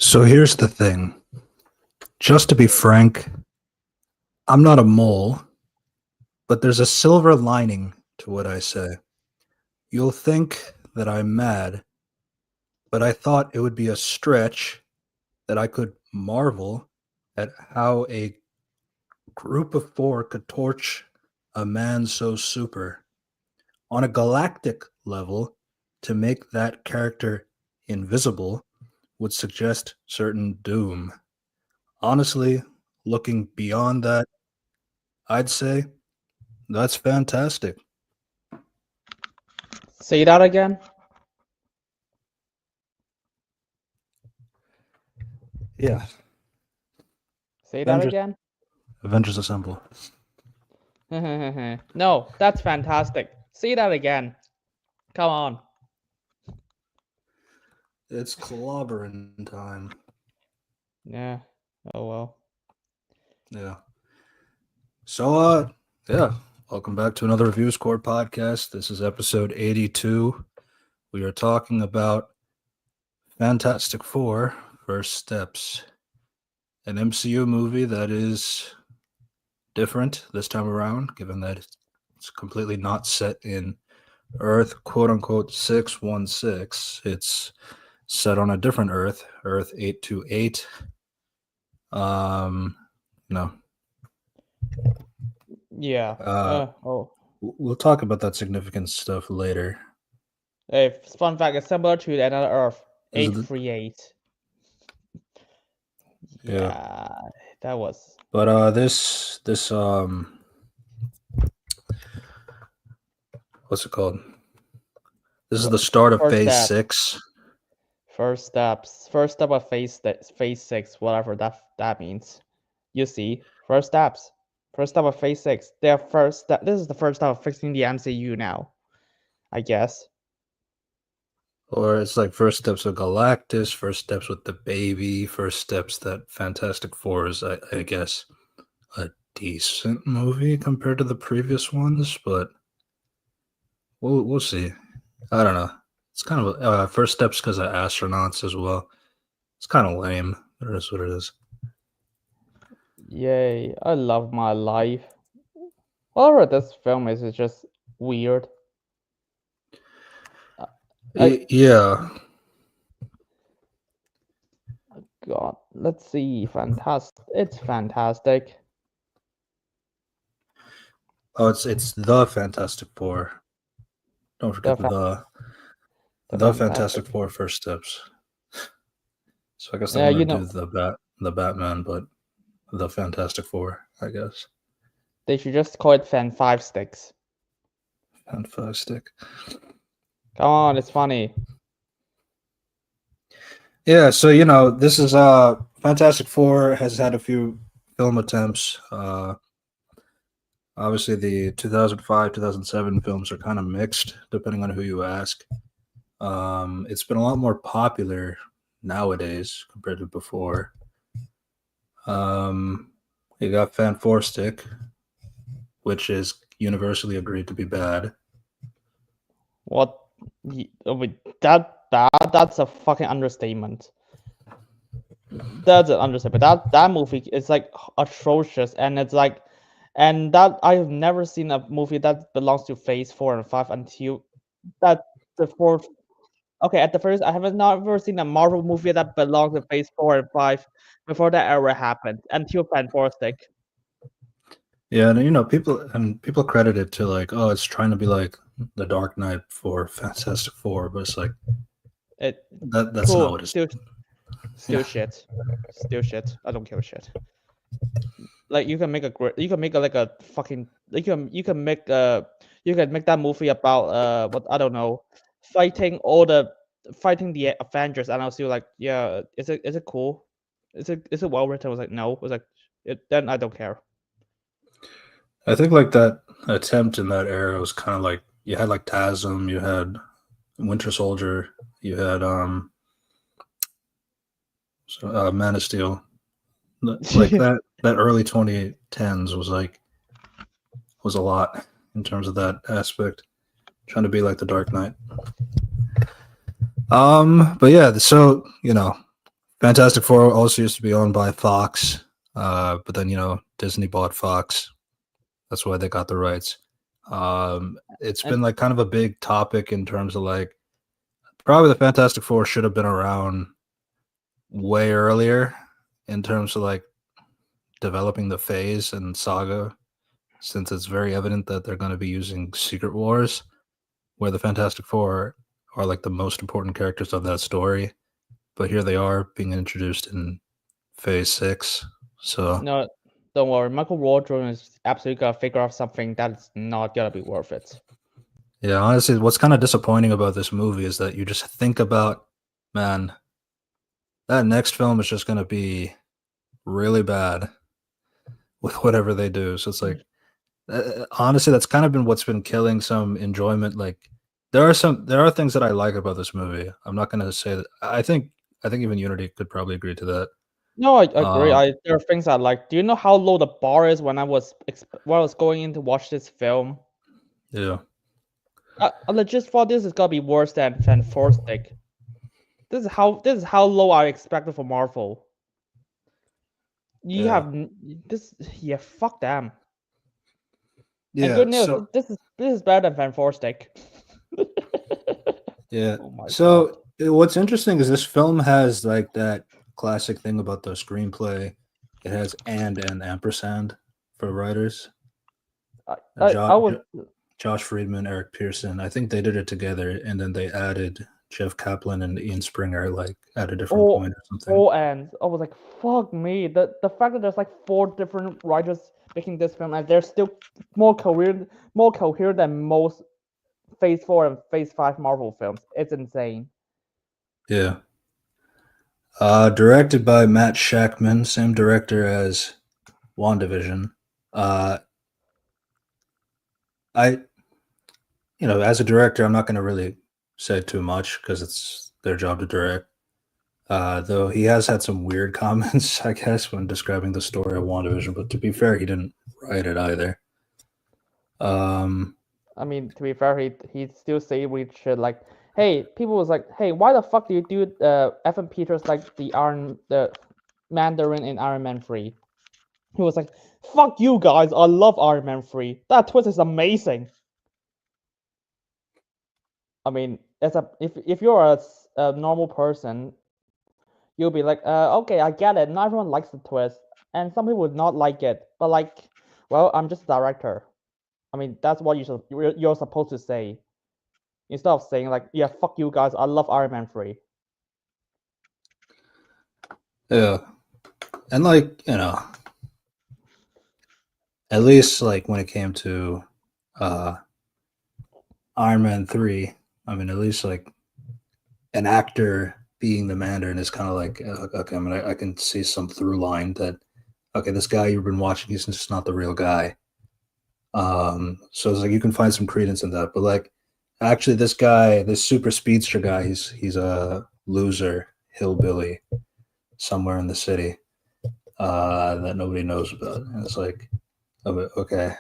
So here's the thing. Just to be frank, I'm not a mole, but there's a silver lining to what I say. You'll think that I'm mad, but I thought it would be a stretch that I could marvel at how a group of four could torch a man so super on a galactic level. To make that character invisible would suggest certain doom. Honestly, looking beyond that, I'd say that's fantastic. Say that again. Yeah. Say that Avengers, again. Avengers Assemble. No, that's fantastic. Say that again. Come on. It's clobbering time. Yeah. Oh well. Yeah. So, yeah. Welcome back to another Reviews Corp podcast. This is episode 82. We are talking about Fantastic Four: First Steps, an MCU movie that is different this time around, given that it's completely not set in Earth, quote unquote, 616. It's set on a different Earth, Earth 828. No. Yeah. Oh. We'll talk about that significant stuff later. A fun fact is similar to another Earth. Is it 838. Yeah. Yeah. That was. But this what's it called? This is the start of First phase step. 6. First steps. First step of phase 6, whatever that means. You see, first steps. First step of phase 6. Their first step. This is the first step of fixing the MCU now, I guess. Or it's like first steps of Galactus, first steps with the baby, first steps that Fantastic Four is, I guess, a decent movie compared to the previous ones, but we'll see. I don't know. It's kind of first steps because of astronauts as well. It's kind of lame. It is what it is. Yay! I love my life. Whatever this film is just weird. Yeah. God, let's see. Fantastic! It's fantastic. Oh, it's the Fantastic Four. Don't forget the Fantastic Four first steps. So I guess they want to do the Batman, but the Fantastic Four, I guess. They should just call it Fan 5 Sticks. Fantastic. Come on, it's funny. Yeah, so this is Fantastic Four has had a few film attempts. Obviously, the 2005, 2007 films are kind of mixed, depending on who you ask. It's been a lot more popular nowadays compared to before. You got Fan 4 Stick, which is universally agreed to be bad. What? That's a fucking understatement. That's an understatement. That movie is like atrocious, and it's like, and that I've never seen a movie that belongs to Phase 4 and 5 until that the fourth. Okay, at the first, I haven't never seen a Marvel movie that belongs to Phase 4 and 5 before that ever happened until Fan 4 Stick. Yeah, and people credit it to like, oh, it's trying to be like the Dark Knight for Fantastic Four, but it's like that's cool. Not what it's. Still shit. Still shit. I don't give a shit. Like you can make like a fucking you can make that movie about what I don't know, fighting the Avengers, and I was still like, yeah, is it cool? Is it well written? I was like, no. I was like, then I don't care. I think like that attempt in that era was kind of like you had like TASM, you had Winter Soldier, you had Man of Steel. Like that early 2010s was a lot in terms of that aspect, trying to be like the Dark Knight. But yeah, so Fantastic Four also used to be owned by Fox, but then Disney bought Fox. That's why they got the rights. It's been like kind of a big topic in terms of like probably the Fantastic Four should have been around way earlier in terms of like developing the phase and saga, since it's very evident that they're going to be using Secret Wars, where the Fantastic Four are like the most important characters of that story. But here they are being introduced in Phase 6. So No, don't worry. Michael Waldron is absolutely gonna figure out something that's not gonna be worth it. yeah, honestly, what's kind of disappointing about this movie is that you just think about, man, that next film is just going to be really bad with whatever they do. So it's like, honestly, that's kind of been what's been killing some enjoyment. Like, there are things that I like about this movie. I'm not going to say that. I think even Unity could probably agree to that. No, I agree. Um, There are things I like. Do you know how low the bar is when I was going in to watch this film? yeah, I legit thought this is gonna be worse than Fantastic. This is how low I expected for Marvel. You yeah, have this, yeah. Fuck them. And yeah. good news, So this is better than Fantastic. yeah, Oh my god. so what's interesting is this film has like that classic thing about the screenplay. It has and ampersand for writers. I was Josh Friedman, Eric Pearson. I think they did it together, and then they added Jeff Kaplan and Ian Springer like at a different all point or something. all ends. I was like, fuck me. The fact that there's like 4 different writers making this film and they're still more coherent than most Phase 4 and Phase 5 Marvel films. It's insane. Yeah. Directed by Matt Shackman, same director as WandaVision. I, as a director, I'm not going to really say too much because it's their job to direct. Though he has had some weird comments, I guess, when describing the story of WandaVision. But to be fair, he didn't write it either. I mean, to be fair, he still say weird shit like, hey, people was like, hey, why the fuck do you do Evan Peters like the Mandarin in Iron Man 3? He was like, fuck you guys, I love Iron Man 3. That twist is amazing. I mean, if you're a normal person, you'll be like, okay, I get it. Not everyone likes the twist, and some people would not like it. But like, well, I'm just a director. I mean, that's what you're supposed to say instead of saying like, yeah, fuck you guys. I love Iron Man 3. Yeah, and like at least like when it came to uh Iron Man 3, I mean, at least like an actor being the Mandarin is kind of like, okay, I mean, I can see some through line that, okay, this guy you've been watching, he's just not the real guy. So it's like you can find some credence in that. But like, actually, this guy, this super speedster guy, he's a loser hillbilly somewhere in the city that nobody knows about. And it's like, okay.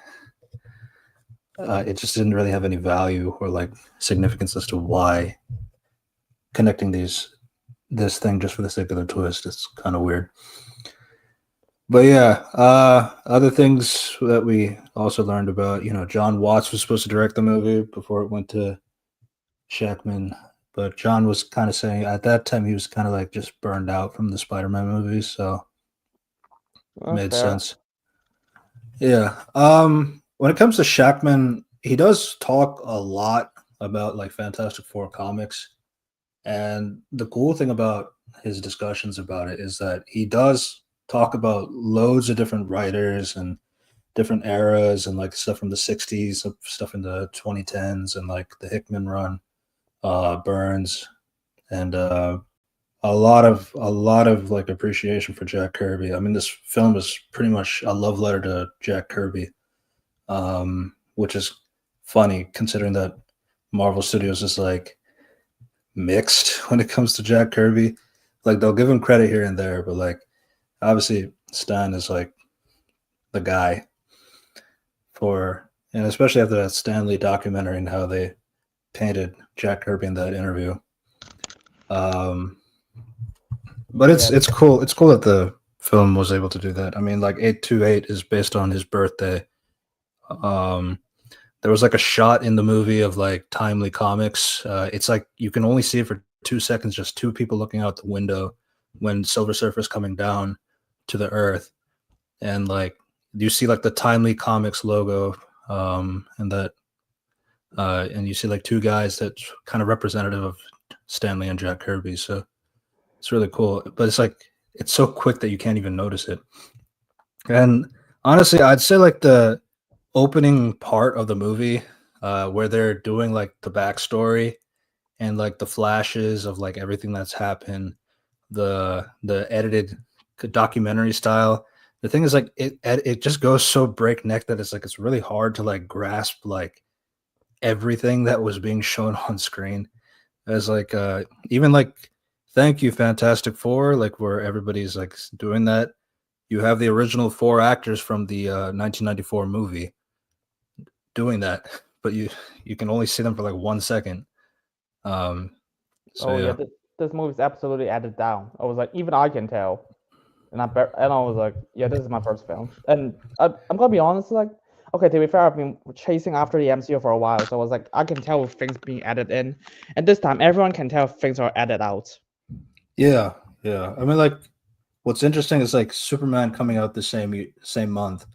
It just didn't really have any value or like significance as to why connecting this thing just for the sake of the twist. It's kind of weird. But yeah, other things that we also learned about, John Watts was supposed to direct the movie before it went to Shackman, but John was kind of saying at that time he was kind of like just burned out from the Spider-Man movies, so made Fair. sense. Yeah. When it comes to Shackman, he does talk a lot about like Fantastic Four comics. And the cool thing about his discussions about it is that he does talk about loads of different writers and different eras and like stuff from the 60s, stuff in the 2010s and like the Hickman run, Burns, and a lot of like appreciation for Jack Kirby. I mean, this film is pretty much a love letter to Jack Kirby, which is funny considering that Marvel Studios is like mixed when it comes to Jack Kirby. Like they'll give him credit here and there, but like obviously Stan is like the guy for, and especially after that Stanley documentary and how they painted Jack Kirby in that interview. But But Yeah. it's cool. It's cool that the film was able to do that. I mean, like 828 is based on his birthday. Um, there was like a shot in the movie of like Timely Comics. It's like you can only see it for 2 seconds, just two people looking out the window when Silver Surfer's coming down to the Earth, and like you see like the Timely Comics logo, and that, and you see like two guys that's kind of representative of Stanley and Jack Kirby. So it's really cool, but it's like it's so quick that you can't even notice it. And honestly, I'd say like the opening part of the movie, where they're doing like the backstory and like the flashes of like everything that's happened, the edited documentary style. The thing is like it just goes so breakneck that it's like it's really hard to like grasp like everything that was being shown on screen. As like even like thank you Fantastic Four, like where everybody's like doing that. You have the original four actors from the 1994 movie doing that, but you can only see them for like 1 second. Um, so Oh yeah, yeah, this movie's absolutely added down. I was like, even I can tell, and I was like, yeah, this is my first film, and I'm gonna be honest, like, okay, to be fair, I've been chasing after the MCU for a while, so I was like, I can tell if things being added in, and this time everyone can tell if things are added out. yeah, yeah. I mean, like, what's interesting is like Superman coming out the same month,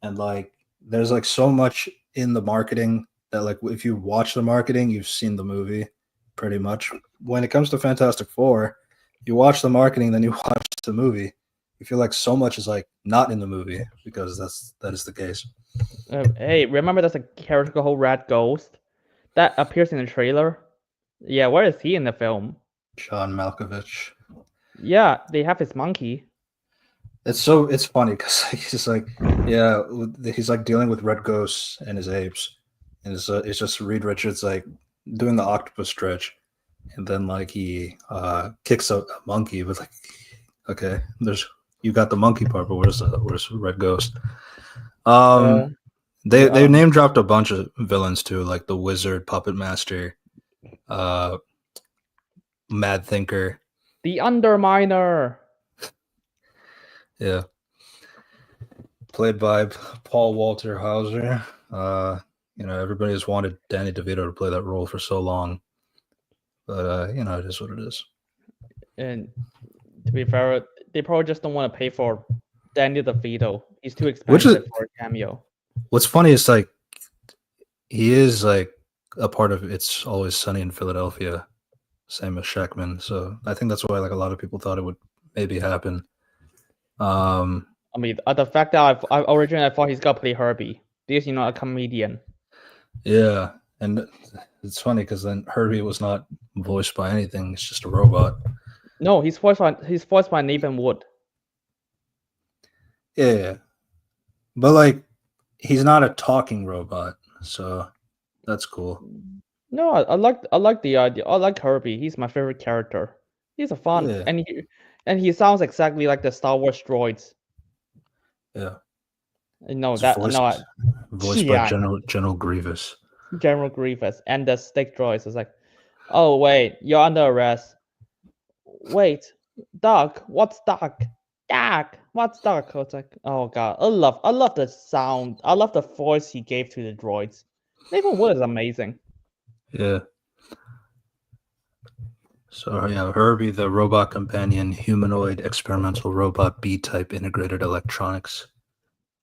and like there's like so much in the marketing that like if you watch the marketing, you've seen the movie pretty much. When it comes to Fantastic Four, you watch the marketing, then you watch the movie. You feel like so much is like not in the movie because that is the case. Hey, remember there's a character called Red Ghost that appears in the trailer? Yeah, where is he in the film? John Malkovich. Yeah, they have his monkey. It's funny because he's like, yeah, he's like dealing with red ghosts and his apes, and it's just Reed Richards like doing the octopus stretch, and then like he kicks a monkey, but like, okay, there's you got the monkey part, but where's red ghost? Uh, They uh, name dropped a bunch of villains too, like the wizard, puppet master, uh, mad thinker, the Underminer. yeah, played by Paul Walter Hauser. Everybody has wanted Danny DeVito to play that role for so long, but it is what it is. And to be fair, they probably just don't want to pay for Danny DeVito. He's too Which is expensive for a cameo. what's funny is like he is like a part of It's Always Sunny in Philadelphia, same as Shackman. So I think that's why like a lot of people thought it would maybe happen. Um, I mean, the fact that I originally thought he's gonna play Herbie because a comedian. yeah, and it's funny because then Herbie was not voiced by anything; it's just a robot. No, he's voiced by Nathan Wood. Yeah, but like he's not a talking robot, so that's cool. No, I like the idea. I like Herbie. He's my favorite character. He's a fun Yeah, and he sounds exactly like the Star Wars droids. yeah. No, It's that no, voiced by yeah, General Grievous. General Grievous and the stick droids is like, oh wait, you're under arrest. Wait, Doc, what's Doc? Doc, what's Doc? It's like, oh god, I love the sound. I love the voice he gave to the droids. Nathan Wood is amazing. Yeah. So yeah, Herbie, the robot companion, humanoid experimental robot, B-type integrated electronics.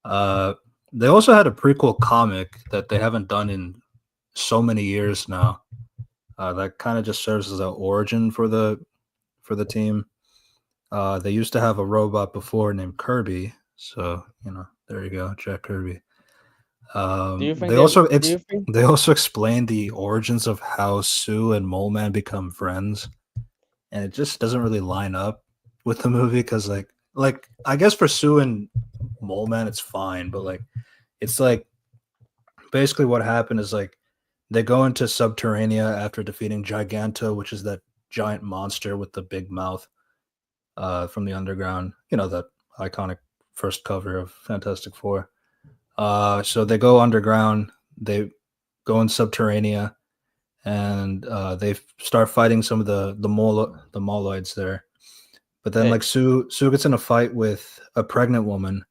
Uh, they also had a prequel comic that they haven't done in so many years now. That kind of just serves as an origin for the team. They used to have a robot before named Kirby, so there you go, Jack Kirby. Do you think They they? also Do you think? they also explain the origins of how Sue and Mole Man become friends, and it just doesn't really line up with the movie because like I guess for Sue and Mole Man it's fine, but like it's like basically what happened is like they go into Subterranea after defeating Giganto, which is that giant monster with the big mouth from the underground. You know, that iconic first cover of Fantastic Four. So they go underground. They go in Subterranea, and they start fighting some of the moloids there. But then like Sue gets in a fight with a pregnant woman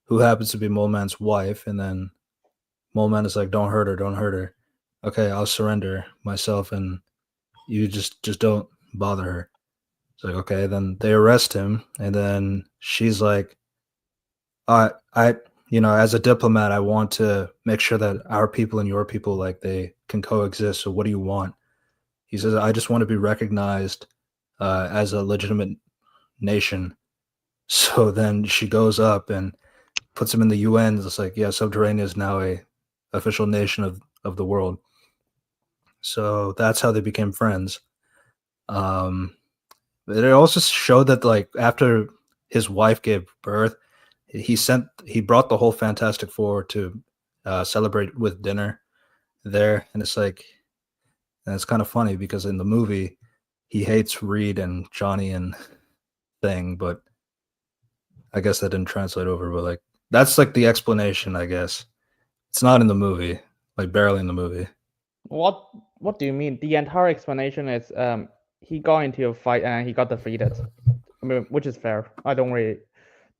who happens to be Mole Man's wife, and then Mole Man is like, "Don't hurt her, don't hurt her." Okay, I'll surrender myself, and you just don't bother her. It's like, okay, then they arrest him, and then she's like, I as a diplomat, I want to make sure that our people and your people, like, they can coexist. So what do you want? He says, I just want to be recognized as a legitimate nation. So then she goes up and puts him in the UN. It's like, yeah, Subterranea is now a official nation of the world. So that's how they became friends. But it also showed that, like, after his wife gave birth, he brought the whole Fantastic Four to celebrate with dinner there, and it's like, and it's kind of funny because in the movie he hates Reed and Johnny and Thing, but I guess that didn't translate over. But like, that's like the explanation, I guess. It's not in the movie, like barely in the movie. What do you mean? The entire explanation is he got into a fight and he got defeated. I mean, which is fair. I don't really.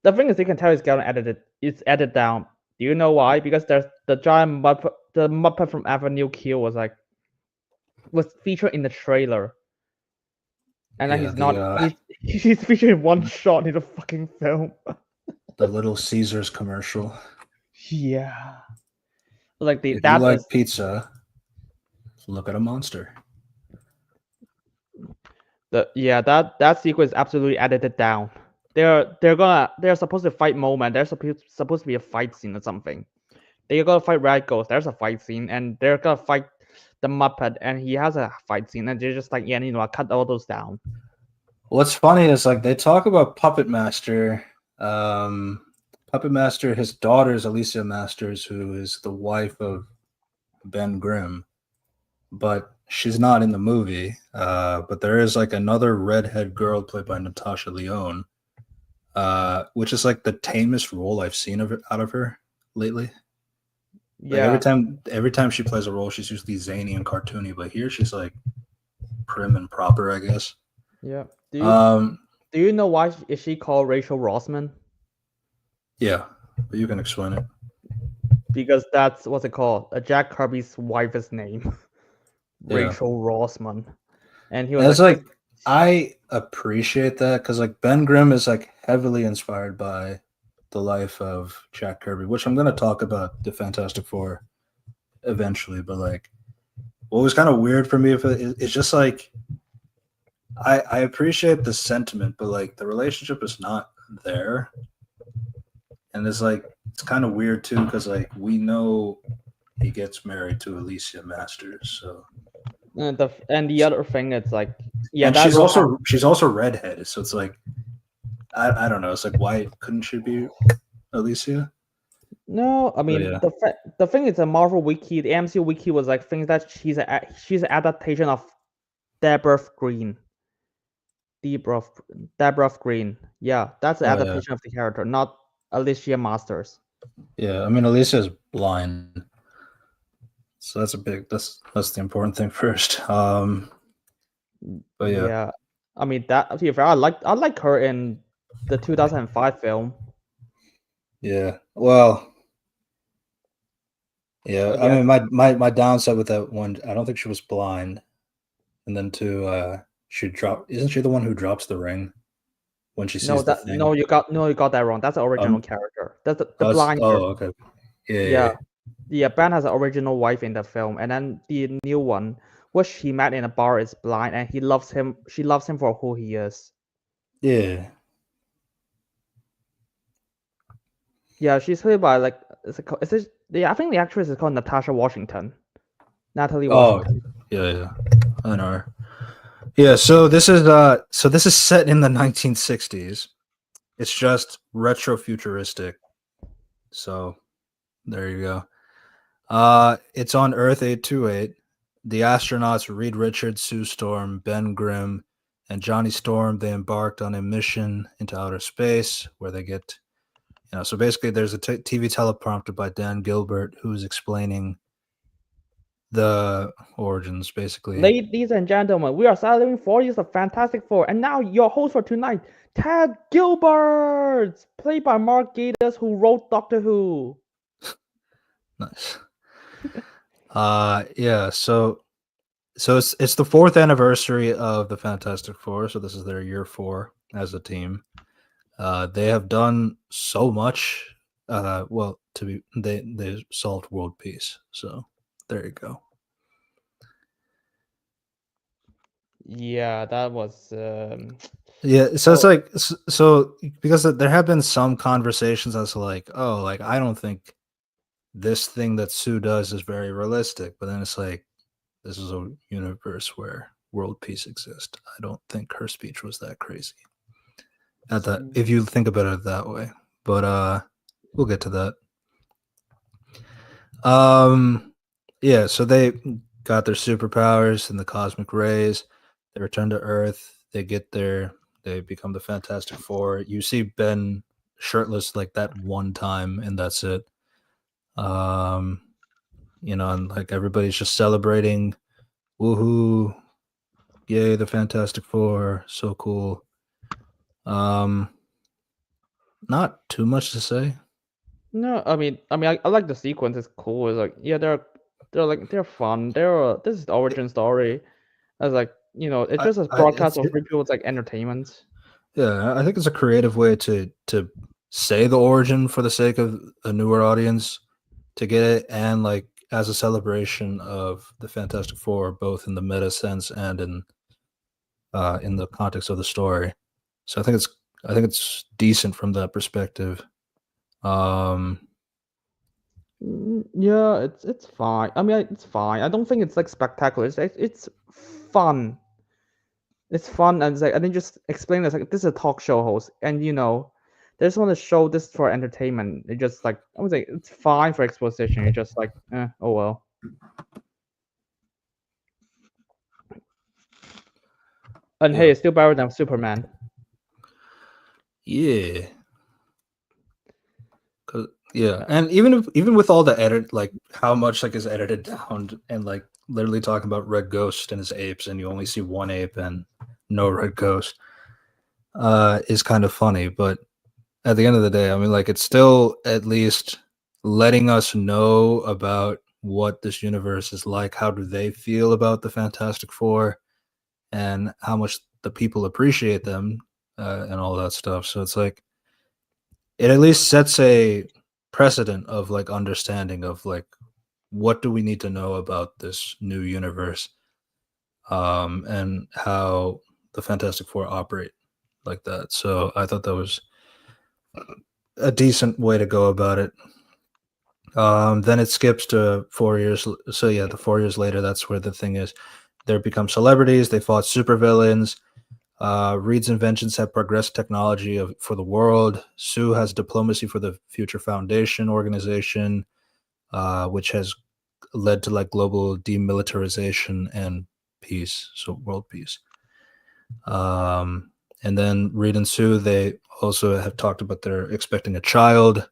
The thing is, you can tell it's getting edited. It's edited down. Do you know why? Because there's the giant Muppet, the Muppet from Avenue Q was featured in the trailer, and then he's not. He's featured in one shot in the fucking film. The Little Caesars commercial. Yeah. Like if you like pizza, look at a monster. That sequence is absolutely edited down. They're supposed to fight moment. There's supposed to be a fight scene or something. They're gonna fight Red Ghost. There's a fight scene, and they're gonna fight the Muppet, and he has a fight scene, and they're just like, yeah, I cut all those down. What's funny is, like, they talk about Puppet Master. Puppet Master, his daughter is Alicia Masters, who is the wife of Ben Grimm, but she's not in the movie. But there is like another redhead girl played by Natasha Lyonne, which is like the tamest role I've seen out of her lately. Yeah. Like, every time she plays a role, she's usually zany and cartoony, but here she's like prim and proper, I guess. Yeah. Do you know why is she called Rachel Rosman? Yeah, but you can explain it. Because that's what's it called? Jack Kirby's wife's name, Rachel Rosman, and he was like, I appreciate that because like Ben Grimm is like heavily inspired by the life of Jack Kirby, which I'm going to talk about the Fantastic Four eventually. But like, what was kind of weird for me it's just like, I appreciate the sentiment, but like the relationship is not there, and it's like, it's kind of weird too because like we know he gets married to Alicia Masters, so. And the other thing, it's like, yeah, and she's also redheaded, so it's like, I don't know. It's like, why couldn't she be Alicia? No, I mean, the thing is, the Marvel Wiki, the MCU Wiki was like things that she's an adaptation of Deborah Green. Deborah Green. Yeah, that's the adaptation of the character, not Alicia Masters. Yeah, I mean, Alicia is blind, so that's the important thing first. But yeah, I mean, that, to be fair, I like her in the 2005 film. Yeah, well, yeah. I mean, my downside with that one, I don't think she was blind, and then she dropped. Isn't she the one who drops the ring when she sees the thing? No, you got that wrong. That's the original character. That's the blind. Oh, okay. Yeah. Ben has an original wife in the film, and then the new one, which he met in a bar, is blind, and he loves him. She loves him for who he is. Yeah. Yeah, she's played by like, I think the actress is called Natasha Washington. Natalie Washington. Yeah, I know her. Yeah, so this is set in the 1960s. It's just retro futuristic. So there you go. It's on Earth 828. The astronauts Reed Richards, Sue Storm, Ben Grimm, and Johnny Storm, they embarked on a mission into outer space where they get, so basically there's a TV teleprompter by Dan Gilbert who's explaining the origins, basically. Ladies and gentlemen, we are celebrating 4 years of Fantastic Four, and now your host for tonight, Ted Gilbert, played by Mark Gatiss, who wrote Doctor Who. Nice. Yeah. So it's the 4th anniversary of the Fantastic Four. So this is their year 4 as a team. They have done so much. Well, they solved world peace. So there you go. Yeah, that was. Yeah, so it's like so because there have been some conversations as to like, oh, like I don't think this thing that Sue does is very realistic, but then it's like this is a universe where world peace exists. I don't think her speech was that crazy. At that, if you think about it that way, but we'll get to that. Yeah, so they got their superpowers and the cosmic rays. They return to Earth. They get there. They become the Fantastic Four. You see Ben shirtless like that one time, and that's it. And like everybody's just celebrating. Woohoo! Yay, the Fantastic Four. So cool. Not too much to say. No, I mean, I like the sequence. It's cool. It's like, yeah, they're fun. This is the origin story. As like, it's just a broadcast of rituals, like entertainment. Yeah, I think it's a creative way to say the origin for the sake of a newer audience to get it, and like as a celebration of the Fantastic Four, both in the meta sense and in the context of the story. So I think it's decent from that perspective. Yeah, it's fine. I mean, it's fine. I don't think it's like spectacular. It's fun. It's fun, and it's like, and then just explain this like this is a talk show host, and they just want to show this for entertainment. It just like I was like, it's fine for exposition. It's just like, oh well. And hey, it's still better than Superman. Yeah. Yeah, and even with all the edit, like how much like is edited down, and like literally talking about Red Ghost and his apes, and you only see one ape and no Red Ghost, is kind of funny. But at the end of the day, I mean, like it's still at least letting us know about what this universe is like. How do they feel about the Fantastic Four, and how much the people appreciate them, and all that stuff. So it's like it at least sets a precedent of like understanding of like what do we need to know about this new universe, and how the Fantastic Four operate like that. So I thought that was a decent way to go about it. Then it skips to 4 years. So yeah, the 4 years later, that's where the thing is. They become celebrities. They fought supervillains. Reed's inventions have progressed technology for the world. Sue has diplomacy for the Future Foundation organization, which has led to like global demilitarization and peace, so world peace. And then Reed and Sue, they also have talked about they're expecting a child,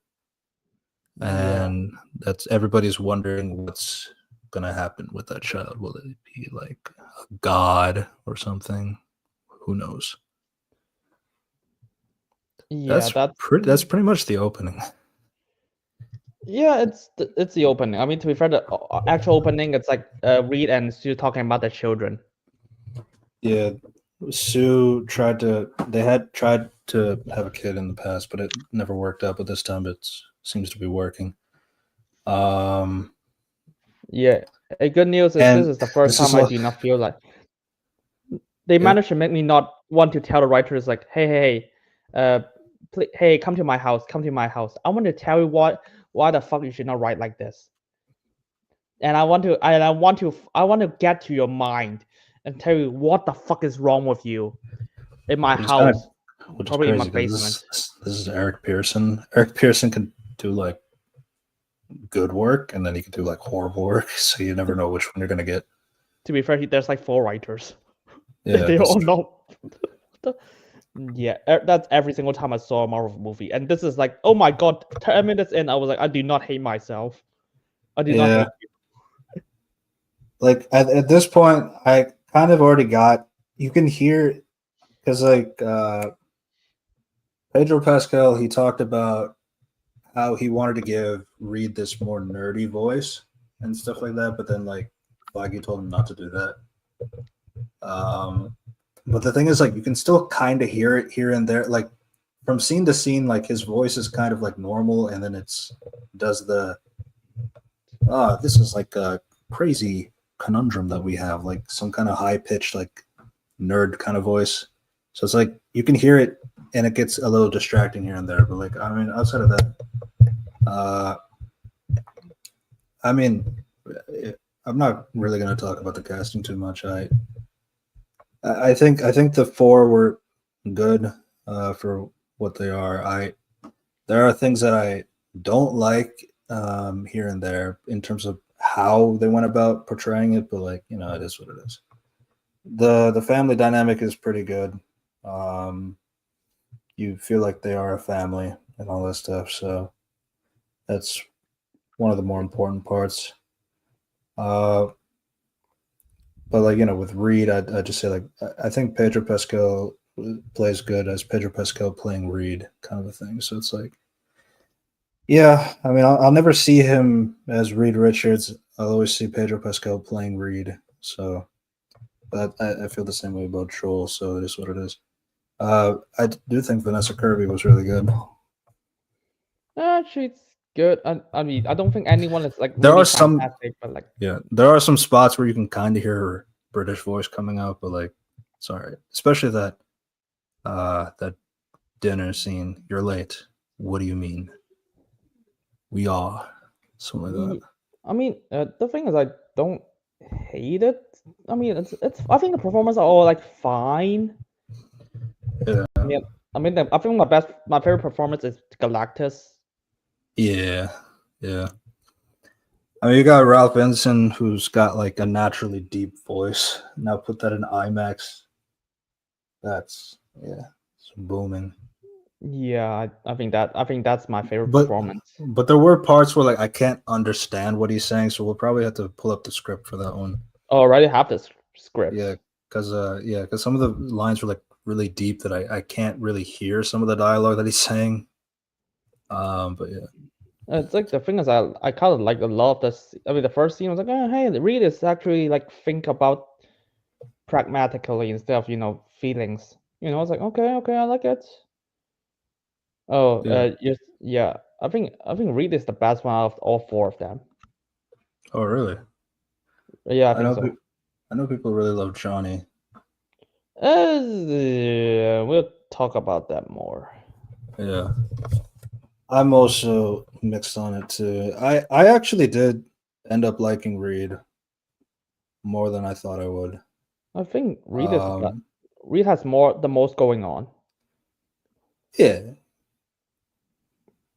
and that's everybody's wondering what's gonna happen with that child. Will it be like a god or something? Who knows? Yeah, that's pretty much the opening. Yeah, it's the opening. I mean, to be fair, the actual opening, it's like Reed and Sue talking about their children. Yeah, Sue had tried to have a kid in the past, but it never worked out. But this time it seems to be working. Yeah, a good news is this is the first time I do not feel like they managed to make me not want to tell the writers like, hey, hey, come to my house, come to my house. I want to tell you why the fuck you should not write like this. And I want to get to your mind and tell you what the fuck is wrong with you in my house, probably in my basement. This is Eric Pearson. Eric Pearson can do like good work, and then he can do like horrible work. So you never know which one you're gonna get. To be fair, there's like 4 writers. Yeah, they all know. Yeah, that's every single time I saw a Marvel movie, and this is like, oh my god, 10 minutes in, I was like, I do not hate myself. I do not hate you. like at this point, I kind of already got. You can hear because like Pedro Pascal, he talked about how he wanted to give Reed this more nerdy voice and stuff like that, but then like Feige told him not to do that. Um, but the thing is, like, you can still kind of hear it here and there, like from scene to scene. Like his voice is kind of like normal, and then it's does the this is like a crazy conundrum that we have, like some kind of high pitched like nerd kind of voice. So it's like you can hear it, and it gets a little distracting here and there. But like, I mean, outside of that, uh, I mean, I'm not really going to talk about the casting too much. I think the four were good for what they are. There are things that I don't like here and there in terms of how they went about portraying it, but like it is what it is. The family dynamic is pretty good. You feel like they are a family and all that stuff, so that's one of the more important parts. Uh, but like with Reed, I just say like I think Pedro Pascal plays good as Pedro Pascal playing Reed, kind of a thing. So it's like, yeah, I mean, I'll never see him as Reed Richards. I'll always see Pedro Pascal playing Reed. So, but I feel the same way about Joel. So it is what it is. I do think Vanessa Kirby was really good. She's good. I mean, I don't think anyone is like There really are some, fantastic, but like yeah, there are some spots where you can kind of hear her British voice coming out, but like, it's all right. Especially that dinner scene. You're late. What do you mean? We are. Something like that. I mean, the thing is, I don't hate it. I mean, it's. I think the performances are all like fine. Yeah. I think my favorite performance is Galactus. Yeah. Yeah. I mean, you got Ralph Benson, who's got like a naturally deep voice. Now put that in IMAX. That's it's booming. Yeah, I think that's my favorite But performance. but there were parts where like I can't understand what he's saying, so we'll probably have to pull up the script for that one. Oh, I already have this script. Yeah, because some of the lines were like really deep that I can't really hear some of the dialogue that he's saying. But yeah. It's like the thing is, I kind of like a lot of this. I mean, the first scene I was like, oh, hey, the read is actually like think about pragmatically instead of feelings. I was like, okay, I like it. Oh, Yeah. yes, yeah. I think Reed is the best one out of all four of them. Oh really? Yeah, I I think know. so. I know people really love Johnny. We'll talk about that more. Yeah. I'm also mixed on it too. I actually did end up liking Reed more than I thought I would. I think Um, Reed has the most going on. yeah.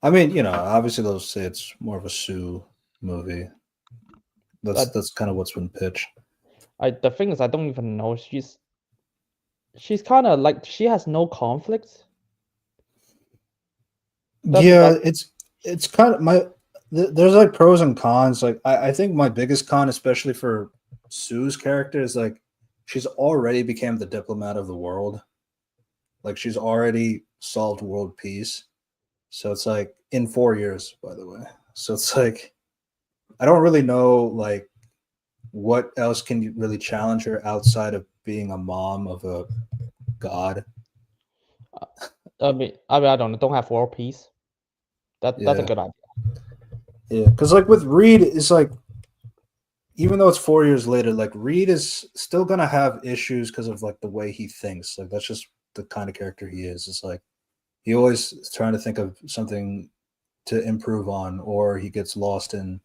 I mean, obviously they'll say it's more of a Sue movie. That's kind of what's been pitched. The thing is, I don't even know. She's kind of like she has no conflicts. Yeah, it's kind of there's like pros and cons. Like I think my biggest con, especially for Sue's character, is like she's already became the diplomat of the world. Like she's already solved world peace. So it's like in 4 years, by the way. So it's like I don't really know like what else can you really challenge her outside of being a mom of a god. I don't know. Don't have world peace. That's a Yeah. good idea. Yeah. Because like with Reed, it's like even though it's 4 years later, like Reed is still gonna have issues because of like the way he thinks. Like that's just the kind of character he is. It's like he always is trying to think of something to improve on, or he gets lost in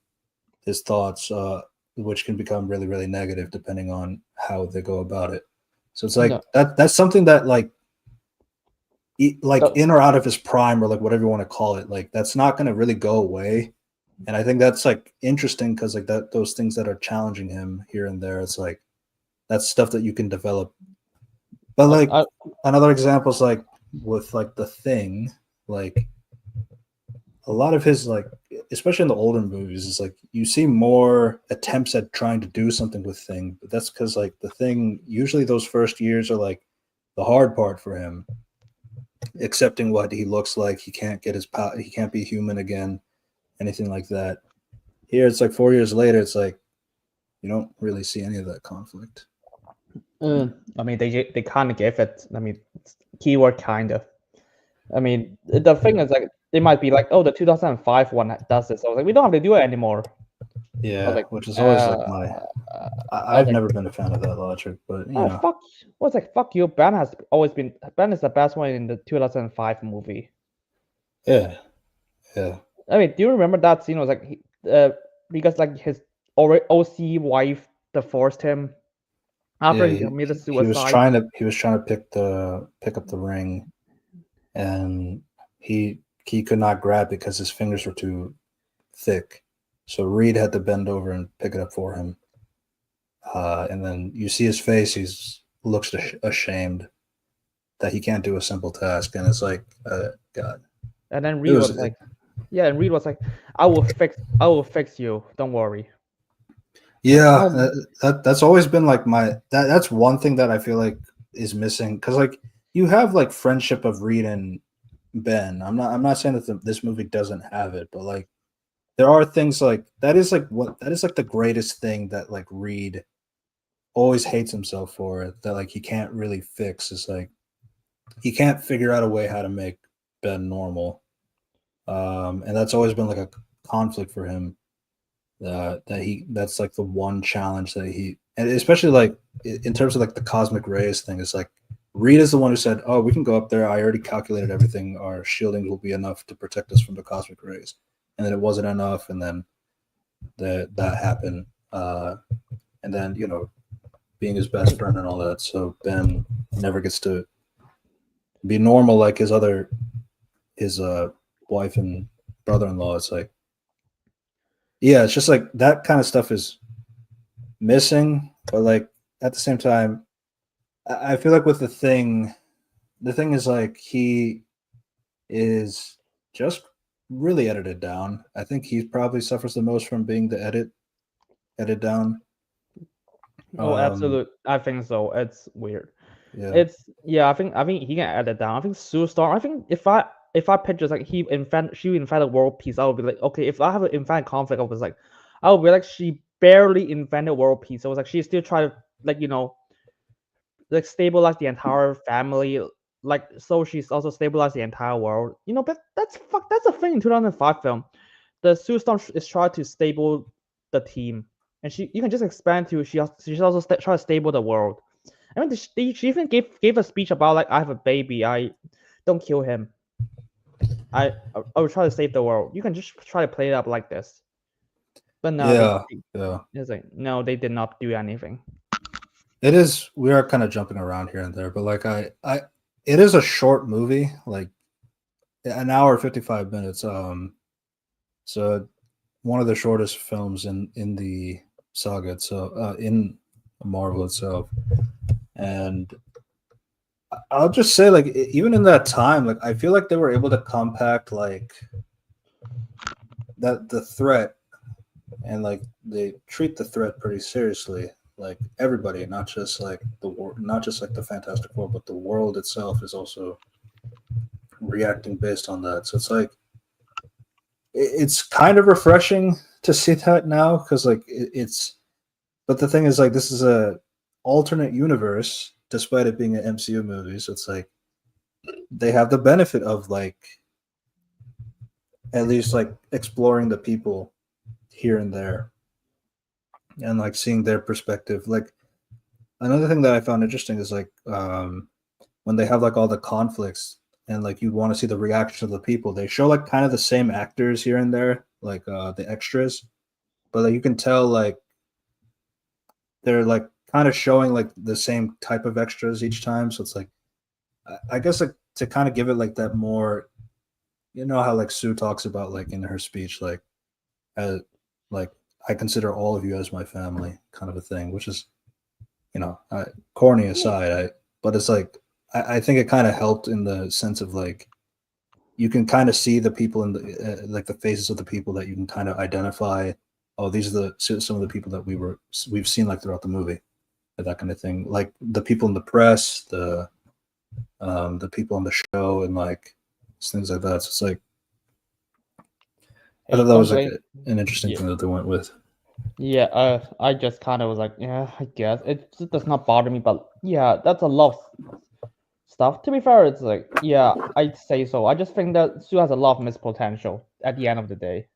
his thoughts, which can become really, really negative depending on how they go about it. So it's like No, that's something that like the, in or out of his prime, or like whatever you want to call it, like that's not going to really go away. And I think that's like interesting because like those things that are challenging him here and there, it's like that's stuff that you can develop. But like another example is like with like The Thing, like a lot of his like especially in the older movies, it's like you see more attempts at trying to do something with Thing, but that's because like the Thing usually those first years are like the hard part for him, accepting what he looks like. He can't get his power. He can't be human again, anything like that. Here, it's like 4 years later. It's like you don't really see any of that conflict. I mean, they kind of gave it. I mean, keyword kind of. I mean, the thing is like they might be like, oh, the 2005 one does this. I was like, we don't have to do it anymore. I was Yeah, like, which is always like I was I've like, never been a fan of that logic, but you oh know, fuck, what's like fuck you. Ben is the best one in the 2005 movie. yeah, yeah, I mean, do you remember that scene? It was like because like his OC wife divorced him after yeah. he committed He was suicide. trying to pick up the ring, and he could not grab because his fingers were too thick. So Reed had to bend over and pick it up for him. And then you see his face; he's looks ashamed that he can't do a simple task, and it's like, God, And then it Reed was was like, yeah, and Reed was like, I will fix you. Don't worry. yeah. Oh, That's always been like that's one thing that I feel like is missing because like you have like friendship of Reed and Ben. I'm not saying that this movie doesn't have it, but like there are things like that is like the greatest thing that like Reed always hates himself for that like he can't really fix is like he can't figure out a way how to make Ben normal. And that's always been like a conflict for him. That's like the one challenge that he and especially like in terms of like the cosmic rays thing, it's like Reed is the one who said, "Oh, we can go up there. I already calculated everything. Our shielding will be enough to protect us from the cosmic rays." And then it wasn't enough, and then that happened. And then being his best friend and all that, so Ben never gets to be normal like his wife and brother-in-law. It's like yeah, it's just like that kind of stuff is missing, but like at the same time, I feel like with the thing is like he is just really edited down. I think he probably suffers the most from being the edit down. oh, Um, absolute. I think so. It's weird. yeah, It's yeah. I think he can edit down. I think Sue Storm. I think if I picture like she invented world peace, I would be like, okay. If I have an infinite conflict, I would be like she barely invented world peace. I was like she still try to like like stabilize the entire family. Like so she's also stabilized the entire world. But that's a thing in 2005 film. The Sue Storm is trying to stable the team, and you can just expand to she's also trying to stable the world. I mean, she even gave a speech about like I have a baby. I don't kill him. I will try to save the world. You can just try to play it up like this, but no, yeah, yeah. it's like no, they did not do anything. It is. We are kind of jumping around here and there, but like it is a short movie, like an hour 55 minutes. So one of the shortest films in the saga, so in Marvel itself, and I'll just say like even in that time, like I feel like they were able to compact like that the threat and like they treat the threat pretty seriously. Like everybody, not just like the world, not just like the Fantastic Four, but the world itself is also reacting based on that. So it's like it's kind of refreshing to see that now because like it's. But the thing is, like, this is a alternate universe, despite it being an MCU movie. So it's like they have the benefit of like at least like exploring the people here and there and like seeing their perspective. Like another thing that I found interesting is like when they have like all the conflicts and like you want to see the reaction of the people, they show like kind of the same actors here and there, like the extras, but like you can tell like they're like kind of showing like the same type of extras each time. So it's like I guess like to kind of give it like that more, how like Sue talks about like in her speech, uh, like I consider all of you as my family, kind of a thing, which is corny aside, but it's like I think it kind of helped in the sense of like you can kind of see the people in the like the faces of the people that you can kind of identify. Oh, these are some of the people that we've seen like throughout the movie, that kind of thing. Like the people in the press, the people on the show, and like things like that. So it's like I Hey, thought that don't was like blame. an interesting Yeah, thing that they went with. yeah. I just kind of was like, yeah, I guess it just does not bother me, but yeah, that's a lot of stuff. To be fair, it's like, yeah, I'd say so. I just think that Sue has a lot of missed potential at the end of the day.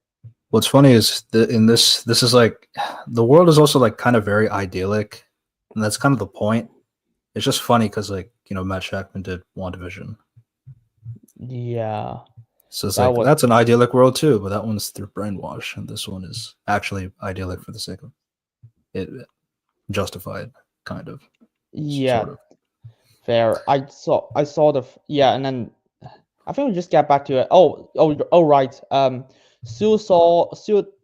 What's funny is that in this is like the world is also like kind of very idyllic, and that's kind of the point. It's just funny because like Matt Shackman did WandaVision, Yeah, so it's that like was that's an idyllic world too, but that one's through brainwash, and this one is actually idyllic for the sake of it, justified, kind of, yeah, sort of. fair. I saw yeah, and then I think we just get back to it. Oh, right. Sue.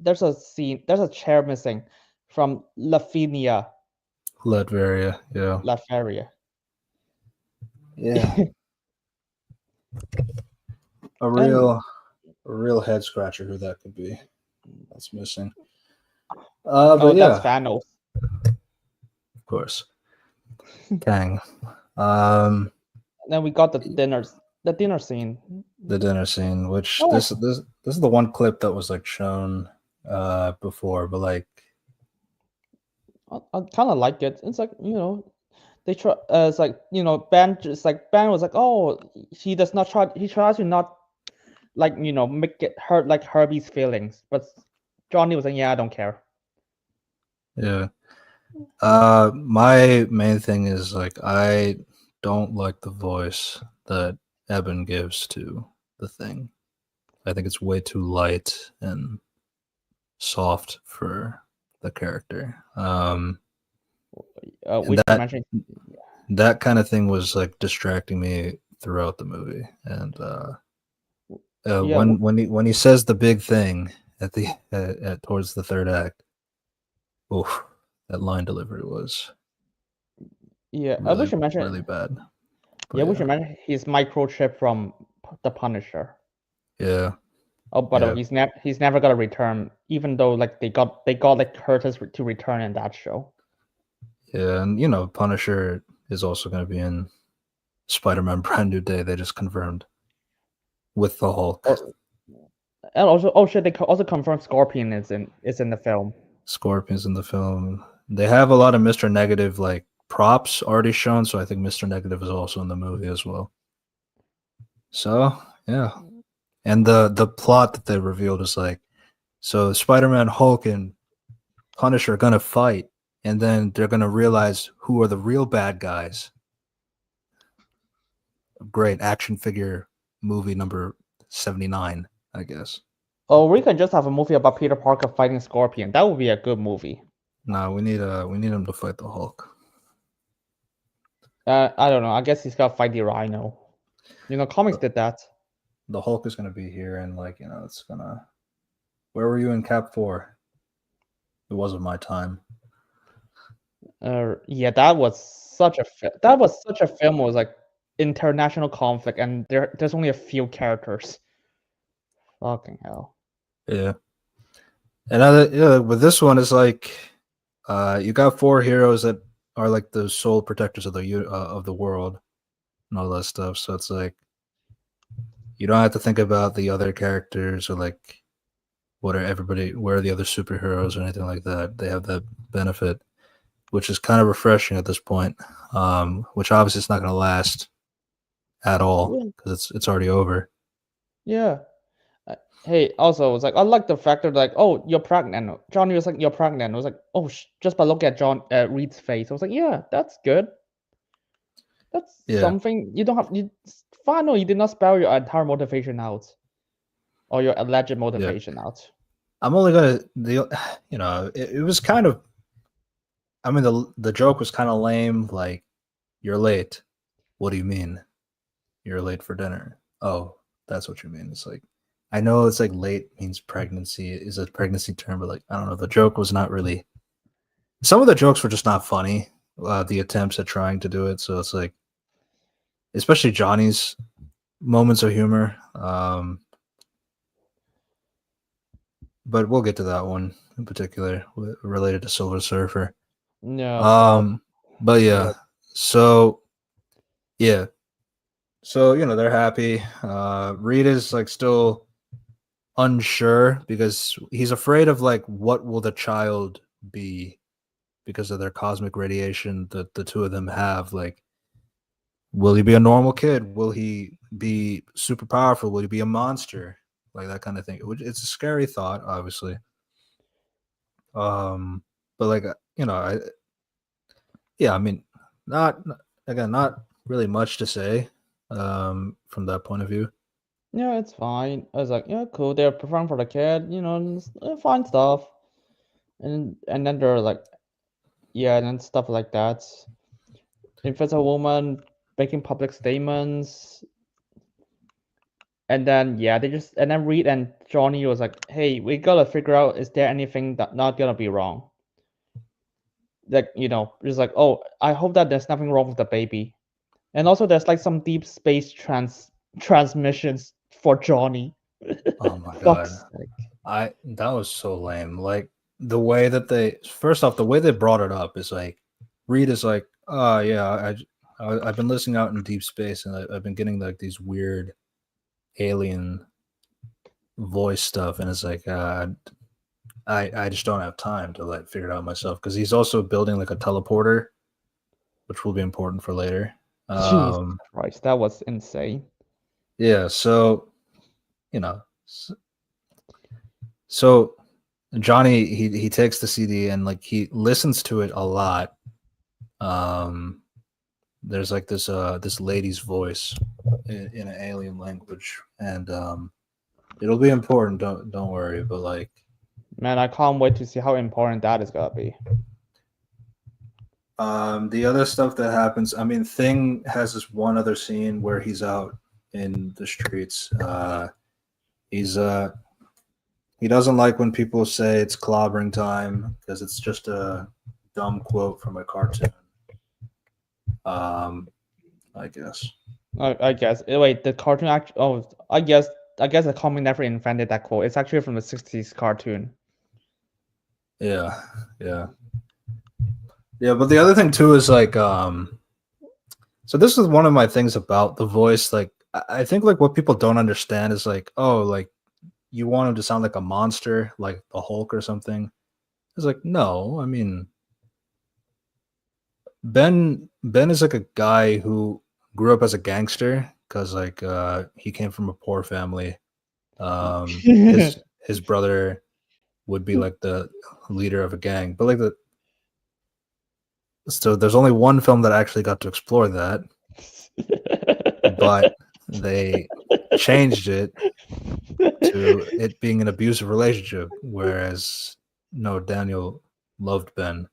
There's a scene. There's a chair missing from Lavinia Latveria, yeah, Laferia. yeah, a And real head scratcher who that could be. That's missing. oh, But that's yeah, Thanos. of course, Kang. Um, Then we got the dinner scene. the dinner scene, which Oh, this is the one clip that was like shown before, but like I kind of like it. It's like they try. It's like Ben was like, oh, he does not try. He tries to not like make it hurt like Herbie's feelings, but Johnny was like, yeah, I don't care. yeah. My main thing is like I don't like the voice that Eben gives to the Thing. I think it's way too light and soft for the character. And We should mention. that kind of thing was like distracting me throughout the movie. And Yeah, when he says the big thing at the at towards the third act, oof, that line delivery was yeah. We really should mention. really bad. Yeah, But we should mention his microchip from the Punisher. yeah, Oh, but yeah, he's never gonna return, even though like they got like Curtis to return in that show. yeah, and Punisher is also going to be in Spider-Man: Brand New Day. They just confirmed with the Hulk. Or and also, oh shit, they also confirmed Scorpion is in the film. Scorpion's in the film. They have a lot of Mr. Negative like props already shown, so I think Mr. Negative is also in the movie as well. So yeah, and the plot that they revealed is like, so Spider-Man, Hulk, and Punisher are gonna fight, and then they're gonna realize who are the real bad guys. Great action figure movie number 79, I guess. Oh, we can just have a movie about Peter Parker fighting Scorpion. That would be a good movie. No, we need him to fight the Hulk. I don't know. I guess he's got to fight the Rhino. Comics did that. The Hulk is gonna be here, and like it's gonna. Where were you in Cap 4? It wasn't my time. Yeah, that was such a film. It was like international conflict, and there's only a few characters. Fucking hell. Yeah. And with this one, it's like you got 4 heroes that are like the sole protectors of the world and all that stuff. So it's like you don't have to think about the other characters or like where are the other superheroes or anything like that. They have that benefit, which is kind of refreshing at this point. Which obviously it's not going to last at all because it's already over. Yeah. Hey, also, it's like I like the fact that like, oh, you're pregnant. Johnny was like, you're pregnant. I was like, oh, just by looking at John Reed's face, I was like, yeah, that's good. That's something you don't have. Finally, you did not spell your entire motivation out, or your alleged motivation out. I'm only gonna it was kind of. I mean the joke was kind of lame. Like, you're late. What do you mean? You're late for dinner. Oh, that's what you mean. It's like, I know it's like late means pregnancy is a pregnancy term, but like I don't know. The joke was not really. Some of the jokes were just not funny. The attempts at trying to do it. So it's like, especially Johnny's moments of humor. But we'll get to that one in particular related to Silver Surfer. Yeah, But yeah. yeah, so yeah, so they're happy. Reed is like still unsure because he's afraid of like what will the child be because of their cosmic radiation that the two of them have. Like, will he be a normal kid? Will he be super powerful? Will he be a monster? Like that kind of thing. It's a scary thought, obviously. But like I mean, not again, not really much to say from that point of view. Yeah, it's fine. I was like, yeah, cool. They're preparing for the kid, fine stuff. And then they're like, yeah, and then stuff like that. If it's a woman making public statements, and then yeah, and then Reed and Johnny was like, hey, we gotta figure out is there anything that not gonna be wrong? Like, just like, oh, I hope that there's nothing wrong with the baby. And also there's like some deep space transmissions for Johnny. Oh my god. Fuck's sake. That was so lame. Like the way that first off, the way they brought it up is like Reed is like, oh yeah, I've been listening out in deep space and I've been getting like these weird alien voice stuff, and it's like I just don't have time to like figure it out myself because he's also building like a teleporter, which will be important for later. Jesus Christ, that was insane. Yeah, so you know, so Johnny he takes the CD and like he listens to it a lot. There's like this lady's voice in an alien language, and it'll be important. Don't worry, but like, Man, I can't wait to see how important that is gonna be. the other stuff that happens. I mean, Thing has this one other scene where he's out in the streets. He's he doesn't like when people say it's clobbering time because it's just a dumb quote from a cartoon. I guess. I guess. Wait, the cartoon act. Oh, I guess the comic never invented that quote. It's actually from the '60s cartoon. Yeah, yeah, yeah. But the other thing too is like, so this is one of my things about the voice. Like, I think like what people don't understand is like, oh, like you want him to sound like a monster, like the Hulk or something. It's like, no, I mean, Ben is like a guy who grew up as a gangster because like he came from a poor family. His brother would be like the leader of a gang, but like so there's only one film that actually got to explore that, but they changed it to it being an abusive relationship, whereas no, Daniel loved Ben.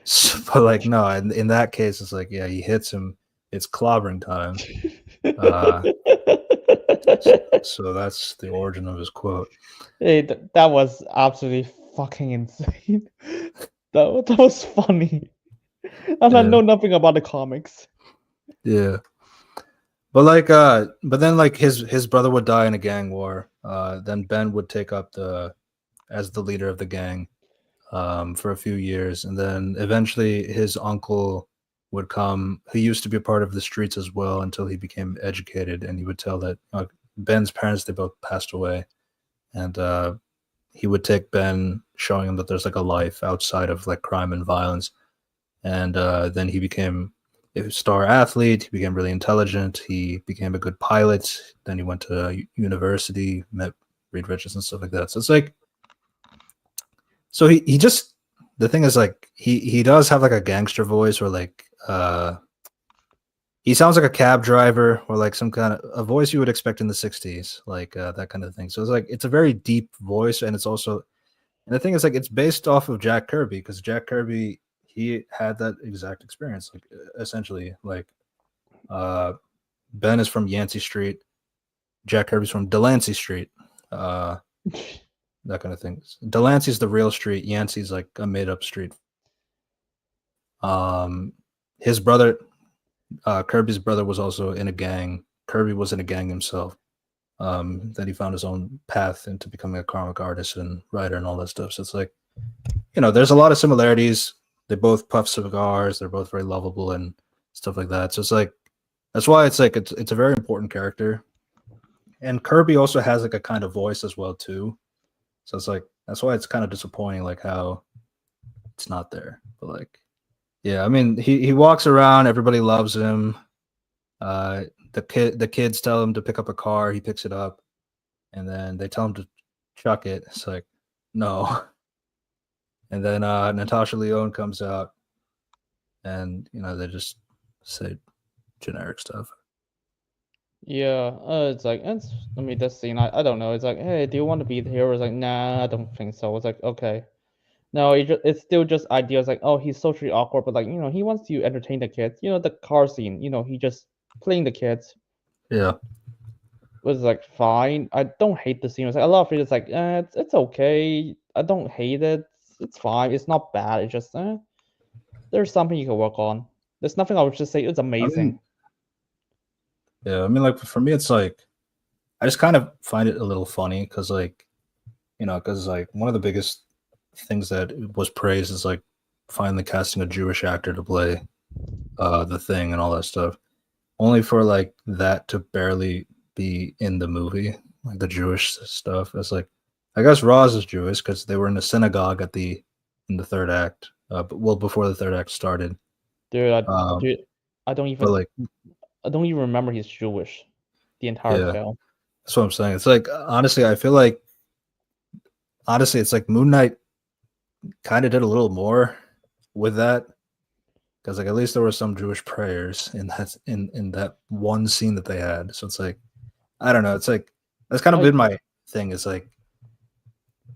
So, but like no, in that case, it's like yeah, he hits him. It's clobbering time. So that's the origin of his quote. Hey, that was absolutely fucking insane. That was funny. And I know nothing about the comics. Yeah. But like but then like his brother would die in a gang war. Then Ben would take up as the leader of the gang for a few years, and then eventually his uncle would come. He used to be a part of the streets as well until he became educated, and he would tell that Ben's parents, they both passed away, and he would take Ben, showing him that there's like a life outside of like crime and violence. And then he became a star athlete. He became really intelligent. He became a good pilot. Then he went to university, met Reed Richards and stuff like that. So it's like, so he just, the thing is like he does have like a gangster voice, or like he sounds like a cab driver, or like some kind of a voice you would expect in the 60s, like that kind of thing. So it's like it's a very deep voice, and it's also, and the thing is like it's based off of Jack Kirby, because Jack Kirby, he had that exact experience, like essentially like Ben is from Yancey Street, Jack Kirby's from Delancey Street, that kind of thing. Delancey's the real street, Yancey's like a made-up street. His brother, Kirby's brother, was also in a gang. Kirby was in a gang himself. that he found his own path into becoming a comic artist and writer and all that stuff. So it's like, there's a lot of similarities. They both puff cigars. They're both very lovable and stuff like that. So it's like, that's why it's like it's a very important character. And Kirby also has like a kind of voice as well too. So it's like that's why it's kind of disappointing, like how it's not there. But like, yeah, I mean, he walks around. Everybody loves him. The kids tell him to pick up a car. He picks it up, and then they tell him to chuck it. It's like, no. And then Natasha Lyonne comes out, and they just say generic stuff. Yeah, it's like I mean this scene. I don't know. It's like, hey, do you want to be the hero? It's like, nah, I don't think so. It's like, okay, no, it's still just ideas like, oh, he's socially awkward, but like he wants to entertain the kids. The car scene. He just playing the kids Yeah. was like fine. I don't hate the scene. It's like a lot of it is like, it's okay. I don't hate it. It's fine. It's not bad. It's just there's something you can work on. There's nothing I would just say it's amazing. I mean, like for me, it's like I just kind of find it a little funny because, like, because like one of the biggest things that was praised is like finally casting a Jewish actor to play the Thing and all that stuff, only for like that to barely be in the movie, like the Jewish stuff. It's like, I guess Roz is Jewish because they were in the synagogue in the third act, but before the third act started. Dude, I don't But even like, I don't even remember he's Jewish the entire yeah, film. that's what I'm saying. It's like honestly, I feel like it's like Moon Knight kind of did a little more with that because like at least there were some Jewish prayers in that one scene that they had. So it's like I don't know. It's like that's kind of been my thing. It's like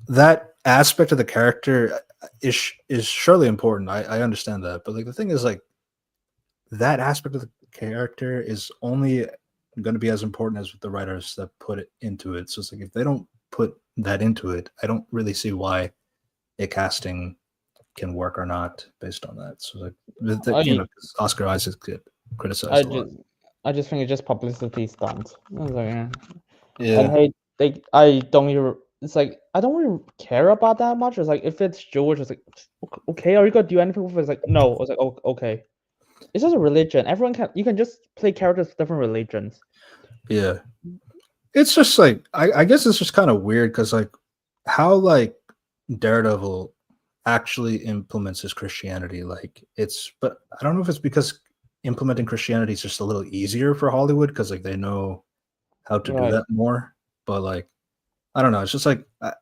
that aspect of the character is surely important. I understand that, but like the thing is like that aspect of the character is only going to be as important as the writers that put it into it. So it's like if they don't put that into it, I don't really see why a casting can work or not based on that. So like Oscar Isaac get criticized a lot. I just think it's just publicity stunt. I was like, Yeah. And hey, I don't even. It's like I don't really care about that much. It's like if it's Jewish, it's like okay, are you gonna do anything with it? It's like no. It's like oh, okay. It's just a religion. You can just play characters with different religions. Yeah. It's just like I guess it's just kind of weird because like how like Daredevil actually implements his Christianity. Like but I don't know if it's because implementing Christianity is just a little easier for Hollywood because like they know how to do that more. But like I don't know. It's just like I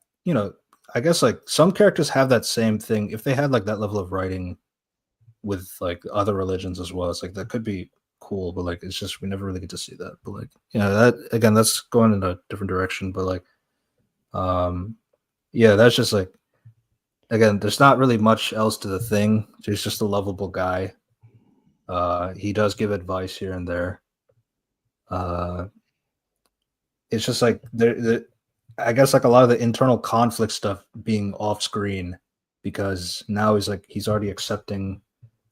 guess like some characters have that same thing. If they had like that level of writing with like other religions as well, it's like that could be cool. But like it's just we never really get to see that. But like that again, that's going in a different direction. But like that's just like again, there's not really much else to the Thing. He's just a lovable guy. He does give advice here and there. It's just like I guess like a lot of the internal conflict stuff being off screen because now he's already accepting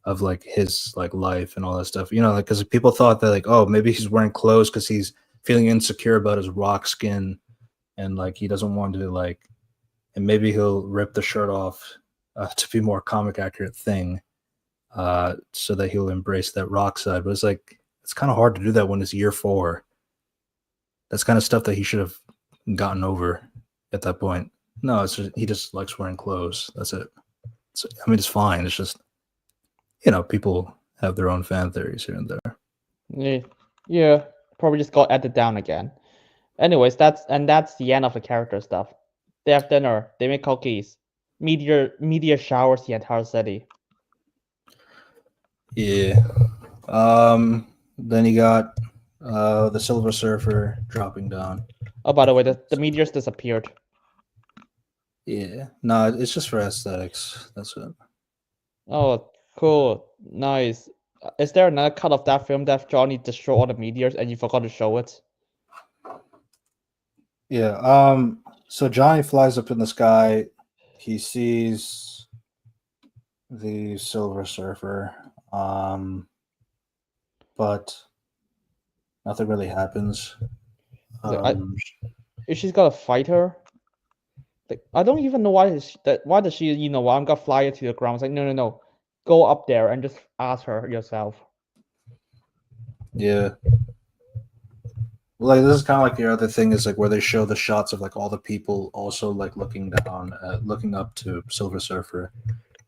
of like his like life and all that stuff. Like because people thought that like, oh, maybe he's wearing clothes because he's feeling insecure about his rock skin and like he doesn't want to like, and maybe he'll rip the shirt off to be more comic accurate Thing, so that he'll embrace that rock side. But it's like it's kind of hard to do that when it's year 4. That's kind of stuff that he should have gotten over at that point. No, it's just, he just likes wearing clothes. That's it. I mean, it's fine. It's just people have their own fan theories here and there. Yeah, probably just got edited down again. Anyways, that's the end of the character stuff. They have dinner. They make cookies. Media showers the entire city. Yeah. Then you got the Silver Surfer dropping down. Oh, by the way, the meteors disappeared. Yeah. No, it's just for aesthetics. That's it. Oh, cool. Nice. Is there another cut of that film that Johnny destroyed all the meteors and you forgot to show it? Yeah. So Johnny flies up in the sky. He sees the Silver Surfer. But nothing really happens. Like, Um, she's got to fight her. Like, I don't even know why does she, I'm gonna fly her to the ground. It's like, no. Go up there and just ask her yourself. yeah. Like this is kind of like the other thing is like where they show the shots of like all the people also like looking down, looking up to Silver Surfer.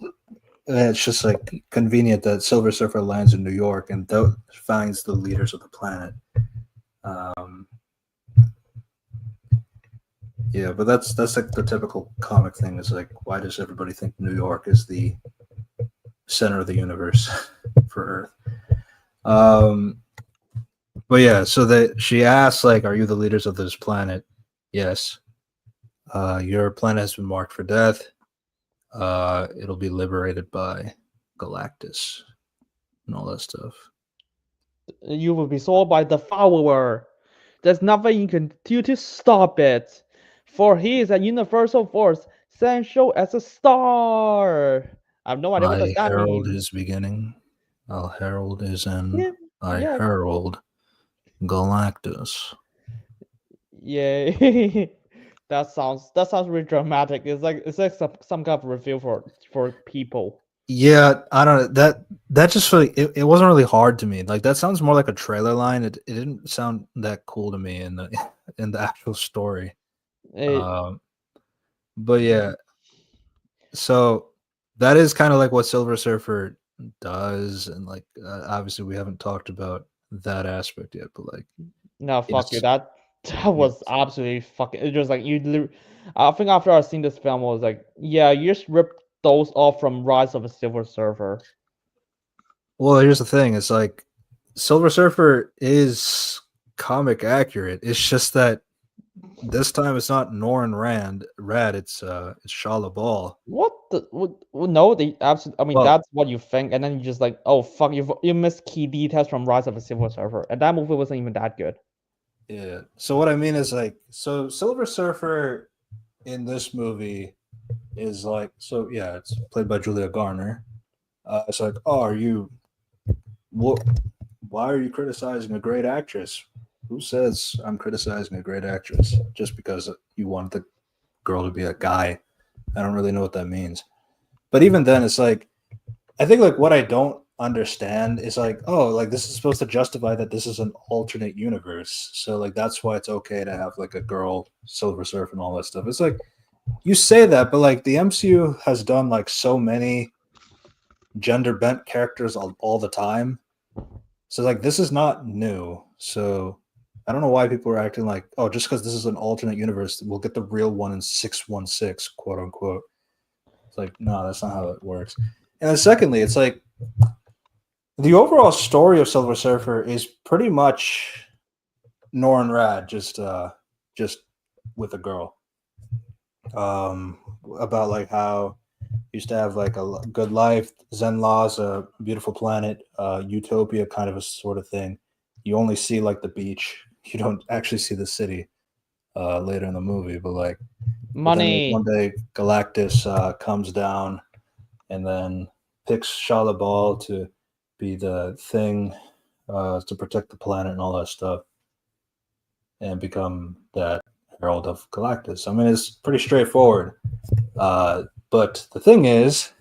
And it's just like convenient that Silver Surfer lands in New York and finds the leaders of the planet. Um, yeah, but that's like the typical comic thing is like why does everybody think New York is the center of the universe for Earth? But yeah, so that she asks like, "Are you the leaders of this planet?" Yes. Your planet has been marked for death. It'll be liberated by Galactus and all that stuff. You will be sold by the follower. There's nothing you can do to stop it. For he is a universal force, essential as a star. I have no idea what does I that herald mean. his beginning. I'll herald his end. Yeah, I yeah, herald Galactus. yeah. that sounds really dramatic. It's like some kind of review for people. Yeah, I don't know that just really it wasn't really hard to me. Like that sounds more like a trailer line. It didn't sound that cool to me in the in the actual story. It, Um, but yeah, so that is kind of like what Silver Surfer does, and like obviously we haven't talked about that aspect yet. But like, no, fuck you. yes, That was yes. absolutely fucking. It was like I think after I seen this film, I was like, yeah, you just ripped those off from Rise of a Silver Surfer. Well, here's the thing: it's like Silver Surfer is comic accurate. It's just that this time it's not Norrin Rad. It's Shah Ball. What the? No, they absolutely. I mean, Well, that's what you think, and then you just like, oh fuck, you missed key details from Rise of a Silver Surfer, and that movie wasn't even that good. yeah. So what I mean is like, so Silver Surfer in this movie is like, so yeah, it's played by Julia Garner. It's like, oh, are you what? Why are you criticizing a great actress? Who says I'm criticizing a great actress just because you want the girl to be a guy? I don't really know what that means. But even then, it's like I think like what I don't understand is like, oh, like this is supposed to justify that this is an alternate universe. So like that's why it's okay to have like a girl Silver Surf and all that stuff. It's like you say that, but like the MCU has done like so many gender bent characters all the time. So like this is not new. So I don't know why people are acting like, oh, just because this is an alternate universe, we'll get the real one in 616, quote unquote. It's like, no, that's not how it works. And then secondly, it's like the overall story of Silver Surfer is pretty much Norrin Rad, just with a girl. About like how used to have like a good life, Zen laws, a beautiful planet, utopia kind of a sort of thing. You only see like the beach. You don't actually see the city later in the movie, but then like, one Money. day Galactus comes down and then picks Shala Ball to be the thing to protect the planet and all that stuff, and become that Herald of Galactus. I mean, it's pretty straightforward. But the thing is,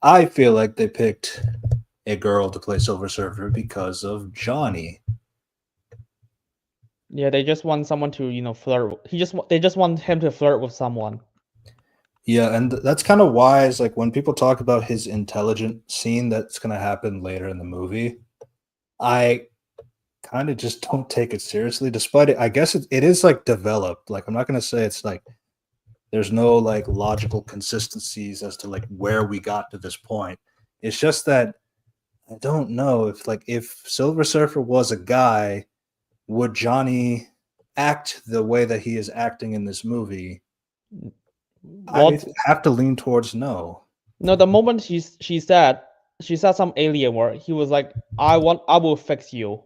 I feel like they picked a girl to play Silver Surfer because of Johnny. Yeah, they just want someone to flirt. They just want him to flirt with someone. Yeah, and that's kind of why it's like when people talk about his intelligent scene that's going to happen later in the movie, I kind of just don't take it seriously. Despite it, I guess it is like developed. Like I'm not going to say it's like there's no like logical consistencies as to like where we got to this point. It's just that I don't know if Silver Surfer was a guy, would Johnny act the way that he is acting in this movie? I What? have to lean towards no. No, the moment she said some alien word, he was like, I will fix you.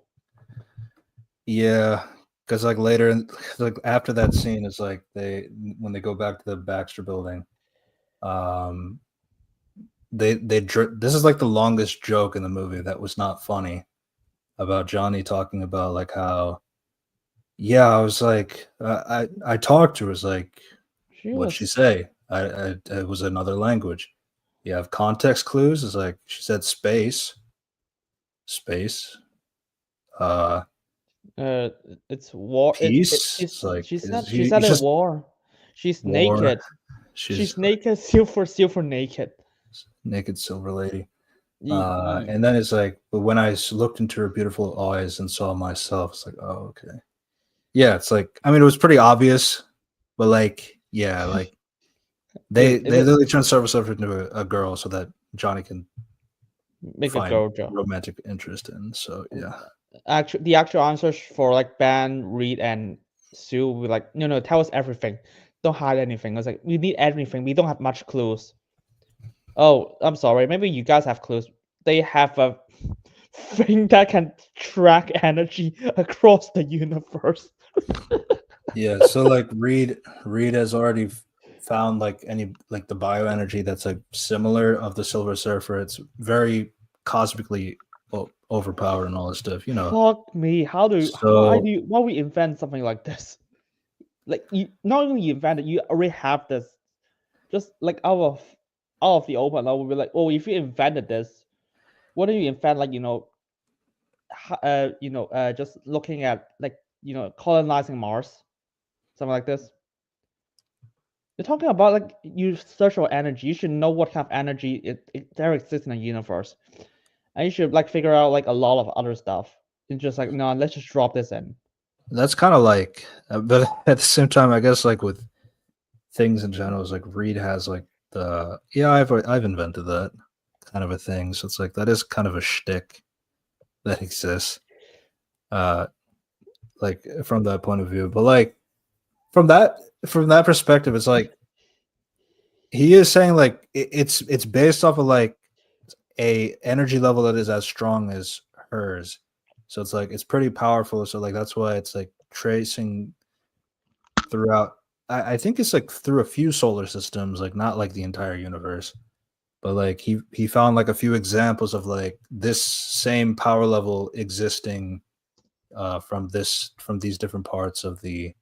Yeah, because like later, like after that scene, it's like when they go back to the Baxter building, um, this is like the longest joke in the movie that was not funny about Johnny talking about like how Yeah, I was like, I talked to her. Was like, She what'd she was say? It was another language. You have context clues. It's like she said space, space, uh, uh it's war. peace. It's like She he's said it just war. She's war. naked. She's She's naked, silver naked. naked silver lady. Ye- ye- And then it's like, but when I looked into her beautiful eyes and saw myself, it's like, oh, okay. Yeah, it's like, I mean, it was pretty obvious, but like, yeah, like it they literally turned Silver Surfer into a girl so that Johnny can make a find girl job. romantic interest in. So yeah, The actual answers for like Ben, Reed, and Sue will be like, no, tell us everything. Don't hide anything. I was like, we need everything. We don't have much clues. Oh, I'm sorry. Maybe you guys have clues. They have a thing that can track energy across the universe. yeah. So like Reed has already found like any like the bioenergy that's like similar of the Silver Surfer. It's very cosmically overpowered and all this stuff, you know. Fuck me. So Why we invent something like this? Like you not only you invent it, you already have this. Just like out of the open, I would be like, oh, if you invented this, what do you invent? Like just looking at like colonizing Mars, something like this. You're talking about like you search for energy. You should know what kind of energy there exists in the universe, and you should like figure out like a lot of other stuff. It's just like no, let's just drop this in. that's kind of like, but at the same time, I guess like with things in general, is like Reed has like the yeah, I've invented that kind of a thing. So it's like that is kind of a shtick that exists, uh, like from that point of view. But like from that from that perspective, it's like he is saying like it's based off of like a energy level that is as strong as hers. So it's like it's pretty powerful. So like that's why it's like tracing throughout. I think it's like through a few solar systems, like not like the entire universe, but like he found like a few examples of like this same power level existing from these different parts of the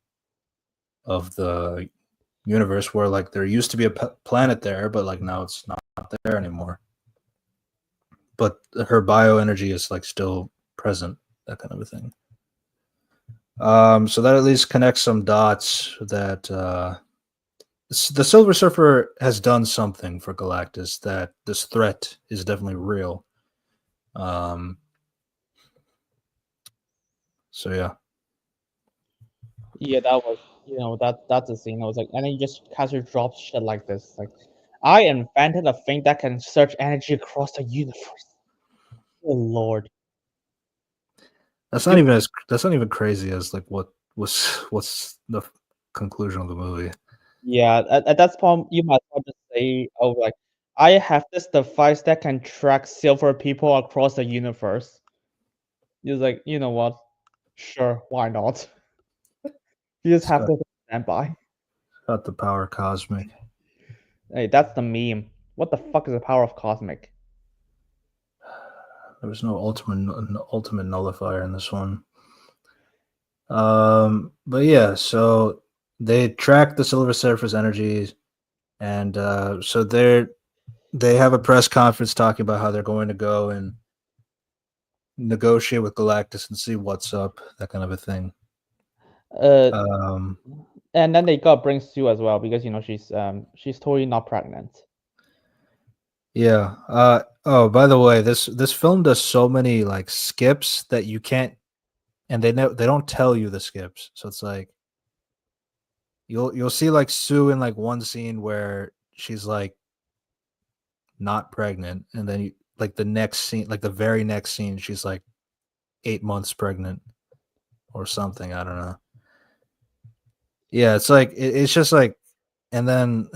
universe where like there used to be a planet there, but like now it's not there anymore. But her bioenergy is like still present, that kind of a thing. So that at least connects some dots that the Silver Surfer has done something for Galactus, that this threat is definitely real. Um, so yeah, Yeah, that was that's a scene. I was like, and then you just casually drop shit like this. Like, I invented a thing that can search energy across the universe. Oh Lord. You that's not even crazy as like what's the conclusion of the movie. Yeah, at that point, you might as well just say, "Oh, like I have this device that can track silver people across the universe." You're like, you know what? Sure, why not? You just It's have to stand by. got the power cosmic. Hey, that's the meme. What the fuck is the power of cosmic? There was no ultimate nullifier in this one. But yeah, so they track the Silver Surfer's energies, and so they have a press conference talking about how they're going to go and negotiate with Galactus and see what's up, that kind of a thing. Uh, Um, and then they got bring Sue as well because she's totally not pregnant. yeah. Oh, by the way, this film does so many like skips that you can't, and they don't tell you the skips, so it's like you'll see like Sue in like one scene where she's like not pregnant, and then like the next scene, like the very next scene, she's like 8 months pregnant or something. I don't know. Yeah, it's like it's just like, and then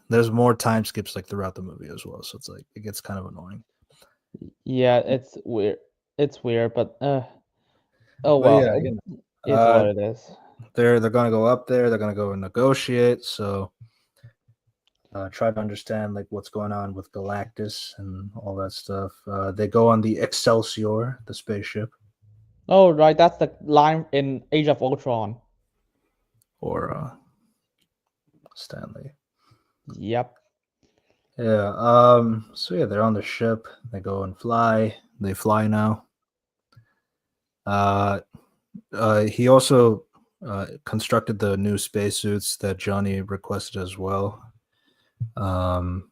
there's more time skips like throughout the movie as well. So it's like it gets kind of annoying. Yeah, it's weird. It's weird, but oh But well, yeah, it's what it is. they're gonna go up there. They're gonna go and negotiate. So try to understand like what's going on with Galactus and all that stuff. They go on the Excelsior, the spaceship. Oh, right, that's the line in Age of Ultron. or Stanley. Yep. Yeah. So yeah, they're on the ship. They go and fly. They fly now. He also constructed the new spacesuits that Johnny requested as well. So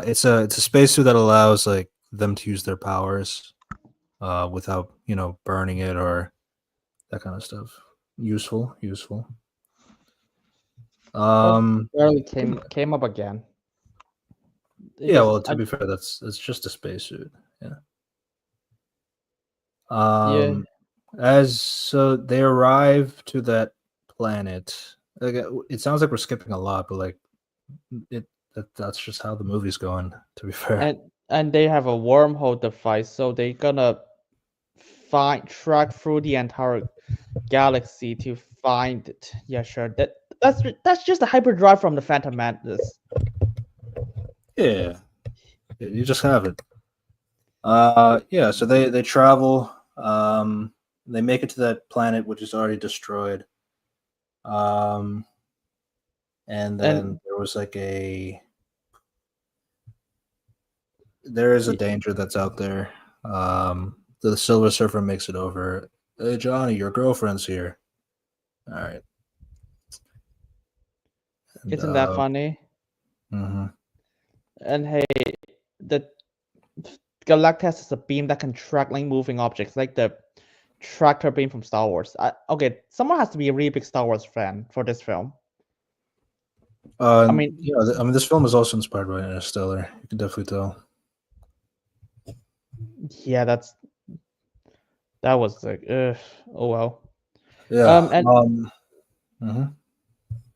it's a spacesuit that allows like them to use their powers without burning it or that kind of stuff. Useful. Barely came up again. It Yeah, just well, to be fair, it's just a spacesuit. Yeah. yeah. As so they arrive to that planet. Like, it sounds like we're skipping a lot, but like that's just how the movie's going. To be fair, And they have a wormhole device, so they're gonna track through the entire galaxy to find it. Yeah, sure. That's just a hyperdrive from the Phantom Menace. yeah, you just have it. Yeah. So they travel. They make it to that planet which is already destroyed. And then there was like there is a danger that's out there. The Silver Surfer makes it over. Hey, Johnny, your girlfriend's here. All right. And, Isn't that funny? mhm. And hey, the Galactus is a beam that can track like moving objects, like the tractor beam from Star Wars. Okay, someone has to be a really big Star Wars fan for this film. I mean, this film is also inspired by Interstellar. You can definitely tell. yeah, that was like, oh well. Yeah. And Mhm.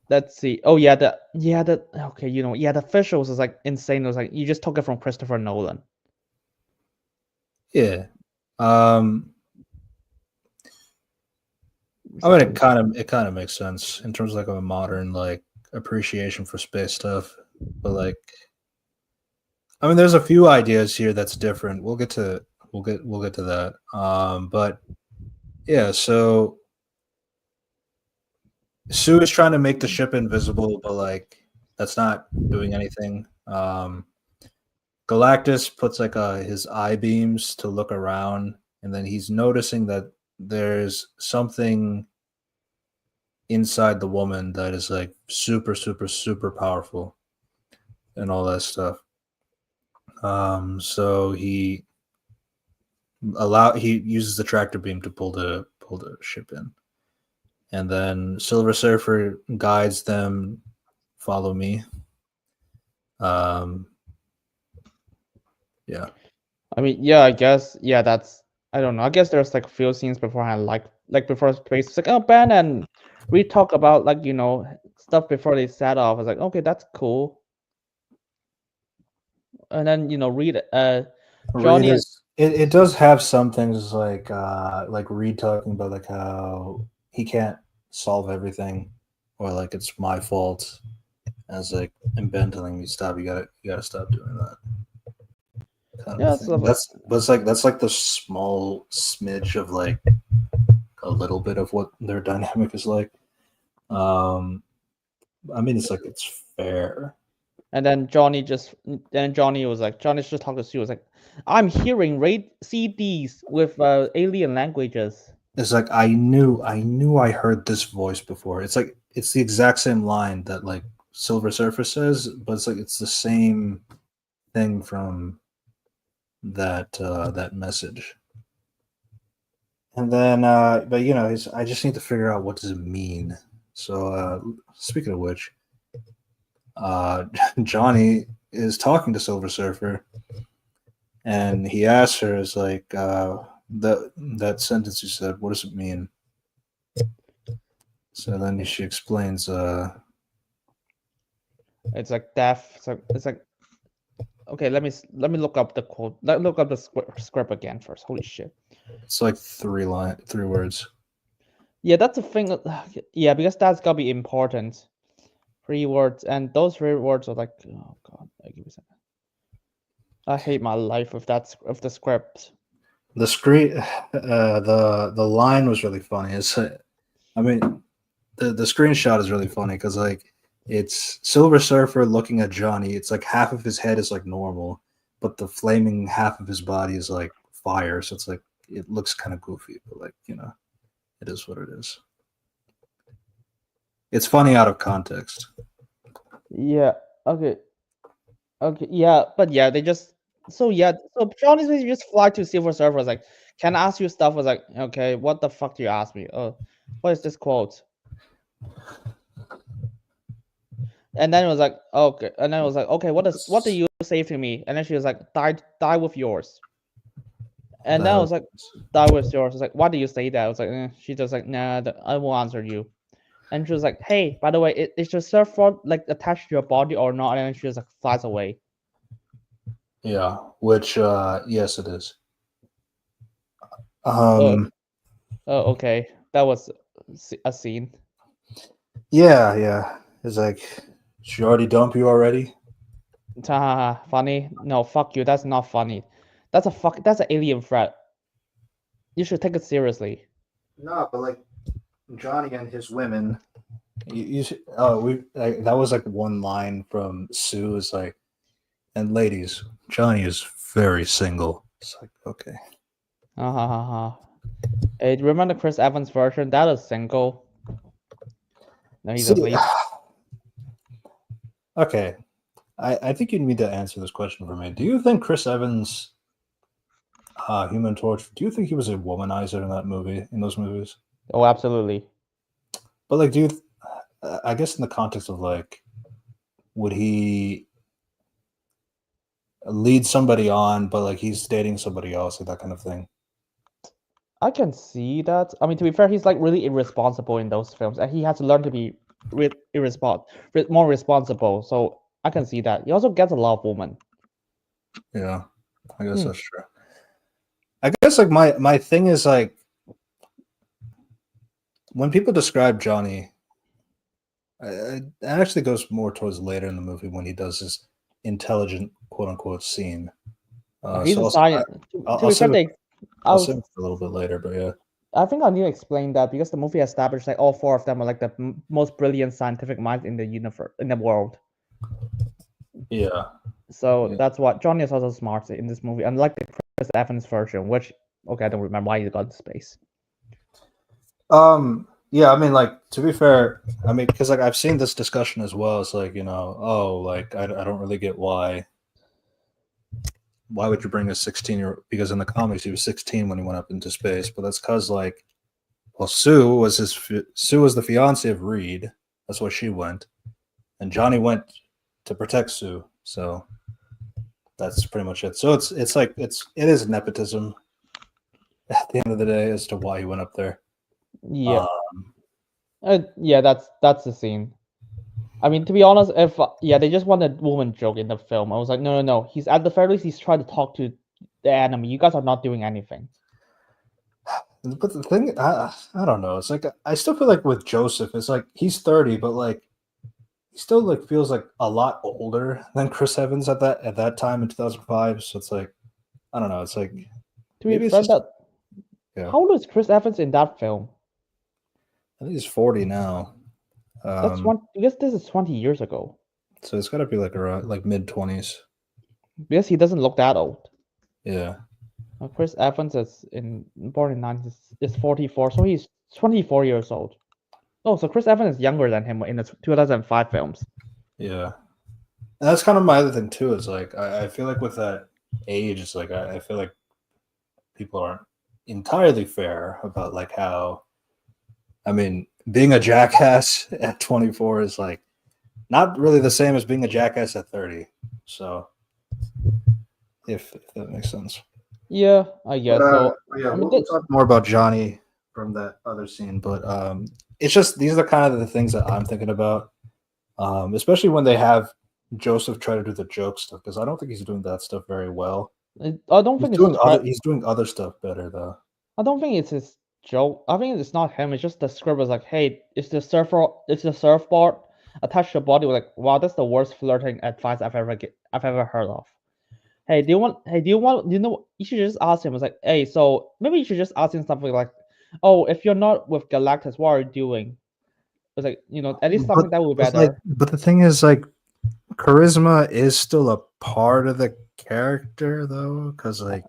let's see. Oh yeah, the okay, the visuals is like insane. It was like you just took it from Christopher Nolan. Yeah. I mean, it kind of makes sense in terms of like a modern like appreciation for space stuff, but like, I mean, there's a few ideas here that's different. We'll get to that. But yeah, so Sue is trying to make the ship invisible, but like that's not doing anything. Galactus puts like his eye beams to look around, and then he's noticing that there's something inside the woman that is like super powerful and all that stuff. So he uses the tractor beam to pull the ship in, and then Silver Surfer guides them. Follow me. Yeah. I mean, yeah, I guess, yeah, that's, I don't know. I guess there's like a few scenes beforehand, like before space, it's like, oh, Ben, and we talk about like stuff before they set off. I was like, okay, that's cool. And then Reed, Johnny, Reed is it does have some things like Reed talking about like how he can't solve everything, or like it's my fault. As like, and Ben telling me stop, you gotta stop doing that. Kind yeah, of thing. That's like the small smidge of like a little bit of what their dynamic is like. I mean, it's like it's fair. and then Johnny Johnny's just talking to Sue. Was like, I'm hearing raid CDs with alien languages. It's like I knew I heard this voice before. It's like it's the exact same line that like Silver Surfer says, but it's like it's the same thing from that message. And then but I just need to figure out what does it mean. So speaking of which, Johnny is talking to Silver Surfer, and he asks her, "Is like that sentence you said? What does it mean?" So then she explains. It's like death. It's like okay. Let me look up the quote. Look up the script again first. Holy shit. It's like three words. Yeah, that's the thing. Yeah, because that's gotta be important. 3 words, and those 3 words are like, oh god, give me a second. I hate my life with the script. The screen, the line was really funny. I mean, the screenshot is really funny because like it's Silver Surfer looking at Johnny. It's like half of his head is like normal, but the flaming half of his body is like fire. So it's like it looks kind of goofy, but like it is what it is. It's funny out of context. Yeah. Okay. Okay. Yeah. But yeah, they just so yeah. So Johnny's basically just fly to Silver Surfer. Was like, can I ask you stuff? Was like, okay, what the fuck do you ask me? Oh, what is this quote? And then it was like, okay. And then it was like, okay, what do you say to me? And then she was like, die with yours. And then I was like, die with yours. I was like, why do you say that? I was like, she just like, nah, I won't answer you. And she was like, hey, by the way, is your surfboard like attached to your body or not? And then she was like, flies away. Yeah, which yes, it is. Oh, okay, that was a scene. Yeah. It's like she already dumped you already. Funny? No, fuck you. That's not funny. That's an alien threat. You should take it seriously. No, but like Johnny and his women. That was like one line from Sue is like, and ladies, Johnny is very single. It's like okay. Hey, remember Chris Evans version? That is single. No, he's See, asleep. okay, I think you need to answer this question for me. Do you think Chris Evans, Human Torch? Do you think he was a womanizer in that movie? In those movies? Oh, absolutely. But like, I guess in the context of like, would he lead somebody on, but like he's dating somebody else, like that kind of thing? I can see that. I mean, to be fair, he's like really irresponsible in those films, and he has to learn to be more responsible. So I can see that. He also gets a lot of women. Yeah, I guess that's true. I guess like my thing is like when people describe Johnny, it actually goes more towards later in the movie when he does his intelligent quote unquote scene. He's So a science. To I'll be fair, save it. I'll I'll, save it for a little bit later, but yeah. I think I need to explain that because the movie established like all four of them are like the most brilliant scientific minds in the universe in the world. Yeah. So that's what Johnny is also smart in this movie, unlike the Chris Evans version, which okay, I don't remember why he got into space. Yeah, I mean, like to be fair, I mean, because like I've seen this discussion as well. It's like oh, like I don't really get why would you bring a 16-year? Because in the comics he was 16 when he went up into space, but that's because like, well, Sue was the fiance of Reed. That's why she went, and Johnny went to protect Sue. So that's pretty much it. So it is nepotism at the end of the day as to why he went up there. Yeah. Yeah, that's the scene. I mean, to be honest, if they just want a woman joke in the film. I was like, no. He's at the very least he's trying to talk to the enemy. You guys are not doing anything. But the thing, I don't know. It's like I still feel like with Joseph, it's like he's 30, but like he still like feels like a lot older than Chris Evans at that time in 2005. So it's like I don't know. It's like to be fair, how old is Chris Evans in that film? I think he's 40 now. That's one because this is 20 years ago. So it's got to be like around like mid-20s. Because he doesn't look that old. Yeah. Chris Evans is born in 90s, is 44, so he's 24 years old. Oh, so Chris Evans is younger than him in the 2005 films. Yeah. And that's kind of my other thing too. Is like I feel like with that age, it's like I feel like people aren't entirely fair about like how. I mean, being a jackass at 24 is like not really the same as being a jackass at 30. So, if that makes sense. Yeah, I guess so. Yeah, we'll talk more about Johnny from that other scene, but it's just these are kind of the things that I'm thinking about, especially when they have Joseph try to do the joke stuff because I don't think he's doing that stuff very well. I don't think he's doing other stuff better though. I don't think it's his joke. I think it's not him. It's just the script was like, "Hey, it's the surfboard attached to your body." We're like, wow, that's the worst flirting advice I've ever heard of. Hey, do you want? Hey, do you want? You know, you should just ask him. It's like, hey, so maybe you should just ask him something like, oh, if you're not with Galactus, what are you doing? It's like, at least But something that would be it's like, better. but the thing is, like, charisma is still a part of the character, though, because like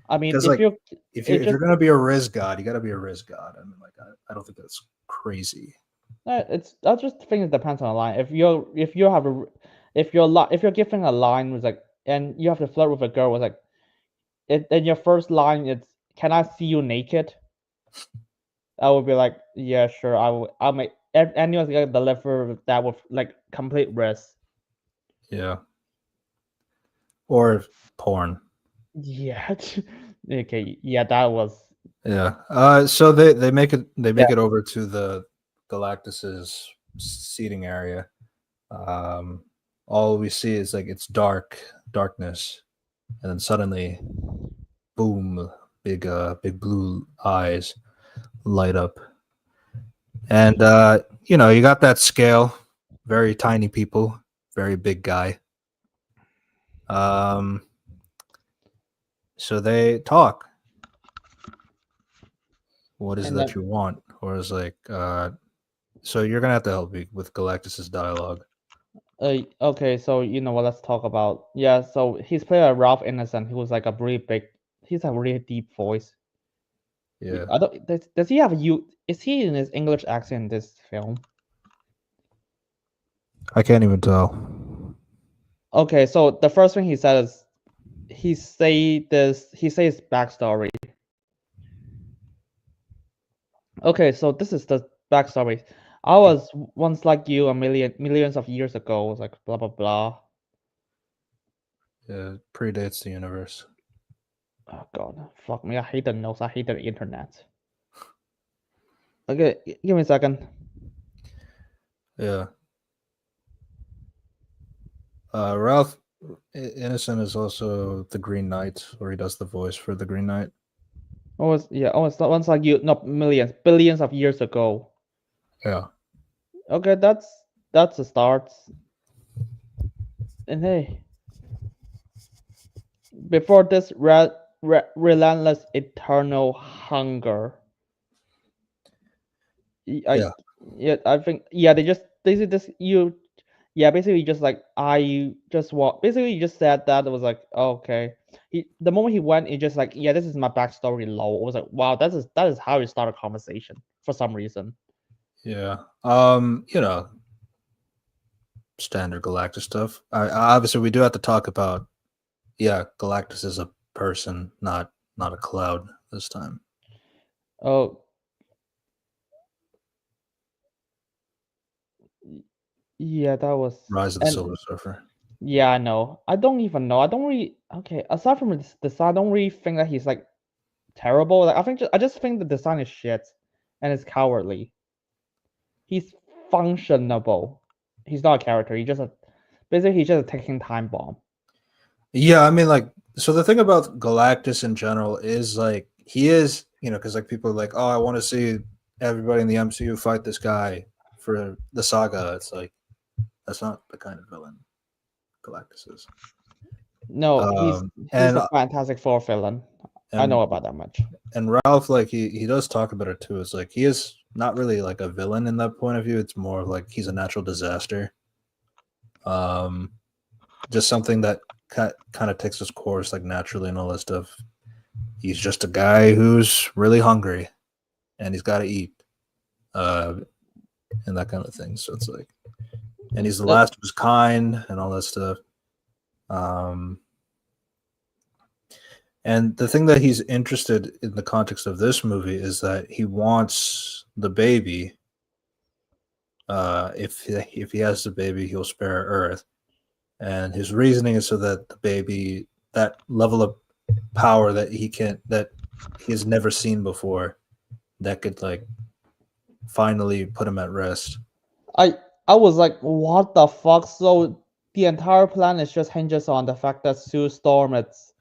I mean, because like if it you're just gonna be a Riz god, you got to be a Riz god. I mean, like, I don't think that's crazy. it's I just think it depends on the line. If you have a if you're giving a line was like, and you have to flirt with a girl was like, in your first line it's, can I see you naked? I would be like, yeah, sure. I'll make anyone's gonna deliver that with like complete risk. Yeah, or porn. Yeah. Okay. Yeah, that was. Yeah. So they Yeah. make it over to the Galactus's seating area. Um, all we see is like it's darkness, and then suddenly, boom! Big blue eyes light up, and you got that scale. Very tiny people, very big guy. Um, so they talk. What is it And that then, you want? Or is like, so you're gonna have to help me with Galactus's dialogue. okay, so you know what? Let's talk about, yeah. So he's played by Ralph Innocent, who was like a really big. He's a really deep voice. Yeah, I don't. Does he have a you? Is he in his English accent in this film? I can't even tell. Okay, so the first thing he said is he say this. He says backstory. Okay, so this is the backstory. I was once like you a millions of years ago. It was like blah blah blah. Yeah, predates the universe. Oh god, fuck me! I hate the notes. I hate the internet. Okay, give me a second. Yeah. Ralph Innocent is also the Green Knight, or he does the voice for the Green Knight. Always once like you, not millions, billions of years ago. Yeah. Okay, that's a start. And hey, before this relentless eternal hunger. I Yeah. Yeah, I think, yeah, they said this you yeah, basically just like I just want basically he just said that. It was like, oh, okay. The moment he went, he just like, yeah, this is my backstory low. It was like, wow, that is how you start a conversation for some reason. Yeah. Standard Galactus stuff. Obviously we do have to talk about, yeah, Galactus is a person, not a cloud this time. Oh, yeah, that was. Rise of the And Silver Surfer. yeah, I know. I don't even know. I don't really, okay, aside from the design, I don't really think that he's like terrible. Like I just think the design is shit and it's cowardly. He's functionable. He's not a character. Basically he's just a ticking time bomb. Yeah, I mean, like, so the thing about Galactus in general is like he is, because like people are like, oh, I want to see everybody in the MCU fight this guy for the saga. It's like that's not the kind of villain Galactus is. No, he's And a Fantastic Four villain. I and know about that much. and Ralph, like he does talk about it too. It's like he is not really like a villain in that point of view. It's more of like he's a natural disaster. Um, just something that kind of takes his course like naturally and all that stuff. He's just a guy who's really hungry and he's got to eat, uh, and that kind of thing. So it's like, and he's the Uh, last of his kind and all that stuff. Um, and the thing that he's interested in the context of this movie is that he wants the baby. If he has the baby, he'll spare Earth, and his reasoning is so that the baby, that level of power that he has never seen before, that could like finally put him at rest. I I was like, what the fuck? So the entire plan is just hinges on the fact that Sue Storm is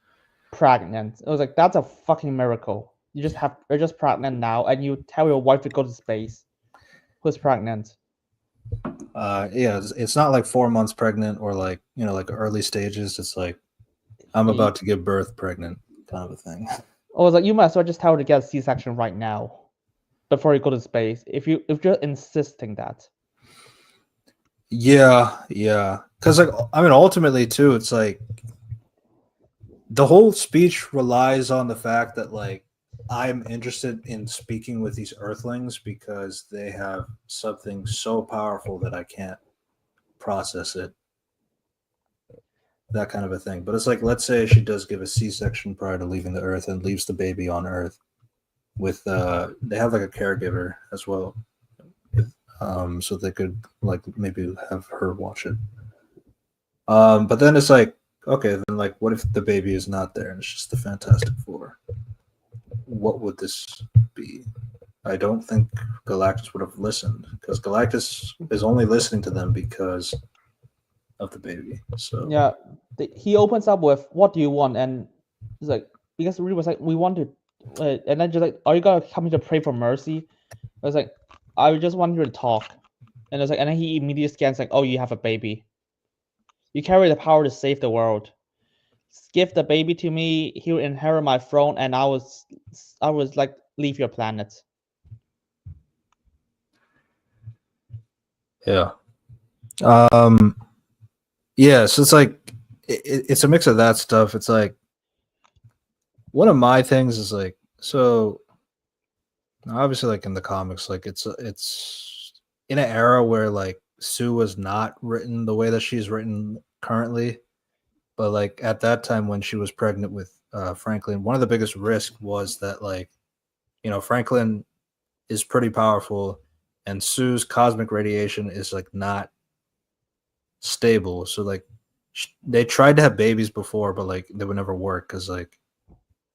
pregnant. It was like, that's a fucking miracle. You're just pregnant now, and you tell your wife to go to space. Who's pregnant? Yeah, it's not like 4 months pregnant or like like early stages. It's like I'm about to give birth pregnant kind of a thing. I was like, you might as well just tell her to get a C-section right now, before you go to space. If you're insisting that. Yeah, because like I mean, ultimately too, it's like the whole speech relies on the fact that like I'm interested in speaking with these Earthlings because they have something so powerful that I can't process it. That kind of a thing. But it's like, let's say she does give a C-section prior to leaving the Earth and leaves the baby on Earth. With they have like a caregiver as well, so they could like maybe have her watch it. But then it's like, okay, then like, what if the baby is not there and it's just the Fantastic Four? What would this be? I don't think Galactus would have listened because Galactus is only listening to them because of the baby. So yeah, he opens up with, "What do you want?" And it's like, because Reed was like, "We want to," and then just like, "Are you gonna come here to pray for mercy?" I was like, "I just want you to talk," and it's like, and then he immediately scans like, "Oh, you have a baby. You carry the power to save the world. Give the baby to me. He'll inherit my throne, and I was like, leave your planet." yeah, yeah. So it's like it's a mix of that stuff. It's like one of my things is like, so obviously like in the comics, like it's in an era where like Sue was not written the way that she's written currently, but like at that time when she was pregnant with Franklin, one of the biggest risks was that like, you know, Franklin is pretty powerful and Sue's cosmic radiation is like not stable. So like they tried to have babies before, but like they would never work because like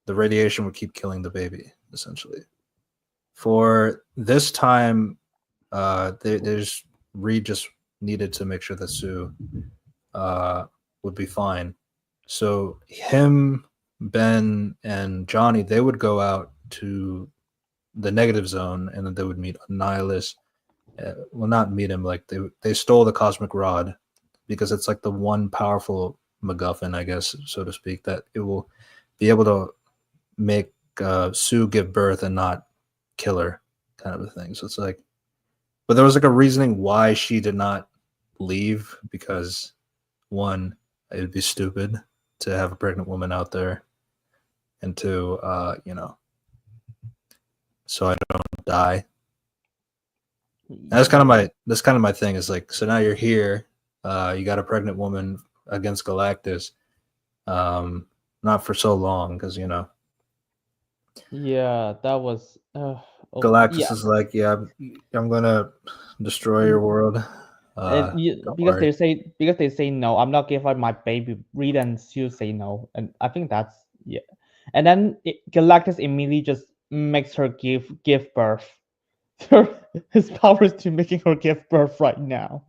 the radiation would keep killing the baby essentially. For this time, there's Reed just needed to make sure that Sue would be fine. So him, Ben, and Johnny, they would go out to the negative zone, and then they would meet Annihilus. Well, not meet him. Like they stole the cosmic rod because it's like the one powerful MacGuffin, I guess, so to speak, that it will be able to make Sue give birth and not kill her, kind of a thing. So it's like, but there was like a reasoning why she did not leave because one, it would be stupid to have a pregnant woman out there, and two, you know, so I don't die. That's kind of my thing is like, so now you're here, you got a pregnant woman against Galactus, not for so long because you know Yeah, that was. Galactus Yeah, is like, yeah, I'm gonna destroy your world. and Don't because worry. they say no, I'm not giving up my baby. Reed and Sue say no, and I think that's, yeah. And then Galactus immediately just makes her give birth. His power is to making her give birth right now.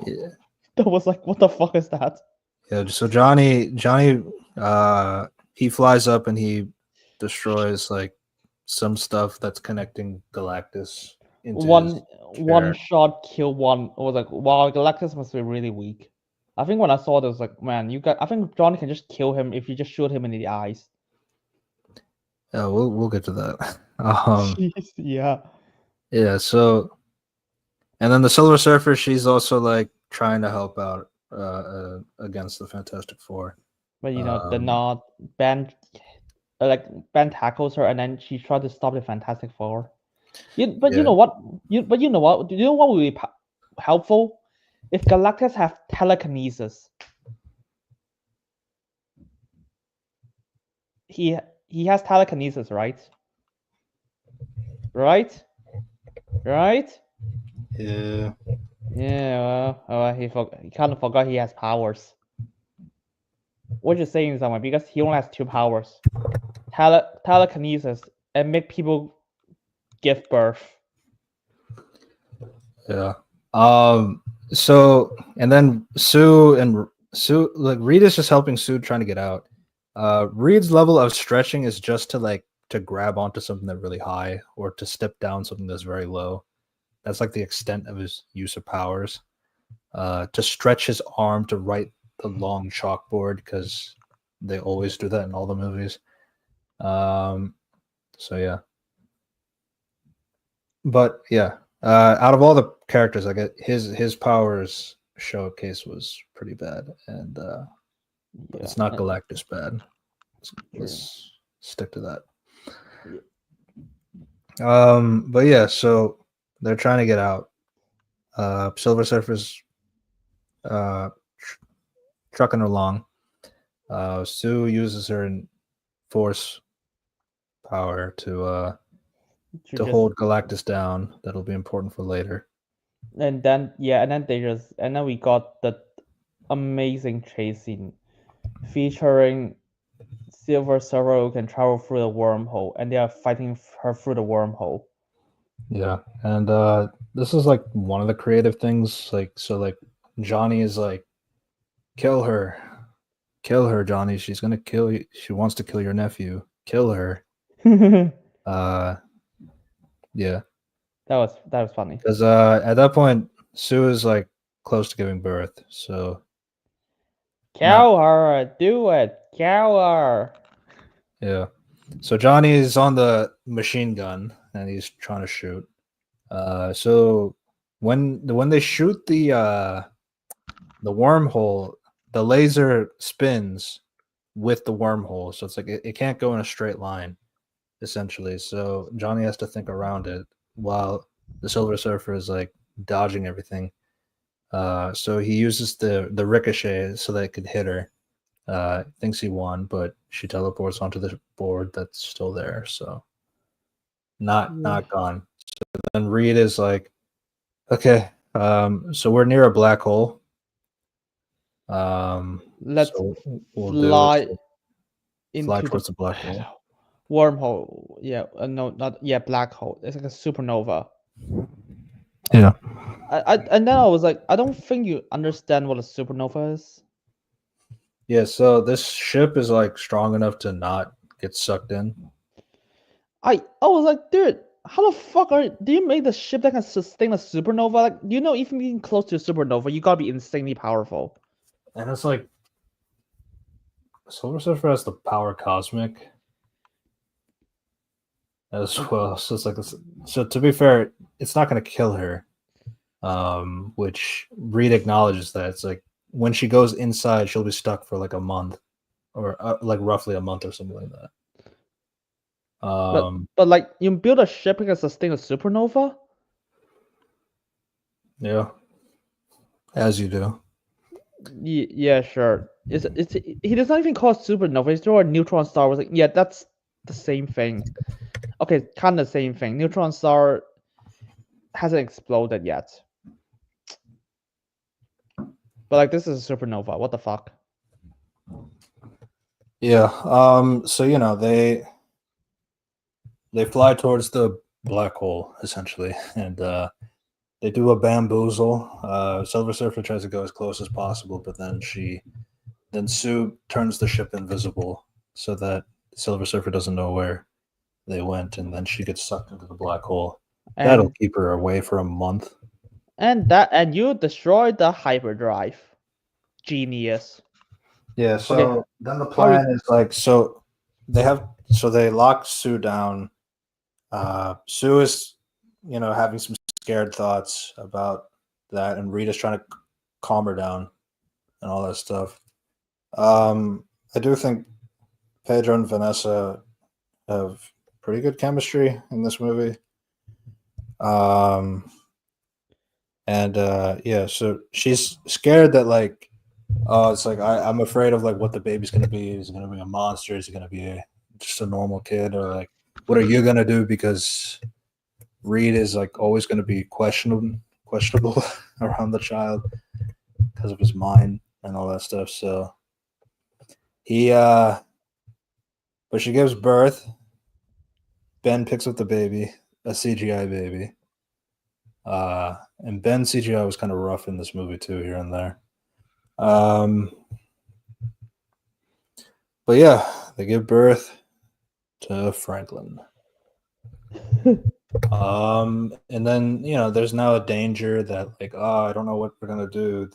Yeah. That was like, what the fuck is that? Yeah, so Johnny, he flies up and he destroys like some stuff that's connecting Galactus into his One chair. shot kill one. I was like, wow, Galactus must be really weak. I think when I saw this, like, man, I think Johnny can just kill him if you just shoot him in the eyes. Yeah, we'll get to that. Jeez, yeah. Yeah. So, and then the Silver Surfer, she's also like trying to help out against the Fantastic Four. But the Um, not Ben, like Ben tackles her, and then she tried to stop the Fantastic Four. But you yeah, know what? You know what? Do you know what would be helpful if Galactus have telekinesis? He he has telekinesis, right? Right? Right? yeah, Yeah. Well, he kind of forgot he has powers. What you're saying somewhere, because he only has two powers: telekinesis and make people give birth. yeah. So and then Sue, like Reed is just helping Sue trying to get out. Reed's level of stretching is just to like to grab onto something that's really high or to step down something that's very low. That's like the extent of his use of powers. To stretch his arm to right the long chalkboard because they always do that in all the movies. So yeah. But yeah, out of all the characters, I get his powers showcase was pretty bad, and but Yeah, it's not Galactus bad. true. Let's stick to that. Yeah. But yeah, so they're trying to get out. Silver Surfer's trucking along. Sue uses her force power to just, hold Galactus down. That'll be important for later. and then and then we got the amazing chase scene featuring Silver Surfer who can travel through the wormhole, and they are fighting her through the wormhole. Yeah, and this is like one of the creative things. Like Johnny is like, kill her, Johnny. She's gonna kill you. She wants to kill your nephew. Kill her. Uh, yeah. That was funny. Because at that point, Sue is like close to giving birth. So Kill her, do it, kill her. yeah. So Johnny is on the machine gun and he's trying to shoot. So when they shoot the wormhole, the laser spins with the wormhole, so it's like it can't go in a straight line, essentially. So Johnny has to think around it while the Silver Surfer is like dodging everything. So he uses the ricochet so that it could hit her. Thinks he won, but she teleports onto the board that's still there. So not gone. So then Reed is like, okay, so we're near a black hole. Let's so we'll fly fly into towards the black hole. Wormhole. Yeah, no, not black hole. It's like a supernova. Yeah. And then I was like, I don't think you understand what a supernova is. Yeah, so this ship is like strong enough to not get sucked in. I was like, dude, how the fuck do you make the ship that can sustain a supernova? Like, you know, even being close to a supernova, you gotta be insanely powerful. And it's like Silver Surfer has the power cosmic as well. So it's like so to be fair, it's not gonna kill her. Which Reed acknowledges that it's like when she goes inside, she'll be stuck for like a month, or like roughly a month or something like that. But like you build a ship that can sustain a supernova. Yeah, as you do. Yeah, sure. He does not even call it supernova. He's throwing a neutron star. Was like, yeah, that's the same thing. Okay, kind of the same thing. Neutron star hasn't exploded yet. But like this is a supernova. What the fuck? Yeah. So you know they fly towards the black hole essentially, and they do a bamboozle. Silver Surfer tries to go as close as possible, but then Sue turns the ship invisible so that Silver Surfer doesn't know where they went, and then she gets sucked into the black hole. That'll keep her away for a month. And you destroyed the hyperdrive. Genius. Yeah, so then the plan is like they lock Sue down. Sue is, having some scared thoughts about that, and Rita's trying to calm her down and all that stuff. I do think Pedro and Vanessa have pretty good chemistry in this movie. Yeah, so she's scared that like, it's like I'm afraid of like what the baby's gonna be. Is it gonna be a monster? Is it gonna be just a normal kid? Or like, what are you gonna do? Because Reed is like always gonna be questionable around the child because of his mind and all that stuff. So but she gives birth. Ben picks up the baby, a CGI baby. And Ben's CGI was kind of rough in this movie too, here and there. But yeah, they give birth to Franklin. And then there's now a danger that like, I don't know what we're gonna do.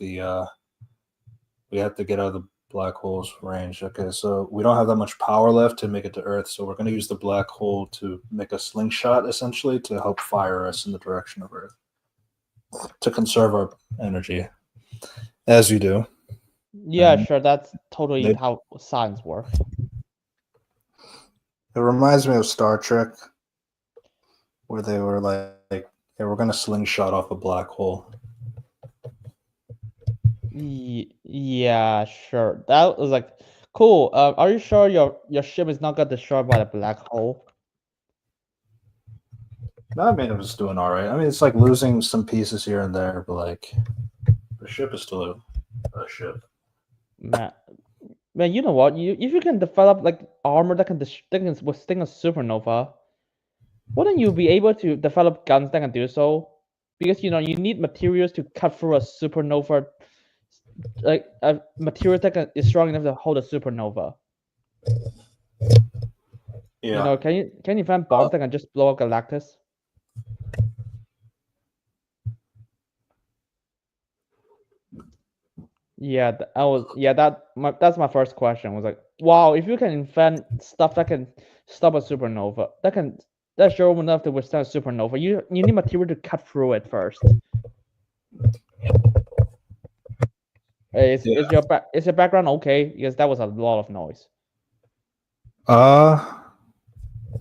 We have to get out of the black hole's range. Okay, so we don't have that much power left to make it to Earth, so we're going to use the black hole to make a slingshot, essentially, to help fire us in the direction of Earth, to conserve our energy, as you do. Yeah, And sure. That's totally they- how science works. It reminds me of Star Trek, where they were like yeah, we're going to slingshot off a black hole. Yeah, sure. That was like cool. Are you sure your ship is not got destroyed by the black hole? I mean, it was doing all right. I mean, it's like losing some pieces here and there, but like the ship is still a ship. Man, you know what? If you can develop like armor that can withstand a supernova, wouldn't you be able to develop guns that can do so? Because you need materials to cut through a supernova, like a material that is strong enough to hold a supernova. Yeah. Can you find bombs that can just blow up Galactus? Yeah, that's my first question. Was like, wow, if you can invent stuff that can stop a supernova, that's sure enough to withstand a supernova. You need material to cut through it first. Is your background okay? Because that was a lot of noise. I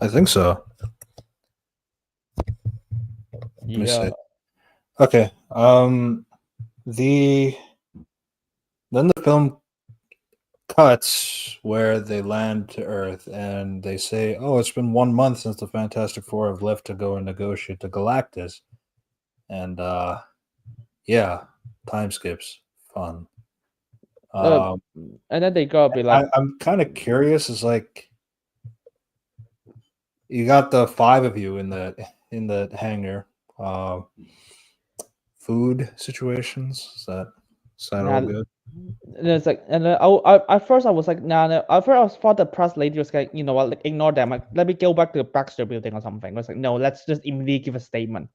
think so. Let me see. Okay. Then the film cuts where they land to Earth and they say, "Oh, it's been 1 month since the Fantastic Four have left to go and negotiate to Galactus," and yeah, time skips. Fun. And then they gotta be like, I'm kind of curious. Is like you got the 5 of you in the hangar. Food situations. Is that all good? and it's like, and then at first I was like, nah. At first I thought the press lady was like, you know what, like, ignore them. Like, let me go back to the Baxter building or something. I was like, no, let's just immediately give a statement.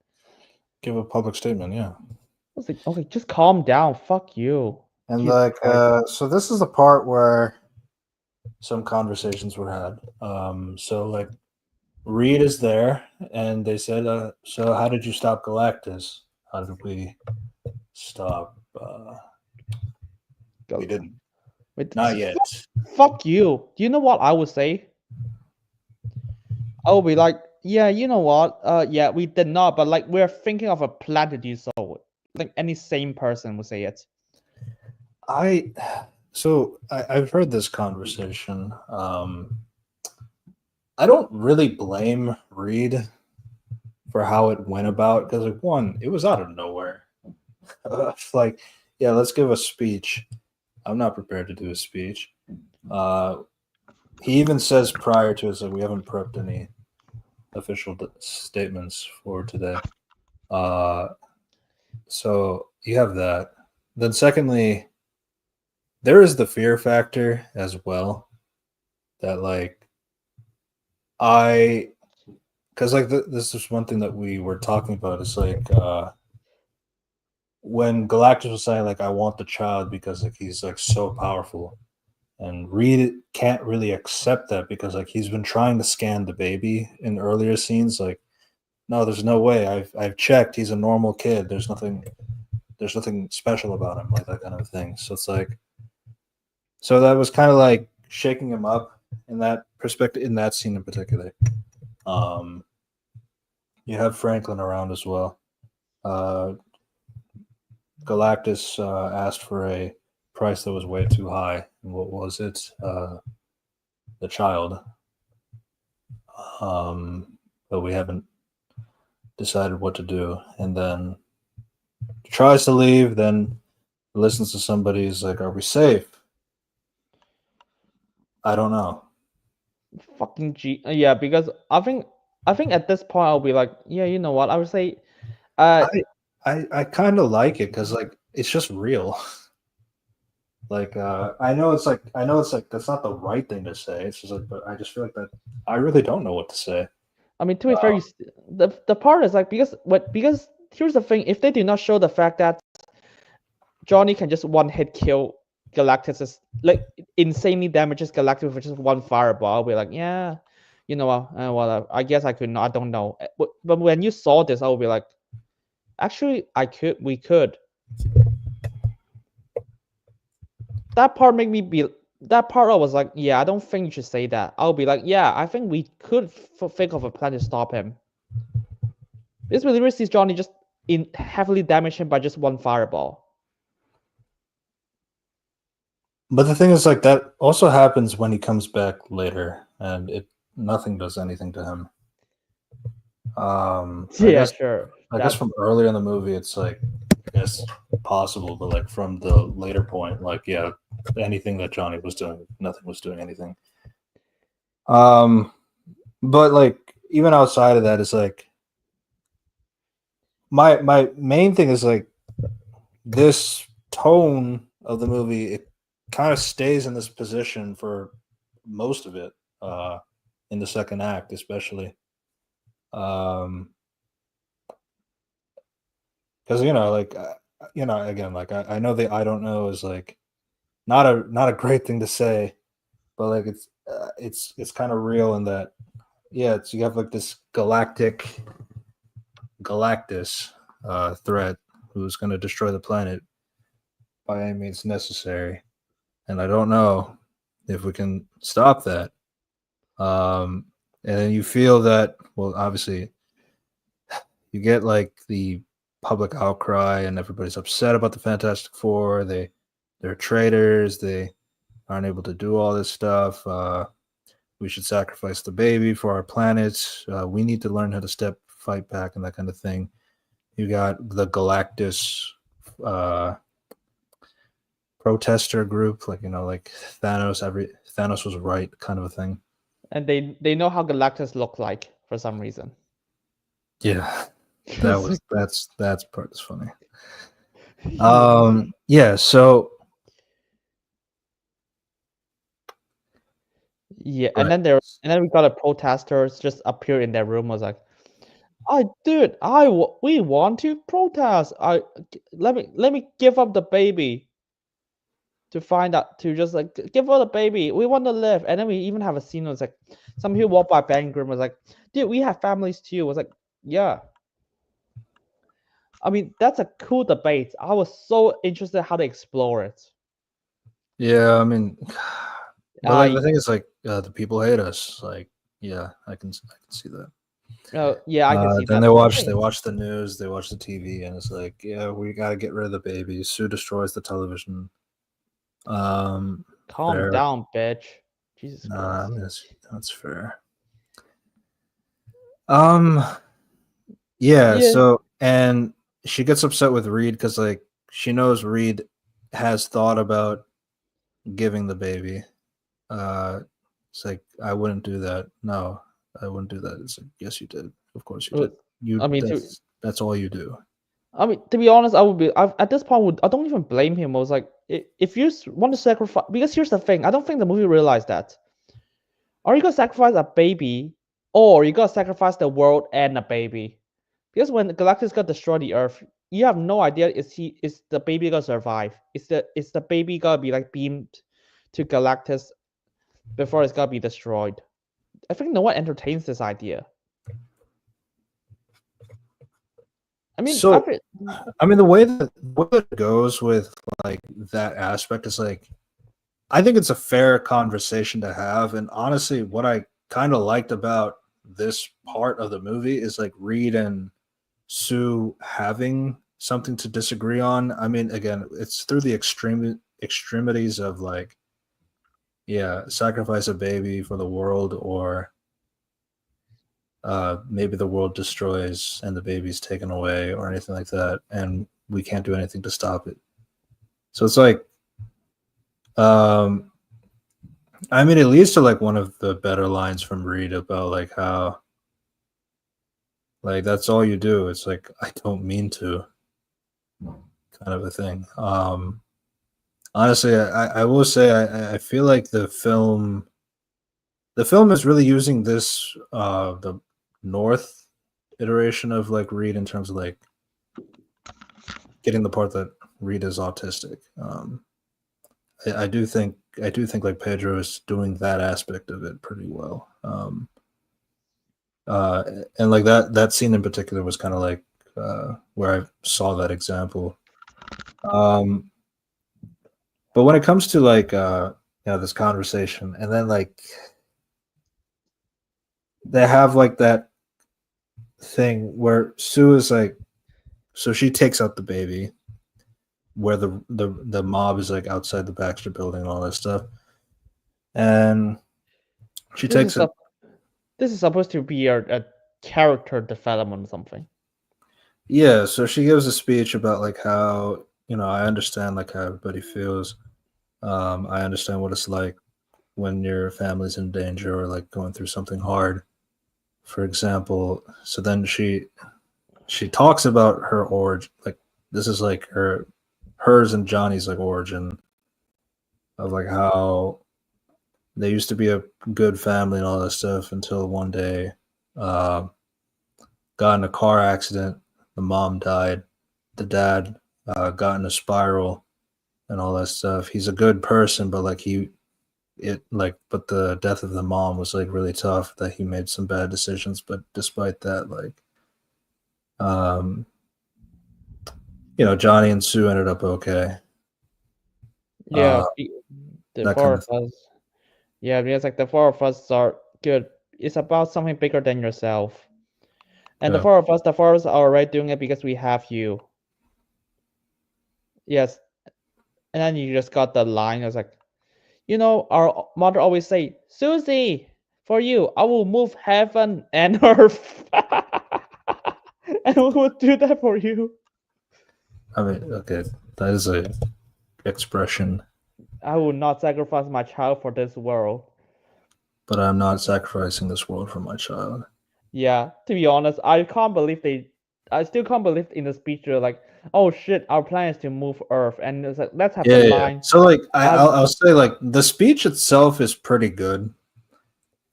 Give a public statement, yeah. I was like, okay, just calm down. Fuck you. And Jesus like, Christ. so this is the part where some conversations were had. So like, Reed is there, and they said, "So how did you stop Galactus? How did we stop?" We didn't. Wait, Not yet. Fuck you. Do you know what I would say? I would be like, yeah, you know what? Yeah, we did not, but like we're thinking of a plan to do so. Like any sane person would say it. I've heard this conversation. I don't really blame Reed for how it went about because, like, one, it was out of nowhere. Like, yeah, let's give a speech. I'm not prepared to do a speech. He even says prior to it, like, we haven't prepped any official statements for today. So you have that. Then, secondly, there is the fear factor as well. That like, because like this is one thing that we were talking about. Is like when Galactus was saying like, I want the child because like he's like so powerful. And Reed can't really accept that because like he's been trying to scan the baby in earlier scenes. Like, no, there's no way. I've checked. He's a normal kid. There's nothing special about him, like that kind of thing. So it's like, so that was kind of like shaking him up in that perspective, in that scene in particular. You have Franklin around as well. Galactus asked for a price that was way too high. And what was it? The child. But we haven't decided what to do. And then tries to leave, then listens to somebody who's like, are we safe? I don't know. Fucking yeah, because I think at this point I'll be like, yeah, you know what? I would say, I kind of like it because like it's just real. Like I know it's like that's not the right thing to say. It's just like, but I just feel like that I really don't know what to say. I mean, to be fair, the part is like because here's the thing: if they do not show the fact that Johnny can just one hit kill Galactus is like insanely damages Galactus with just one fireball, I'll be like, yeah, you know what? Well, I guess I could not. I don't know. But when you saw this, I'll be like, actually, I could. We could. That part made me be. That part I was like, yeah, I don't think you should say that. I'll be like, yeah, I think we could think of a plan to stop him. This really sees Johnny just heavily damage him by just one fireball. But the thing is, like, that also happens when he comes back later, and nothing does anything to him. Yeah, sure. I guess from earlier in the movie, it's like, I guess possible, but like from the later point, like, yeah, anything that Johnny was doing, nothing was doing anything. But like even outside of that, it's like my main thing is like this tone of the movie. It kind of stays in this position for most of it, in the second act, especially. Because like again, like I know the I don't know is like not a great thing to say, but like it's kind of real in that, yeah, you have like this Galactus threat who's going to destroy the planet by any means necessary, and I don't know if we can stop that. And then you feel that, well, obviously you get like the public outcry and everybody's upset about the Fantastic Four. They're traitors. They aren't able to do all this stuff. We should sacrifice the baby for our planet. We need to learn how to fight back, and that kind of thing. You got the Galactus protester group, like like Thanos was right, kind of a thing. And they know how Galactus look like for some reason. Yeah, that's part is funny. Yeah, so yeah, and then we got a protesters just appear in their room. Was like, dude, we want to protest. Let me give up the baby to find out, to just like give up the baby. We want to live. And then we even have a scene. Was like, some people walk by Bangrim. Was like, dude, we have families too. Was like, yeah. I mean, that's a cool debate. I was so interested how to explore it. Yeah, I mean, but like the thing is, like, the people hate us. Like, yeah, I can see that. Yeah, I can see then that. They watch the news, they watch the TV, and it's like, yeah, we got to get rid of the baby. Sue destroys the television. Calm down, bitch. Jesus Christ. I mean, that's fair. Yeah. So, and she gets upset with Reed because like she knows Reed has thought about giving the baby. It's like, I wouldn't do that. No, I wouldn't do that. It's like, yes, you did. Of course you did. I mean, that's all you do. I mean, to be honest, at this point, I don't even blame him. I was like, if you want to sacrifice, because here's the thing, I don't think the movie realized that. Are you gonna sacrifice a baby, or you gonna sacrifice the world and a baby? Because when Galactus got destroy the Earth, you have no idea is the baby gonna survive? Is the baby gonna be like beamed to Galactus before it's gonna be destroyed? I think no one entertains this idea. I mean, so I mean the way that it goes with like that aspect is like, I think it's a fair conversation to have. And honestly, what I kind of liked about this part of the movie is like Reed and Sue having something to disagree on. I mean, again, it's through the extremities of like, yeah, sacrifice a baby for the world, or maybe the world destroys and the baby's taken away, or anything like that, and we can't do anything to stop it. So it's like, I mean, it leads to like one of the better lines from Reed about like how, like, that's all you do. It's like, I don't mean to, kind of a thing. Honestly, I will say I feel like the film is really using this the North iteration of like Reed in terms of like getting the part that Reed is autistic. I do think like Pedro is doing that aspect of it pretty well. And like that scene in particular was kind of like where I saw that example. Um, but when it comes to like this conversation, and then like they have like that thing where Sue is like, so she takes out the baby, where the mob is like outside the Baxter building and all that stuff, and she This takes is it. this is supposed to be a character development or something. Yeah, so she gives a speech about like how I understand like how everybody feels. I understand what it's like when your family's in danger or like going through something hard, for example. So then she talks about her origin, like this is like hers and Johnny's like origin of like how they used to be a good family and all that stuff until one day uh, got in a car accident. The mom died. The dad got in a spiral and all that stuff. He's a good person, but like but the death of the mom was like really tough. That he made some bad decisions, but despite that, like, um, Johnny and Sue ended up okay. Yeah, Uh, the that four kind of of thing. us. Yeah, because like the four of us are good. It's about something bigger than yourself. And Yeah. the four of us are already doing it because we have you. Yes. And then you just got the line. I was like, our mother always say, Susie, for you, I will move heaven and earth. And we will do that for you. I mean, okay, that is a expression, I will not sacrifice my child for this world. but I'm not sacrificing this world for my child. Yeah, to be honest, I still can't believe in the speech they're like, oh shit, our plan is to move Earth, and it's like, let's have Yeah, the yeah, yeah. line. So like Um, I'll say like the speech itself is pretty good.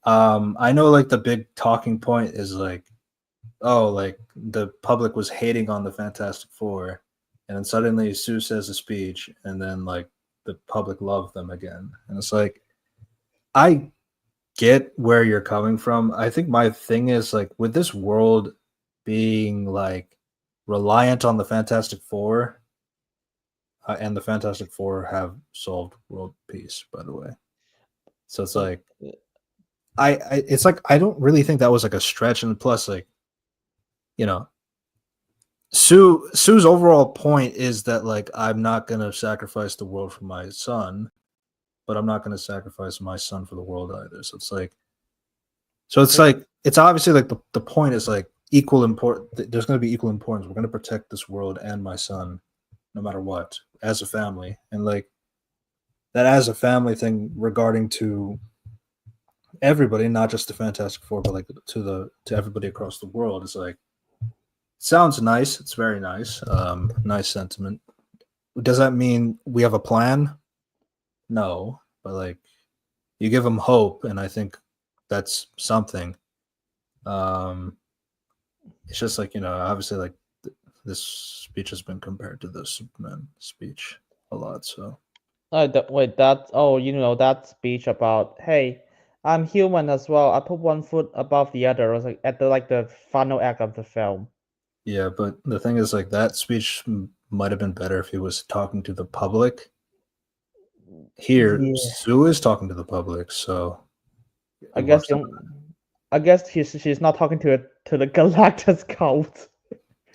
I know like the big talking point is like, oh, like the public was hating on the Fantastic Four, and then suddenly Sue says a speech, and then like the public loved them again, and it's like I get where you're coming from. I think my thing is like with this world being like reliant on the Fantastic Four, and the Fantastic Four have solved world peace, by the way. So it's but like it's like I don't really think that was like a stretch, and plus like you know Sue's overall point is that like I'm not gonna sacrifice the world for my son, but I'm not gonna sacrifice my son for the world either. So it's like it's obviously like the point is like equal important. There's gonna be equal importance. We're gonna protect this world and my son, no matter what, as a family, and like that as a family thing regarding to everybody, not just the Fantastic Four, but like to everybody across the world is like sounds nice. It's very nice. Nice sentiment. Does that mean we have a plan? No, but like you give them hope, and I think that's something. Um, it's just like obviously, like this speech has been compared to the Superman speech a lot. So wait, that that speech about, hey, I'm human as well. I put one foot above the other. I was like at the final act of the film. yeah, but the thing is, like that speech might have been better if he was talking to the public. Here, Yeah, Sue is talking to the public, so it I guess works. I guess she's not talking to the Galactus cult.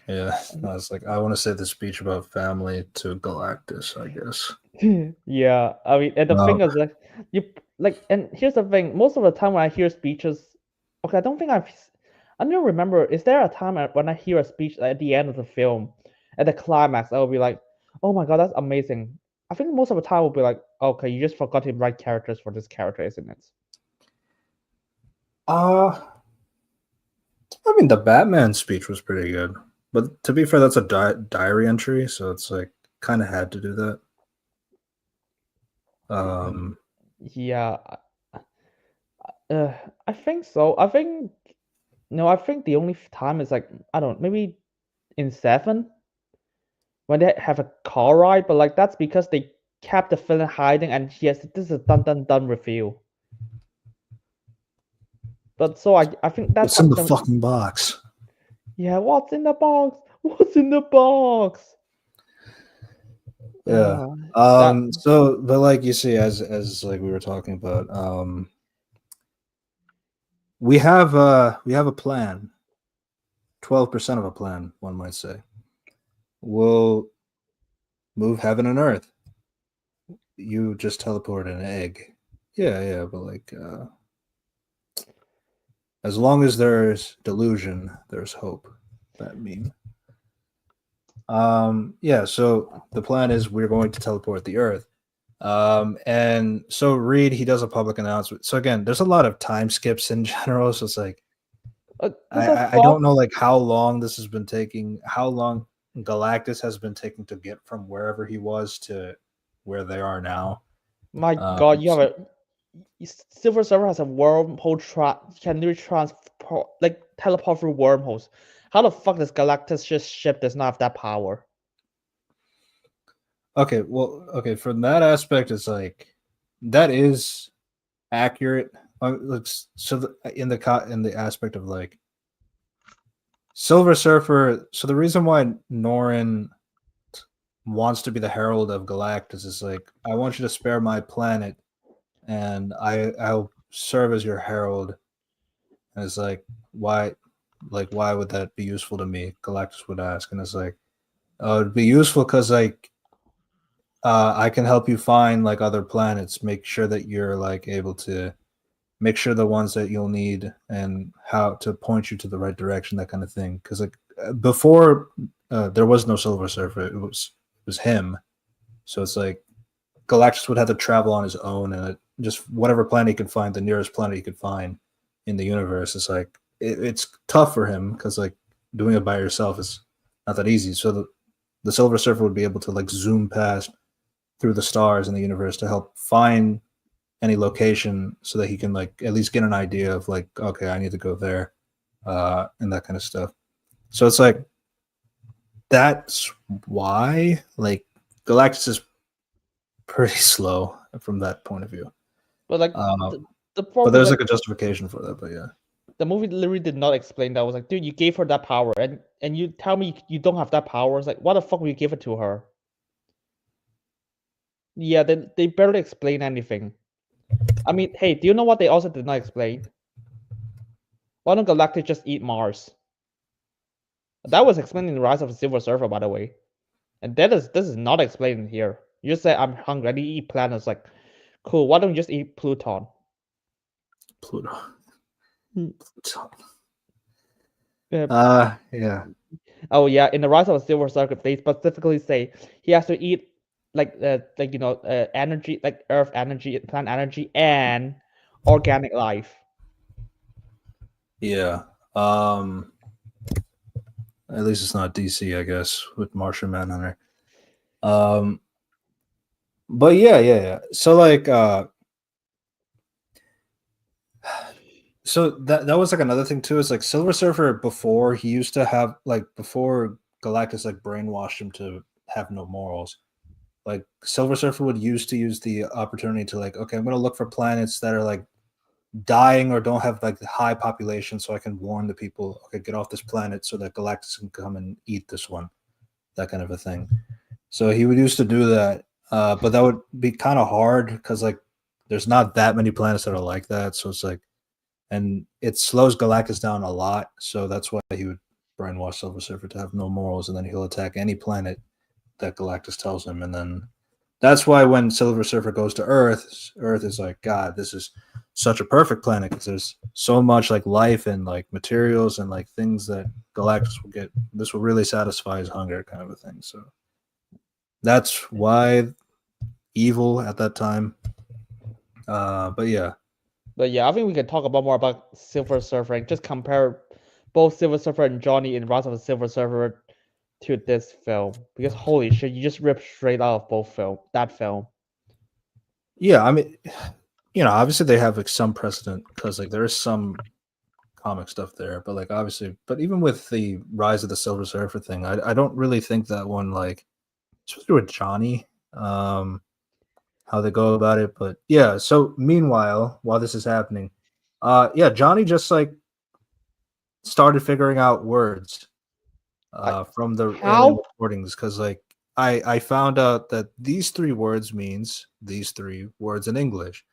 Yeah, I was like, I want to say the speech about family to Galactus, I guess. Yeah, I mean, and the Uh, thing is that you like, and here's the thing: most of the time when I hear speeches, okay, I don't remember. Is there a time when I hear a speech at the end of the film, at the climax, I will be like, "Oh my god, that's amazing." I think most of the time will be like, "Okay, you just forgot to write characters for this character, isn't it?" uh, I mean, the Batman speech was pretty good, but to be fair, that's a diary entry, so it's like kind of had to do that. Um, Yeah, uh, I think so. I think no, I think the only time is like, I don't know, maybe in Seven when they have a car ride, but like that's because kept the villain hiding, and he has this is a done review. But so I think that's It's in the the fucking box. yeah. What's in the box? What's in the box? Yeah. That So, but like you see, as like we were talking about, we have a plan. 12% of a plan, one might say. We'll move heaven and earth. You just teleport an egg. Yeah, but like as long as there's delusion, there's hope. That meme. Yeah, so the plan is we're going to teleport the earth. And so Reed, he does a public announcement. So again, there's a lot of time skips in general. So it's like what the I don't fuck? know like how long this has been taking, how long Galactus has been taking to get from wherever he was to where they are now. My God, you have a Silver Surfer has a wormhole can literally transport like teleport through wormholes. How the fuck does Galactus just ship does not have that power? Okay, well, okay, from that aspect, it's like that is accurate. So in the aspect of like Silver Surfer, so the reason why Norrin wants to be the herald of Galactus is like, I want you to spare my planet, and I'll serve as your herald. And it's like why would that be useful to me? Galactus would ask, and it's like, oh, it'd be useful because like I can help you find like other planets, make sure that you're like able to make sure the ones that you'll need and how to point you to the right direction, that kind of thing. Because like before, there was no Silver Surfer; it was him. So it's like Galactus would have to travel on his own, and just whatever planet he could find, the nearest planet he could find in the universe. It's like it's tough for him because like doing it by yourself is not that easy. So the Silver Surfer would be able to like zoom past through the stars in the universe to help find any location so that he can like at least get an idea of like, okay, I need to go there, and that kind of stuff. So it's like that's why like Galactus is pretty slow from that point of view. But like Um, the but problem there's like like a justification for that. But yeah, the movie literally did not explain that. I was like, dude, you gave her that power, and you tell me you don't have that power. It's like, why the fuck would you give it to her? Yeah, they barely explain anything. I mean, hey, do you know what they also did not explain? Why don't Galactus just eat Mars? That was explained in the Rise of the Silver Surfer, by the way. And this is not explained here. You just say I'm hungry, I need to eat planets. Like, cool. Why don't you just eat Pluton? Pluto. Hmm. Pluto. Yeah. Yeah. Oh yeah, in the Rise of the Silver Surfer, they specifically say he has to eat like energy, like Earth energy, plant energy, and organic life. Yeah. At least it's not DC, I guess, with Martian Manhunter. Um, but yeah. So like, so that was like another thing too. Is like Silver Surfer before he used to have like before Galactus like brainwashed him to have no morals. Like Silver Surfer would used to use the opportunity to like, okay, I'm gonna look for planets that are like dying or don't have like the high population, so I can warn the people, okay, get off this planet so that Galactus can come and eat this one, that kind of a thing. So he would used to do that, but that would be kind of hard because like there's not that many planets that are like that. So it's like, and it slows Galactus down a lot. So that's why he would brainwash Silver Surfer to have no morals, and then he'll attack any planet that Galactus tells him. And then that's why when Silver Surfer goes to Earth, Earth is like, God, this is such a perfect planet because there's so much like life and like materials and like things that Galactus will get. This will really satisfy his hunger, kind of a thing. So that's why evil at that time. But yeah, But yeah, I think we can talk about more about Silver Surfer and just compare both Silver Surfer and Johnny in Rise of the Silver Surfer to this film because holy shit, you just ripped straight out of both film. yeah. I mean, obviously they have like some precedent because like there is some comic stuff there, but like obviously, but even with the Rise of the Silver Surfer thing, I don't really think that one like, especially with Johnny. how they go about it. But yeah, so meanwhile, while this is happening, yeah, Johnny just like started figuring out words I from the alien how recordings because like I found out that these three words means these three words in English.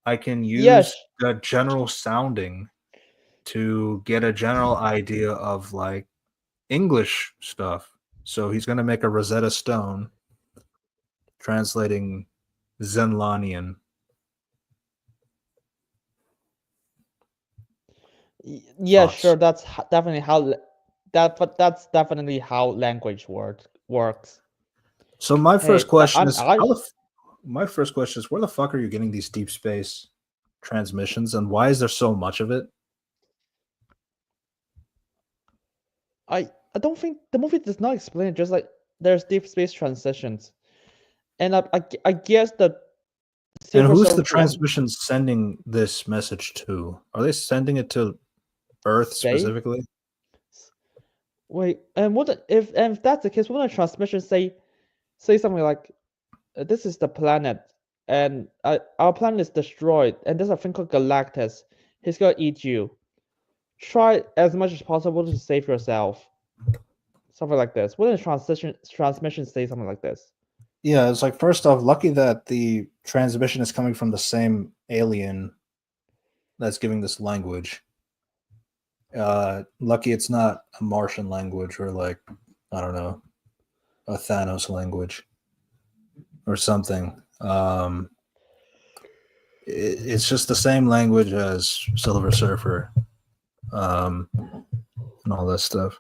I can yes. use the general sounding to get a general idea of like English stuff. So he's gonna make a Rosetta Stone translating Zenlanian. Yeah, Thoughts. sure. Definitely that's definitely how language works. So my first Hey, question I'm is I my first question is where the fuck are you getting these deep space transmissions and why is there so much of it? I don't think the movie does not explain it. Just like there's deep space transitions, and I guess the And Silver who's the Surfer one transmission sending this message to? Are they sending it to Earth space. specifically? Wait, and if that's the case, wouldn't a transmission say something like, "This is the planet, and our planet is destroyed, and there's a thing called Galactus. He's gonna eat you. Try as much as possible to save yourself." Something like this. Wouldn't a transmission say something like this? Yeah, it's like first off, lucky that the transmission is coming from the same alien that's giving this language. Lucky it's not a Martian language or like I don't know, a Thanos language or something. It's just the same language as Silver Surfer and all that stuff.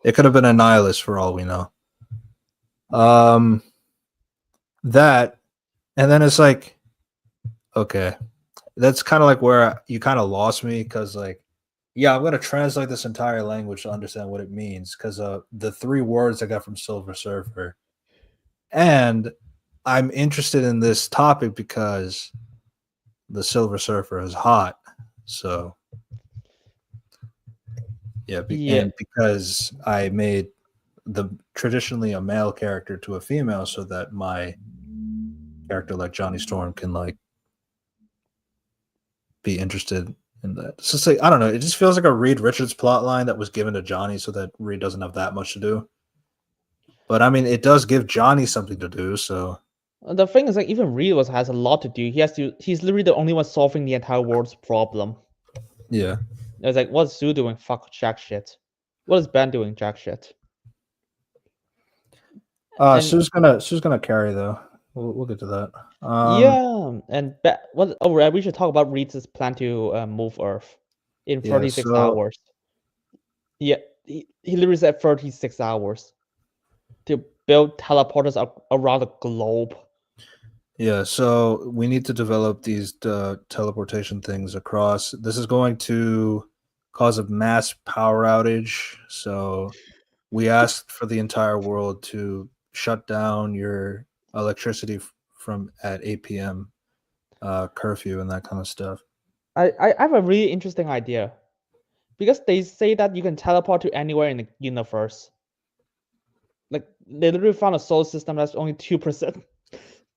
It could have been a nihilist for all we know. Um, that and then it's like, okay, that's kind of like where you kind of lost me because like, yeah, I'm gonna translate this entire language to understand what it means because the three words I got from Silver Surfer, and I'm interested in this topic because the Silver Surfer is hot, so yeah, Yeah, and because I made the traditionally a male character to a female so that my character like Johnny Storm can like be interested in that. It's just like I don't know, it just feels like a Reed Richards plot line that was given to Johnny so that Reed doesn't have that much to do. But I mean it does give Johnny something to do, so the thing is like even Reed has a lot to do. He's literally the only one solving the entire world's problem. yeah. It's like what's Sue doing? Fuck jack shit. What is Ben doing? Jack shit. And Sue's gonna carry though. We'll get to that. yeah, and what? Oh, right, we should talk about Reed's plan to move Earth in Yeah, 36 so hours. Yeah, he literally said 36 hours to build teleporters around the globe. yeah, so we need to develop these teleportation things across. This is going to cause a mass power outage. So we asked for the entire world to shut down your electricity from at 8 p.m. Curfew and that kind of stuff. I have a really interesting idea because they say that you can teleport to anywhere in the universe. Like they literally found a solar system that's only 2%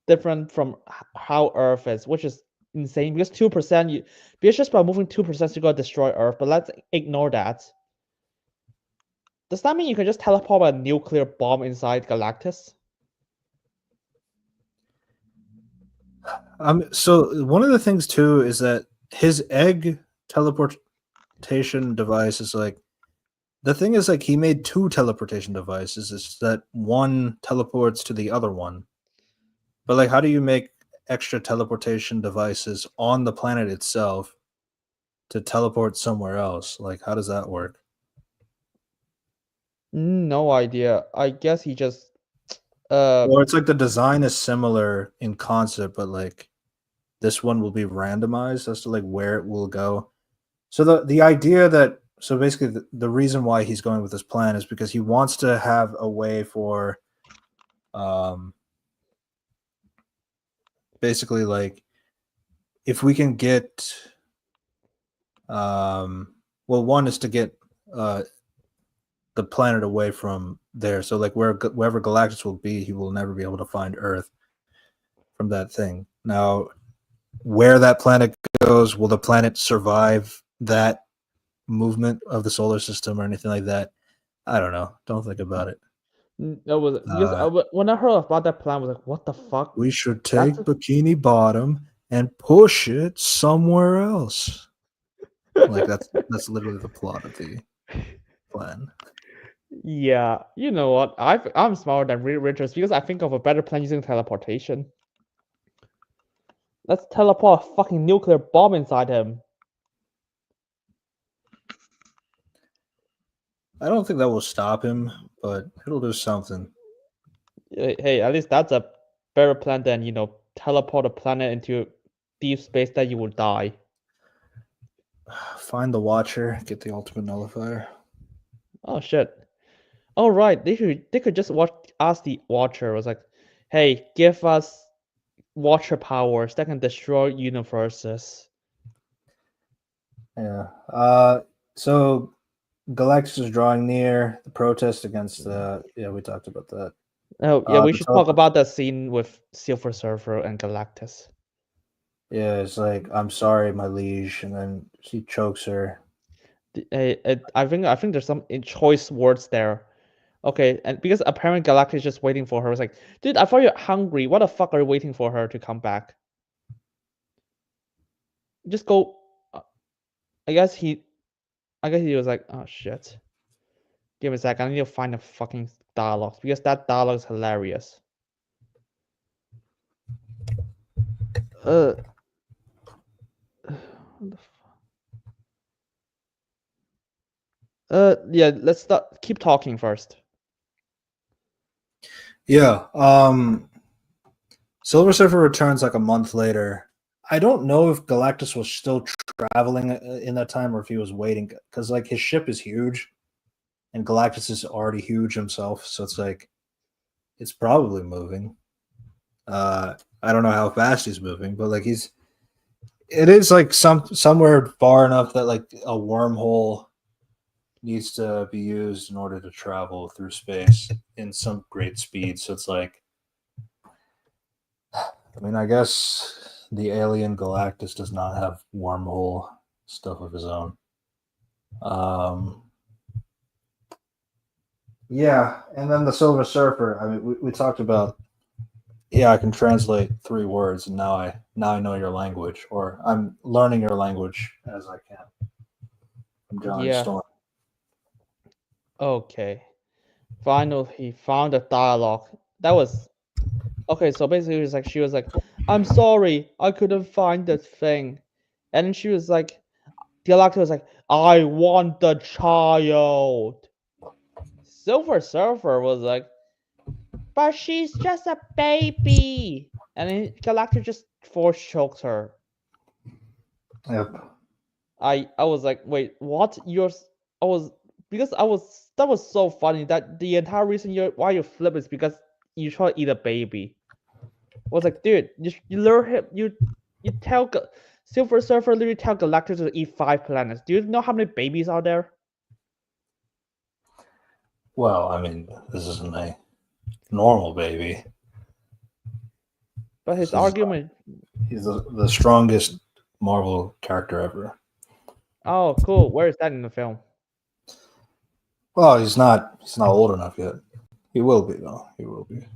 different from how Earth is, which is insane because 2% because just by moving 2% you're gonna destroy Earth. But let's ignore that. Does that mean you can just teleport a nuclear bomb inside Galactus? So one of the things too is that his egg teleportation device is like the thing is like he made two teleportation devices. It's that one teleports to the other one. But like, how do you make extra teleportation devices on the planet itself to teleport somewhere else? Like, how does that work? No idea. I guess he just uh Or it's like the design is similar in concept, but like this one will be randomized as to like where it will go. So the idea that so basically the reason why he's going with this plan is because he wants to have a way for um basically like if we can get well one is to get uh the planet away from there. So like wherever Galactus will be, he will never be able to find Earth from that thing. Now, where that planet goes, will the planet survive that movement of the solar system or anything like that? I don't know. Don't think about it. That was because when I heard about that plan, I was like, what the fuck? We should That's take Bikini Bottom and push it somewhere else. Like that's literally the plot of the plan. Yeah, you know what? I'm smarter than Reed Richards because I think of a better plan using teleportation. Let's teleport a fucking nuclear bomb inside him. I don't think that will stop him, but it'll do something. Hey, at least that's a better plan than teleport a planet into deep space that you will die. Find the Watcher, get the ultimate nullifier. Oh shit. Oh right, they could just ask the Watcher. Was like, hey, give us Watcher powers that can destroy universes. Yeah. So Galactus is drawing near. The protest against the we talked about that. Oh yeah, we should talk about that scene with Silver Surfer and Galactus. Yeah, it's like, I'm sorry, my liege, and then she chokes her. I think there's some choice words there. Okay, and because apparently Galactus is just waiting for her. It's like, dude, I thought you're hungry. What the fuck are you waiting for her to come back? Just go. I guess he was like, oh shit. Give me a sec. I need to find the fucking dialogue because that dialogue is hilarious. What the yeah, let's start. Keep talking first. Yeah. Silver Surfer returns like a month later. I don't know if Galactus was still traveling in that time or if he was waiting, because like his ship is huge, and Galactus is already huge himself, so it's like it's probably moving. I don't know how fast he's moving, but like it is like somewhere far enough that like a wormhole needs to be used in order to travel through space in some great speed. So it's like, I mean, I guess the alien Galactus does not have wormhole stuff of his own. Yeah, and then the Silver Surfer. I mean, we talked about. Yeah, I can translate 3 words, and now I know your language, or I'm learning your language as I can. From Johnny Storm. Okay. Finally, he found a dialogue. That was okay. So basically, she was like, "I'm sorry, I couldn't find the thing," and then she was like, Galactus was like, "I want the child." Silver Surfer was like, "But she's just a baby," and then Galactus just force choked her. Yep. I was like, "Wait, what? I was that was so funny that the entire reason why you flip is because you try to eat a baby." I was like, dude, you lure him, you tell Silver Surfer literally tell Galactus to eat 5 planets. Do you know how many babies are there? Well, I mean, this isn't a normal baby. But his argument, he's the strongest Marvel character ever. Oh, cool. Where is that in the film? Well, he's not old enough yet. He will be though. He will be.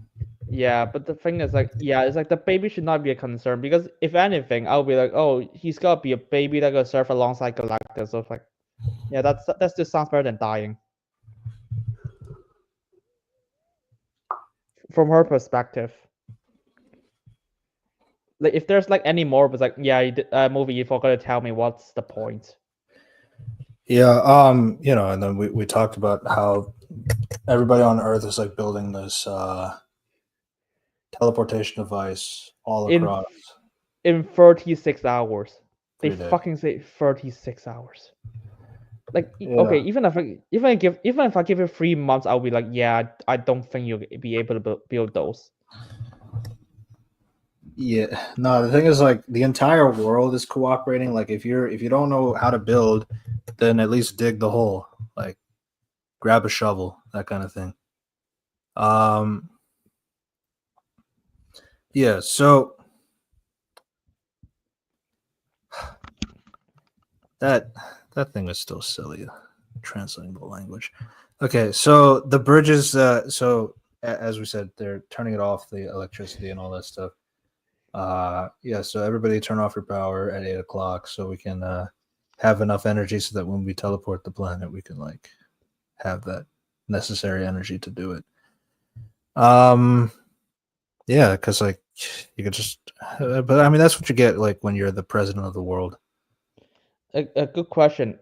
Yeah, but the thing is, like, yeah, it's like the baby should not be a concern because if anything, I'll be like, oh, he's gotta be a baby that gonna serve alongside Galactus. So it's like, yeah, that just sounds better than dying. From her perspective, like, if there's like any more, but like, yeah, movie, you forgot to tell me what's the point. Yeah, and then we talked about how everybody on Earth is like building this teleportation device all across in 36 hours. They fucking say 36 hours. Like, okay, even if I give it 3 months, I'll be like, yeah, I don't think you'll be able to build those. Yeah, no, the thing is, like, the entire world is cooperating. Like, if you don't know how to build, then at least dig the hole. Like, grab a shovel, that kind of thing. Um, yeah, so that thing is still silly, translating the language. Okay, so the bridges. As we said, they're turning it off, the electricity and all that stuff. Yeah, so everybody turn off your power at 8 o'clock, so we can have enough energy so that when we teleport the planet, we can like have that necessary energy to do it. Yeah, because like you could just, but I mean that's what you get like when you're the president of the world. A good question.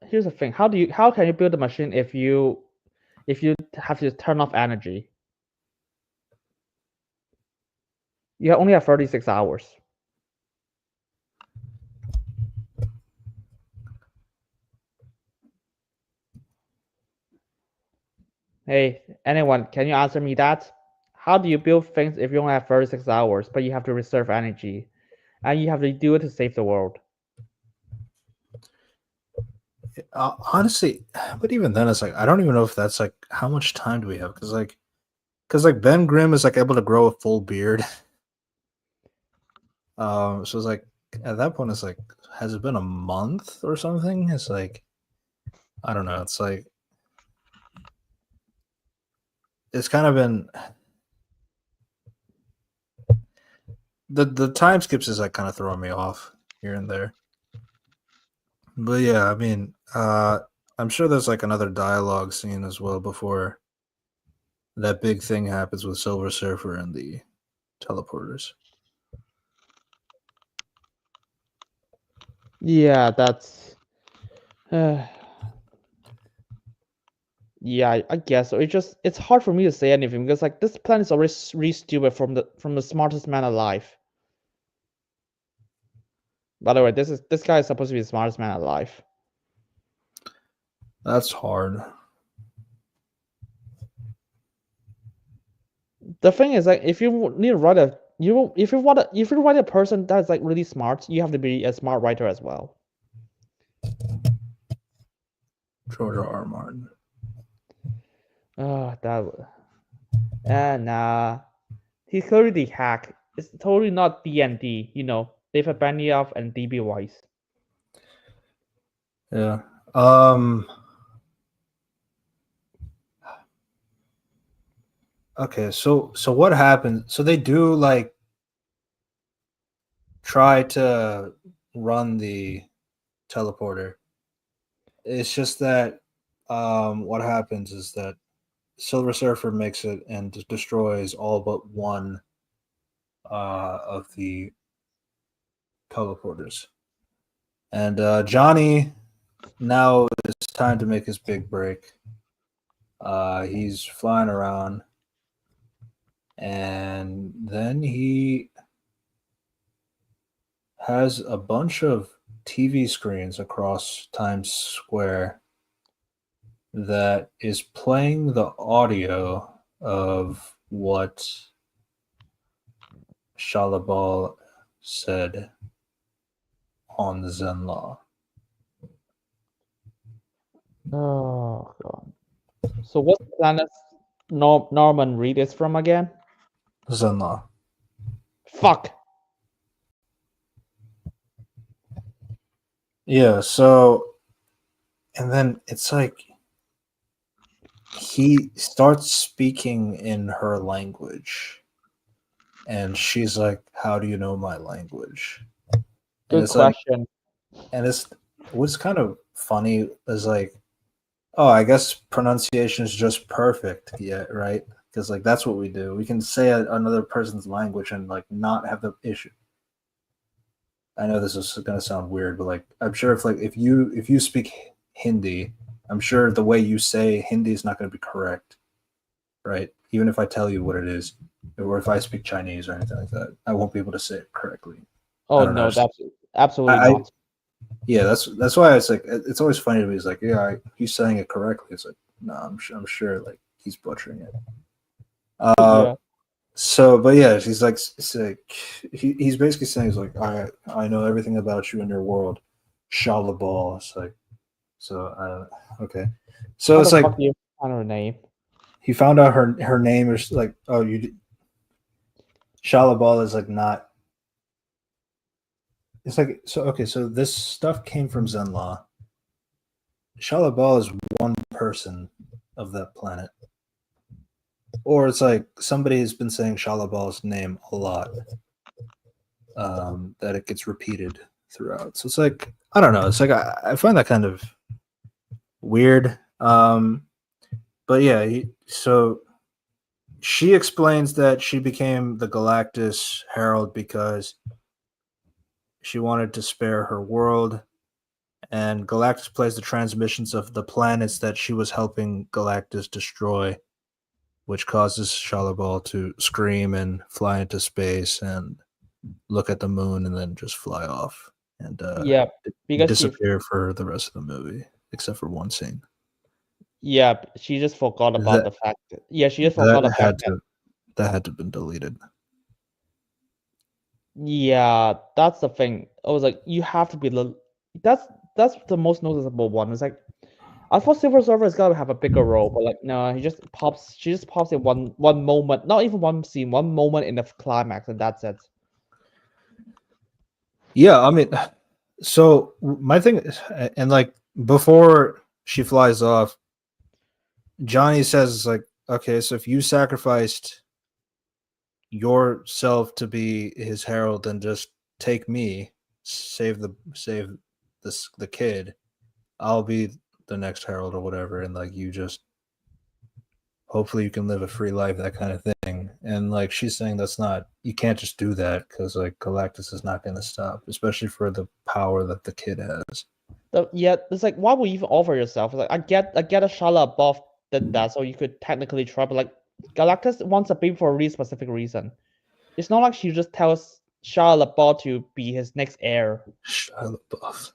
Here's the thing. How can you build a machine if you have to turn off energy? You only have 36 hours. Hey, anyone, can you answer me that? How do you build things if you only have 36 hours, but you have to reserve energy, and you have to do it to save the world? Honestly, but even then, it's like I don't even know if that's like how much time do we have? Because like Ben Grimm is like able to grow a full beard. So it's like at that point, it's like, has it been a month or something? It's like I don't know. It's like it's kind of been the time skips is like kind of throwing me off here and there. But yeah, I mean, I'm sure there's like another dialogue scene as well before that big thing happens with Silver Surfer and the teleporters. Yeah, that's. Yeah, I guess so. It's hard for me to say anything because like this plan is already really stupid from the smartest man alive. By the way, this guy is supposed to be the smartest man alive. That's hard. The thing is like if you need to write a you if you write a person that's like really smart, you have to be a smart writer as well. George R. R. Martin. That nah. He's clearly the hack. It's totally not D&D, you know, David Benioff and DB Weiss. Yeah. Okay, so what happened? So they do like try to run the teleporter. It's just that what happens is that Silver Surfer makes it and destroys all but one of the teleporters. And Johnny, now it's time to make his big break. He's flying around, and then he has a bunch of TV screens across Times Square that is playing the audio of what Shalabal said on the Zen Law. Oh god. So what planet Norman Reed is from again? Zen Law. Fuck. Yeah, so and then it's like he starts speaking in her language. And she's like, "How do you know my language?" And Good it's like, question. and it's what's kind of funny is like, oh, I guess pronunciation is just perfect. Yeah, right. Because like that's what we do. We can say another person's language and like not have the issue. I know this is gonna sound weird, but like I'm sure if you speak Hindi, I'm sure the way you say Hindi is not going to be correct, right? Even if I tell you what it is, or if I speak Chinese or anything like that, I won't be able to say it correctly. Oh I don't know. no, that's absolutely I not. yeah, that's why it's like it's always funny to me. It's like, yeah, he's saying it correctly. It's like, no, I'm sure like he's butchering it. Yeah. So, but yeah, she's like, it's like he's basically saying, he's like, I know everything about you and your world, Shalabal. It's like, so I don't know. Okay, so How it's the like fuck do you find her name? he found out her name is like, oh, Shalabal is like not. It's like, so okay, so this stuff came from Zen Law. Shalabal is one person of that planet. Or it's like somebody has been saying Shalabal's name a lot. That it gets repeated throughout. So it's like, I don't know. It's like I find that kind of weird. But yeah, so she explains that she became the Galactus Herald because she wanted to spare her world, and Galactus plays the transmissions of the planets that she was helping Galactus destroy, which causes Shalabal to scream and fly into space and look at the moon and then just fly off and Yeah, because disappear for the rest of the movie, except for one scene. she just forgot about That the fact. She just forgot the fact that had to have been deleted. Yeah, that's the thing. I was like, you have to be that's the most noticeable one. It's like I thought Silver Surfer is gonna have a bigger role, but like no, she just pops in one moment, not even one scene, one moment in the climax, and that's it. Yeah, I mean, so my thing is, and like before she flies off, Johnny says like, okay, so if you sacrificed yourself to be his herald, then just take me, save the kid. I'll be the next herald or whatever, and like you just hopefully you can live a free life, that kind of thing. And like she's saying that's not, you can't just do that because like Galactus is not going to stop, especially for the power that the kid has. It's like why would you even offer yourself? It's like I get a Shia above did that, so you could technically try, but like Galactus wants a baby for a really specific reason. It's not like she just tells Shia LaBeouf to be his next heir. Shia LaBeouf.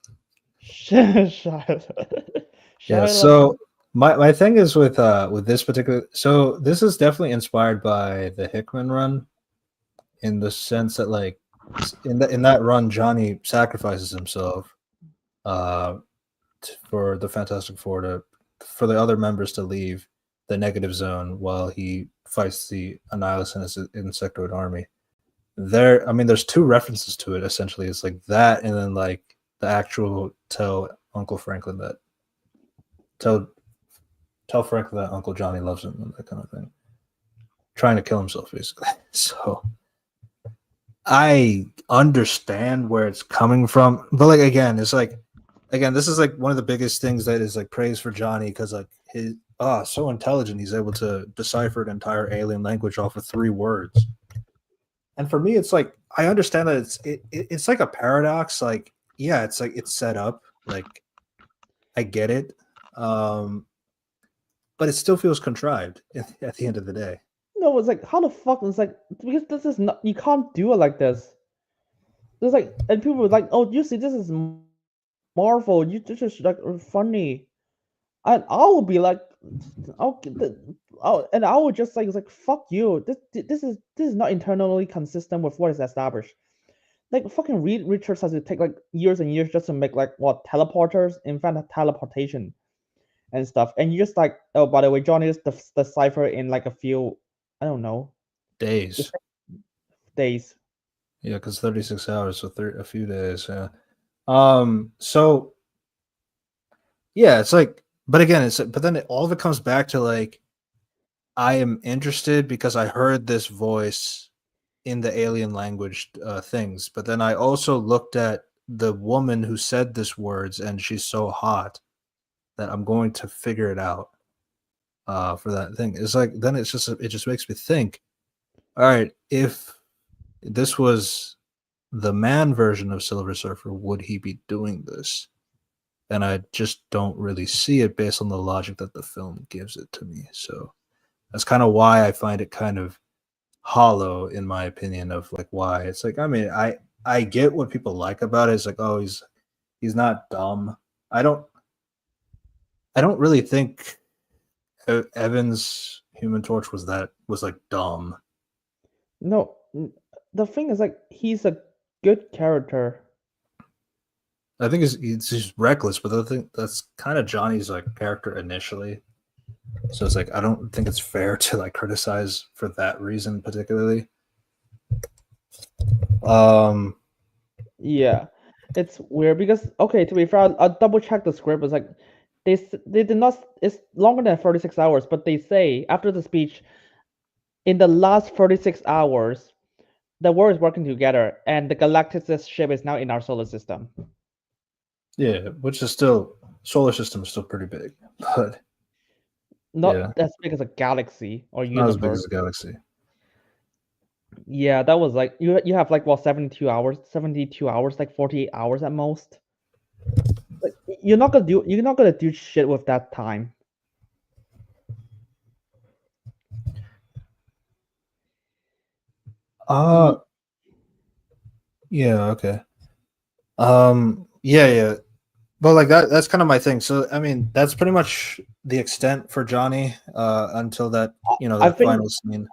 Yeah. So my thing is with this particular. So this is definitely inspired by the Hickman run, in the sense that like in that run, Johnny sacrifices himself, for the Fantastic Four for the other members to leave the negative zone while he fights the Annihilus Insectoid army. There's two references to it essentially. It's like that, and then like the actual tell Uncle Franklin that tell Franklin that Uncle Johnny loves him and that kind of thing. Trying to kill himself, basically. So I understand where it's coming from, but like this is like one of the biggest things that is like praise for Johnny, because like his so intelligent, he's able to decipher an entire alien language off of 3 words. And for me, it's like I understand that it's like a paradox. Like, yeah, it's like it's set up. Like, I get it, but it still feels contrived at the end of the day. No, it's like how the fuck? It's like because this is not, you can't do it like this. There's like, and people were like, oh, you see, this is Marvel. This is like funny, and I would be like, and I would just like, it's like fuck you. This is not internally consistent with what is established. Like fucking Reed Richards has to take like years and years just to make like what teleporters, in fact, teleportation and stuff. And you just like, oh, by the way, Johnny is the cipher in like a few, I don't know, Days. Yeah, because 36 hours, so a few days. Yeah. So yeah, it's like, but again, but then all of it comes back to like, I am interested because I heard this voice in the alien language things, but then I also looked at the woman who said this words, and she's so hot that I'm going to figure it out for that thing. It's like, then it just makes me think, all right, if this was the man version of Silver Surfer, would he be doing this? And I just don't really see it based on the logic that the film gives it to me. So that's kind of why I find it kind of hollow, in my opinion, of like why it's like, I get what people like about it. It's like, oh, he's not dumb. I don't really think Evans Human Torch was like dumb. No, the thing is like he's a good character. I think he's just reckless, but I think that's kind of Johnny's like character initially. So it's like I don't think it's fair to like criticize for that reason particularly. Um, Yeah, it's weird because okay, to be fair, I'll double check the script. It's like they did not. It's longer than 36 hours, but they say after the speech, in the last 36 hours, the world is working together, and the Galactus ship is now in our solar system. yeah, which is still solar system is still pretty big, but Not yeah, as big as a galaxy or not as big universe. as a galaxy. Yeah, that was like you have like what 72 hours, like 48 hours at most. Like you're not gonna do shit with that time. Uh, yeah, okay. Yeah. But like that's kind of my thing. So I mean, that's pretty much the extent for Johnny until that, I that think final scene.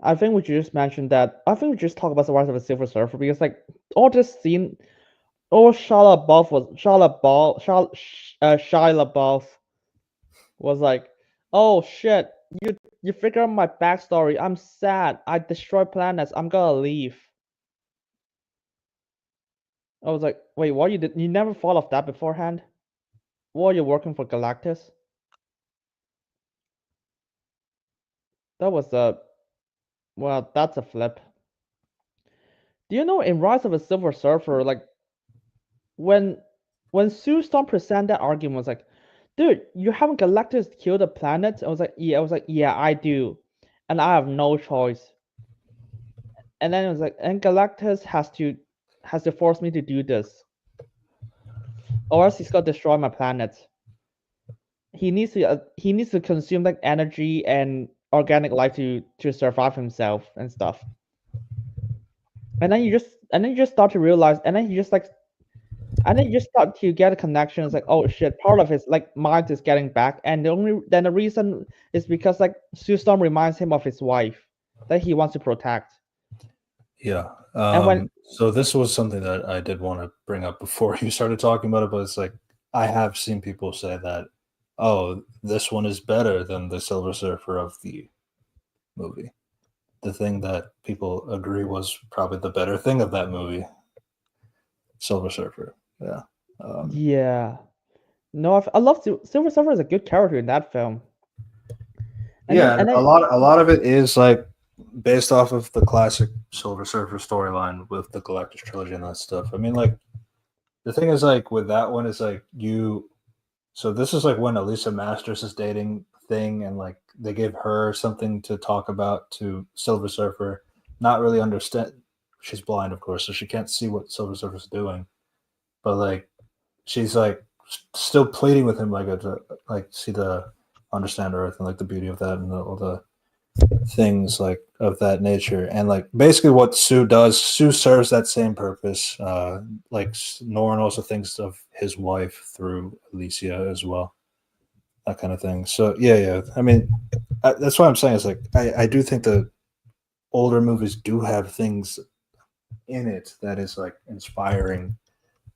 I think we just mentioned that. I think we just talk about the rise of a Silver Surfer because like all this scene, all Shia LaBeouf was like, oh shit, you figure out my backstory. I'm sad. I destroyed planets. I'm gonna leave. I was like, wait, what you never thought of that beforehand? While you're working for Galactus? That was that's a flip. Do you know in Rise of a Silver Surfer, like when Sue Storm presented that argument was like, dude, you haven't Galactus kill the planet? I was like, yeah, I do. And I have no choice. And then it was like, and Galactus has to force me to do this. Or else he's gonna destroy my planet. He needs to consume like energy and organic life to survive himself and stuff. And then you just start to realize, and then you just start to get connections like, oh shit, part of his like mind is getting back, and the reason is because like Sue Storm reminds him of his wife that he wants to protect. Yeah. And when So this was something that I did want to bring up before you started talking about it, but it's like I have seen people say that, oh, this one is better than the Silver Surfer of the movie. The thing that people agree was probably the better thing of that movie, Silver Surfer. Yeah. Um, yeah, no, I love Silver Surfer is a good character in that film. yeah, and And a then lot of it is like based off of the classic Silver Surfer storyline with the Galactus trilogy and that stuff. I mean, like the thing is like with that one is like you so this is like when Elisa Masters is dating thing and like they give her something to talk about to Silver Surfer, not really understand she's blind of course, so she can't see what Silver Surfer's doing. But like she's like still pleading with him like to like see the understand Earth and like the beauty of that and all the things like of that nature. And like basically what Sue does, Sue serves that same purpose. Like Norin also thinks of his wife through Alicia as well, that kind of thing. So yeah. I mean, that's what I'm saying. Is like I do think the older movies do have things in it that is like inspiring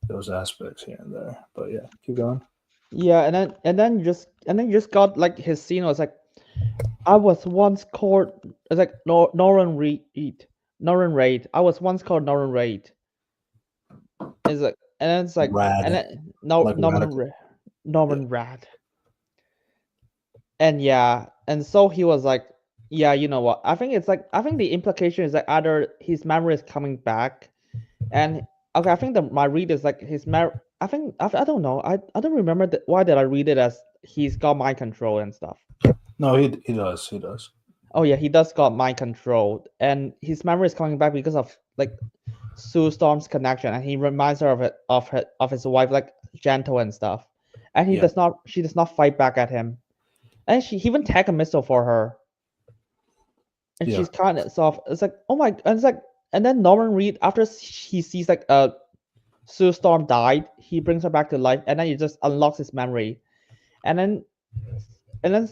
those aspects here and there. But yeah, keep going. yeah, and then you just got like his scene was like, I was once called it's like Norrin Raid. I was once called Norrin Raid. It's like and then it's like and Rad, then no like radical. Yeah, Norman Rad. And yeah, and so he was like, yeah, you know what? I think the implication is that either his memory is coming back, and okay, I think that my read is like his memory. I don't know. I don't remember why did I read it as he's got mind control and stuff. no, he does. Oh yeah, he does got mind control, and his memory is coming back because of like Sue Storm's connection, and he reminds her of his wife, like gentle and stuff, and Yeah, she does not fight back at him, and he even tag a missile for her, and yeah, she's kind of soft. It's like oh my, and it's like and then Norman Reed after he sees like Sue Storm died, he brings her back to life, and then he just unlocks his memory, and then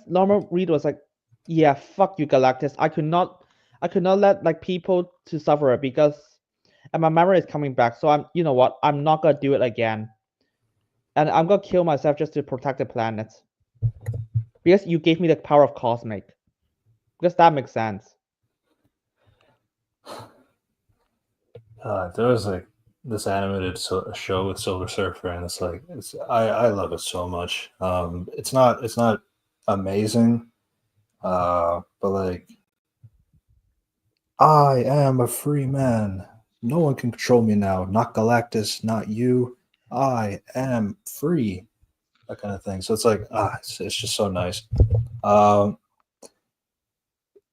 Norman Reed was like, yeah, fuck you, Galactus. I could not let like people to suffer because and my memory is coming back. So I'm, you know what? I'm not gonna do it again, and I'm gonna kill myself just to protect the planet. because you gave me the power of cosmic. Because that makes sense. There was like this animated show with Silver Surfer, and I love it so much. It's not amazing, but like I am a free man. No one can control me now. Not Galactus, not you. I am free. That kind of thing. So it's like it's just so nice. Um,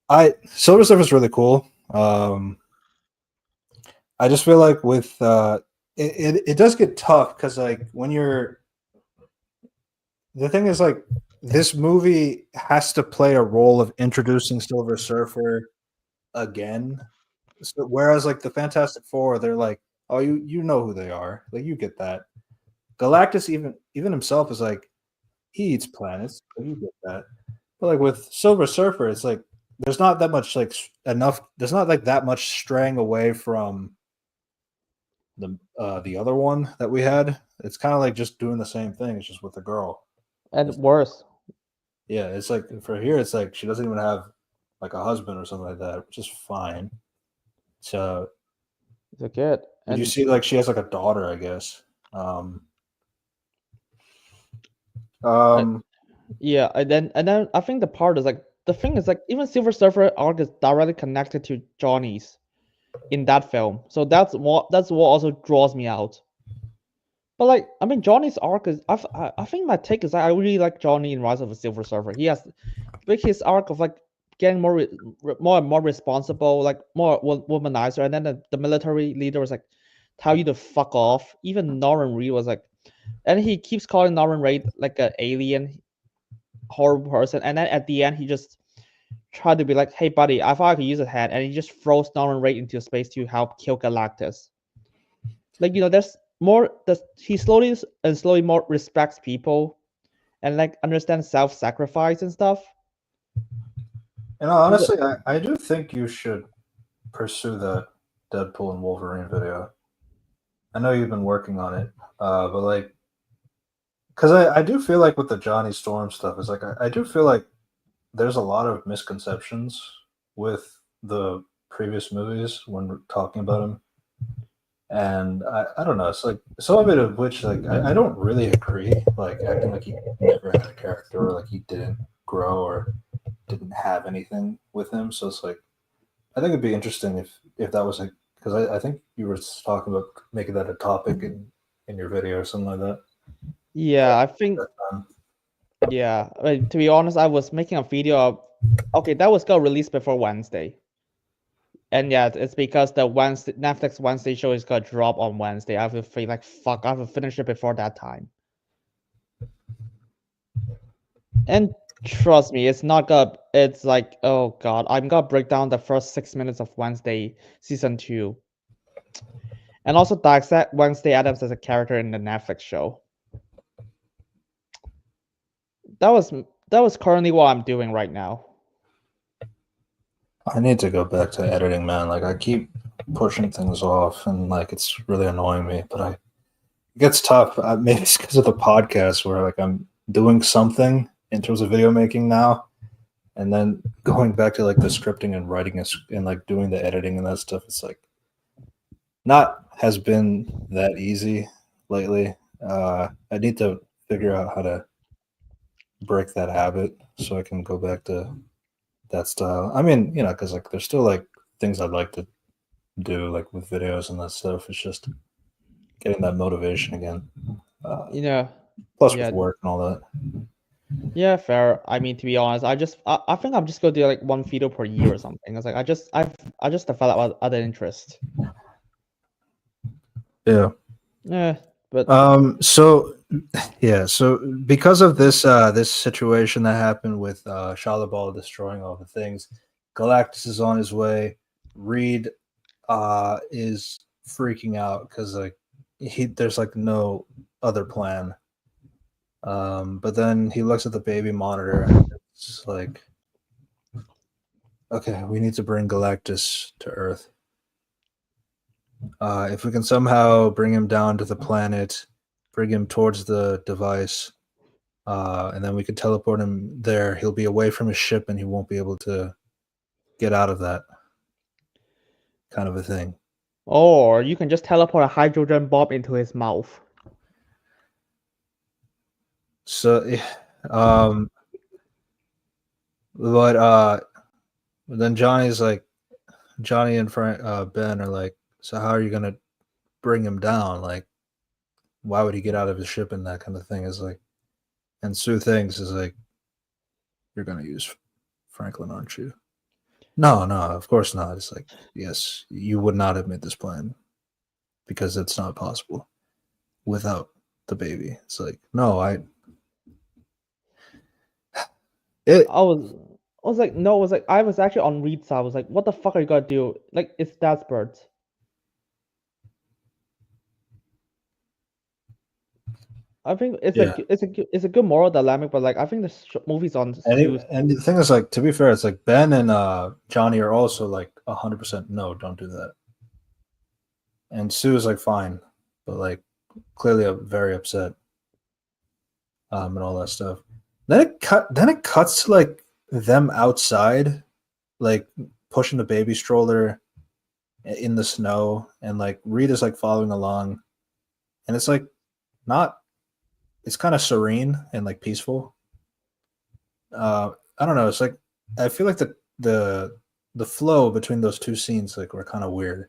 I Silver Surfer is really cool. I just feel like with it does get tough because like when you're the thing is like this movie has to play a role of introducing Silver Surfer again. So, whereas like the Fantastic Four, they're like, oh, you know who they are, like you get that. Galactus even himself is like he eats planets, like, you get that. But like with Silver Surfer, it's like there's not that much like enough. There's not like that much straying away from the other one that we had. It's kind of like just doing the same thing. It's just with a girl. And worse. Yeah, it's like for here, it's like she doesn't even have like a husband or something like that, which is fine. So It's a kid. did you And see like she has like a daughter, I guess. Um, yeah, and then I think the part is like the thing is like even Silver Surfer arc is directly connected to Johnny's in that film. So that's what also draws me out. But like I mean Johnny's arc is I think my take is I really like Johnny in Rise of the Silver Surfer. He has like his arc of like getting more and more responsible, like more womanizer, and then the military leader was like tell you to fuck off. Even Norman Reed was like, and he keeps calling Norman Reed like an alien horrible person, and then at the end he just tried to be like, hey buddy, I thought I could use a hand, and he just throws Norman Reed into space to help kill Galactus. Like there's more. He slowly more respects people, and like understands self-sacrifice and stuff. honestly, I do think you should pursue that Deadpool and Wolverine video. I know you've been working on it, but like, because I do feel like with the Johnny Storm stuff, is like I do feel like there's a lot of misconceptions with the previous movies when we're talking about him. And I don't know, it's like some of it of which like I don't really agree, like acting like he never had a character or like he didn't grow or didn't have anything with him. So it's like I think it'd be interesting if that was like because I think you were talking about making that a topic in your video or something like that. Yeah, I think. Yeah, I mean, to be honest, I was making a video of, okay, that was gonna release before Wednesday. And yeah, it's because the Netflix Wednesday show is gonna drop on Wednesday. I have to feel like fuck, I have to finish it before that time. And trust me, it's not gonna. It's like, oh god, I'm gonna break down the first 6 minutes of Wednesday season 2, and also dissect Wednesday Adams as a character in the Netflix show. That was currently what I'm doing right now. I need to go back to editing, man. Like I keep pushing things off, and like it's really annoying me. But it gets tough. Maybe it's because of the podcast, where like I'm doing something in terms of video making now, and then going back to like the scripting and writing and like doing the editing and that stuff. It's like not has been that easy lately. I need to figure out how to break that habit so I can go back to that style. I mean, because like there's still like things I'd like to do like with videos and that stuff. It's just getting that motivation again. Plus Yeah, with work and all that. yeah, fair. I mean, to be honest, I think I'm just gonna do like one video per year or something. It's like I just develop other interests. Yeah. Yeah, but So yeah, so because of this situation that happened with Shadowball destroying all the things, Galactus is on his way. Reed is freaking out because like there's like no other plan. But then he looks at the baby monitor and it's like, okay, we need to bring Galactus to Earth. If we can somehow bring him down to the planet, bring him towards the device, and then we could teleport him there. He'll be away from his ship, and he won't be able to get out of that kind of a thing. Or you can just teleport a hydrogen bomb into his mouth. So, but then Johnny and Ben are like, so how are you gonna bring him down? Like, why would he get out of his ship and that kind of thing? Is like, and Sue thinks is like, you're gonna use Franklin, aren't you? No, of course not. It's like, yes, you would not have made this plan because it's not possible without the baby. It's like, no, it, I was like, no, I was like, I was actually on Reed's side. I was like, what the fuck are you gonna do? Like, it's desperate. I think it's yeah. it's a good moral dilemma, but like I think the movie's on Sue's. And the thing is, like, to be fair, it's like Ben and Johnny are also like 100% no, don't do that. And Sue is like fine, but like clearly very upset, and all that stuff. Then it cuts to like them outside, like pushing the baby stroller in the snow, and like Reed is like following along, and it's like not. It's kind of serene and like peaceful. I don't know. It's like I feel like the flow between those two scenes like were kind of weird.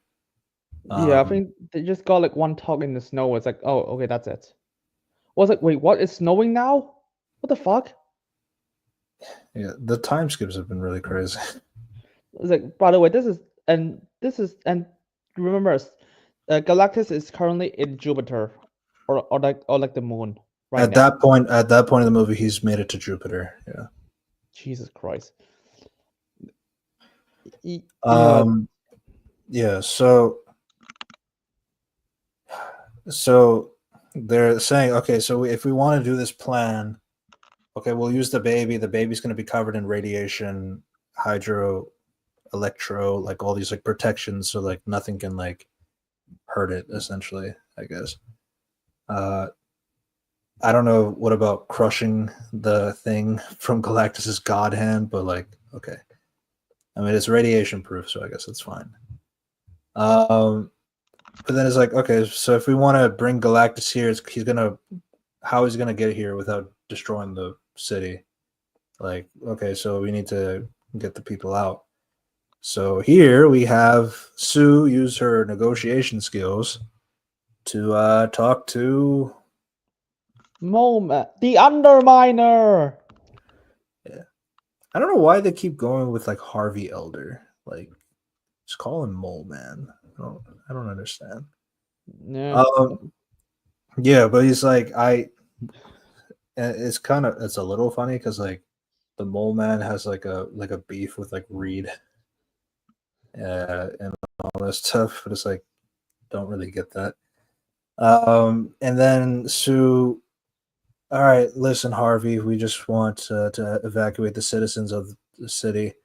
Yeah, I think they just got like one talk in the snow. It's like, oh, okay, that's it. I was like, wait, what? It's snowing now? What the fuck? Yeah, the time skips have been really crazy. It's like, by the way, and remember, Galactus is currently in Jupiter, or like the moon right At now. that point, in the movie, he's made it to Jupiter. Yeah. Jesus Christ. Yeah, Yeah. So they're saying, okay, so if we want to do this plan, okay, we'll use the baby. The baby's going to be covered in radiation, hydro, electro, like all these like protections, so like nothing can like hurt it. Essentially, I guess. I don't know what about crushing the thing from Galactus's god hand, but like, okay. I mean, it's radiation proof, so I guess it's fine. But then it's like, okay, so if we want to bring Galactus here, how he's gonna get here without destroying the city? Like, okay, so we need to get the people out. So here we have Sue use her negotiation skills to talk to. Moment, the Underminer. Yeah. I don't know why they keep going with like Harvey Elder. Like, just call him Mole Man. I don't understand. Yeah. Yeah, but he's like it's a little funny because like the Mole Man has like a beef with like Reed, and all this stuff, but it's like don't really get that. And then Sue, all right, listen, Harvey, we just want to evacuate the citizens of the city.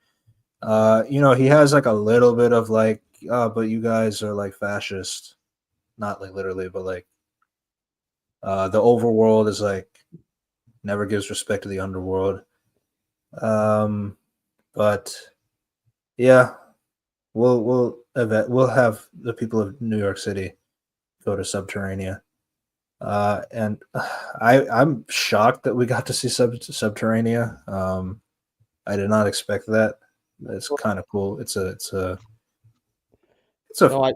He has like a little bit of like, but you guys are like fascist, not like literally, but like, the overworld is like never gives respect to the underworld. But yeah, we'll have the people of New York City go to Subterranea. And I'm shocked that we got to see Subterranea. I did not expect that. It's kind of cool. It's a No,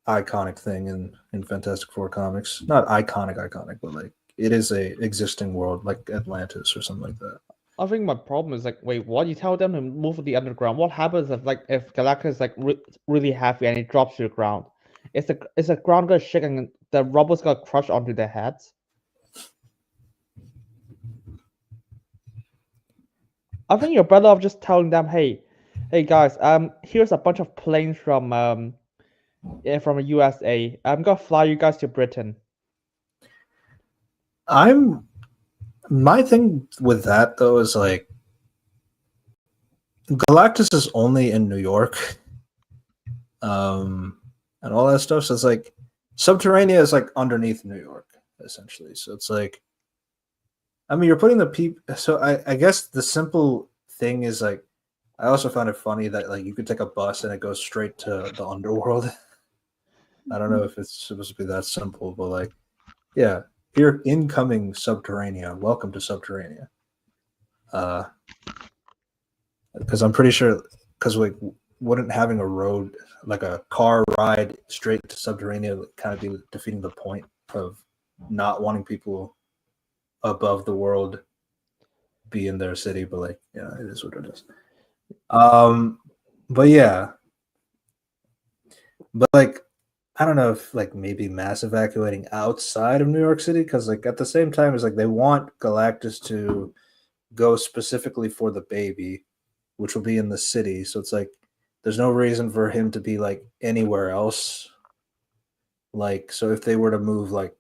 iconic thing in Fantastic Four comics. Not iconic, but like it is a existing world like Atlantis or something like that. I think my problem is like, wait, what? You tell them to move to the underground. What happens if Galactus is like really heavy and it drops to the ground? Is the ground gonna shake and the rubble's gonna crush onto their heads? I think you're better off just telling them, hey guys, here's a bunch of planes from the USA. I'm gonna fly you guys to Britain. My thing with that though is like Galactus is only in New York, and all that stuff. So it's like Subterranea is like underneath New York, essentially. So it's like I mean, you're putting the people. So I guess the simple thing is like, I also found it funny that like you could take a bus and it goes straight to the underworld. I don't know if it's supposed to be that simple, but like, yeah, here incoming Subterranea. Welcome to Subterranea. Because I'm pretty sure, because like, wouldn't having a road like a car ride straight to Subterranea kind of be defeating the point of not wanting people above the world be in their city? But like, yeah, it is what it is. But yeah, but like, I don't know if like maybe mass evacuating outside of New York City, because like at the same time it's like they want Galactus to go specifically for the baby, which will be in the city. So it's like there's no reason for him to be like anywhere else. Like, so if they were to move like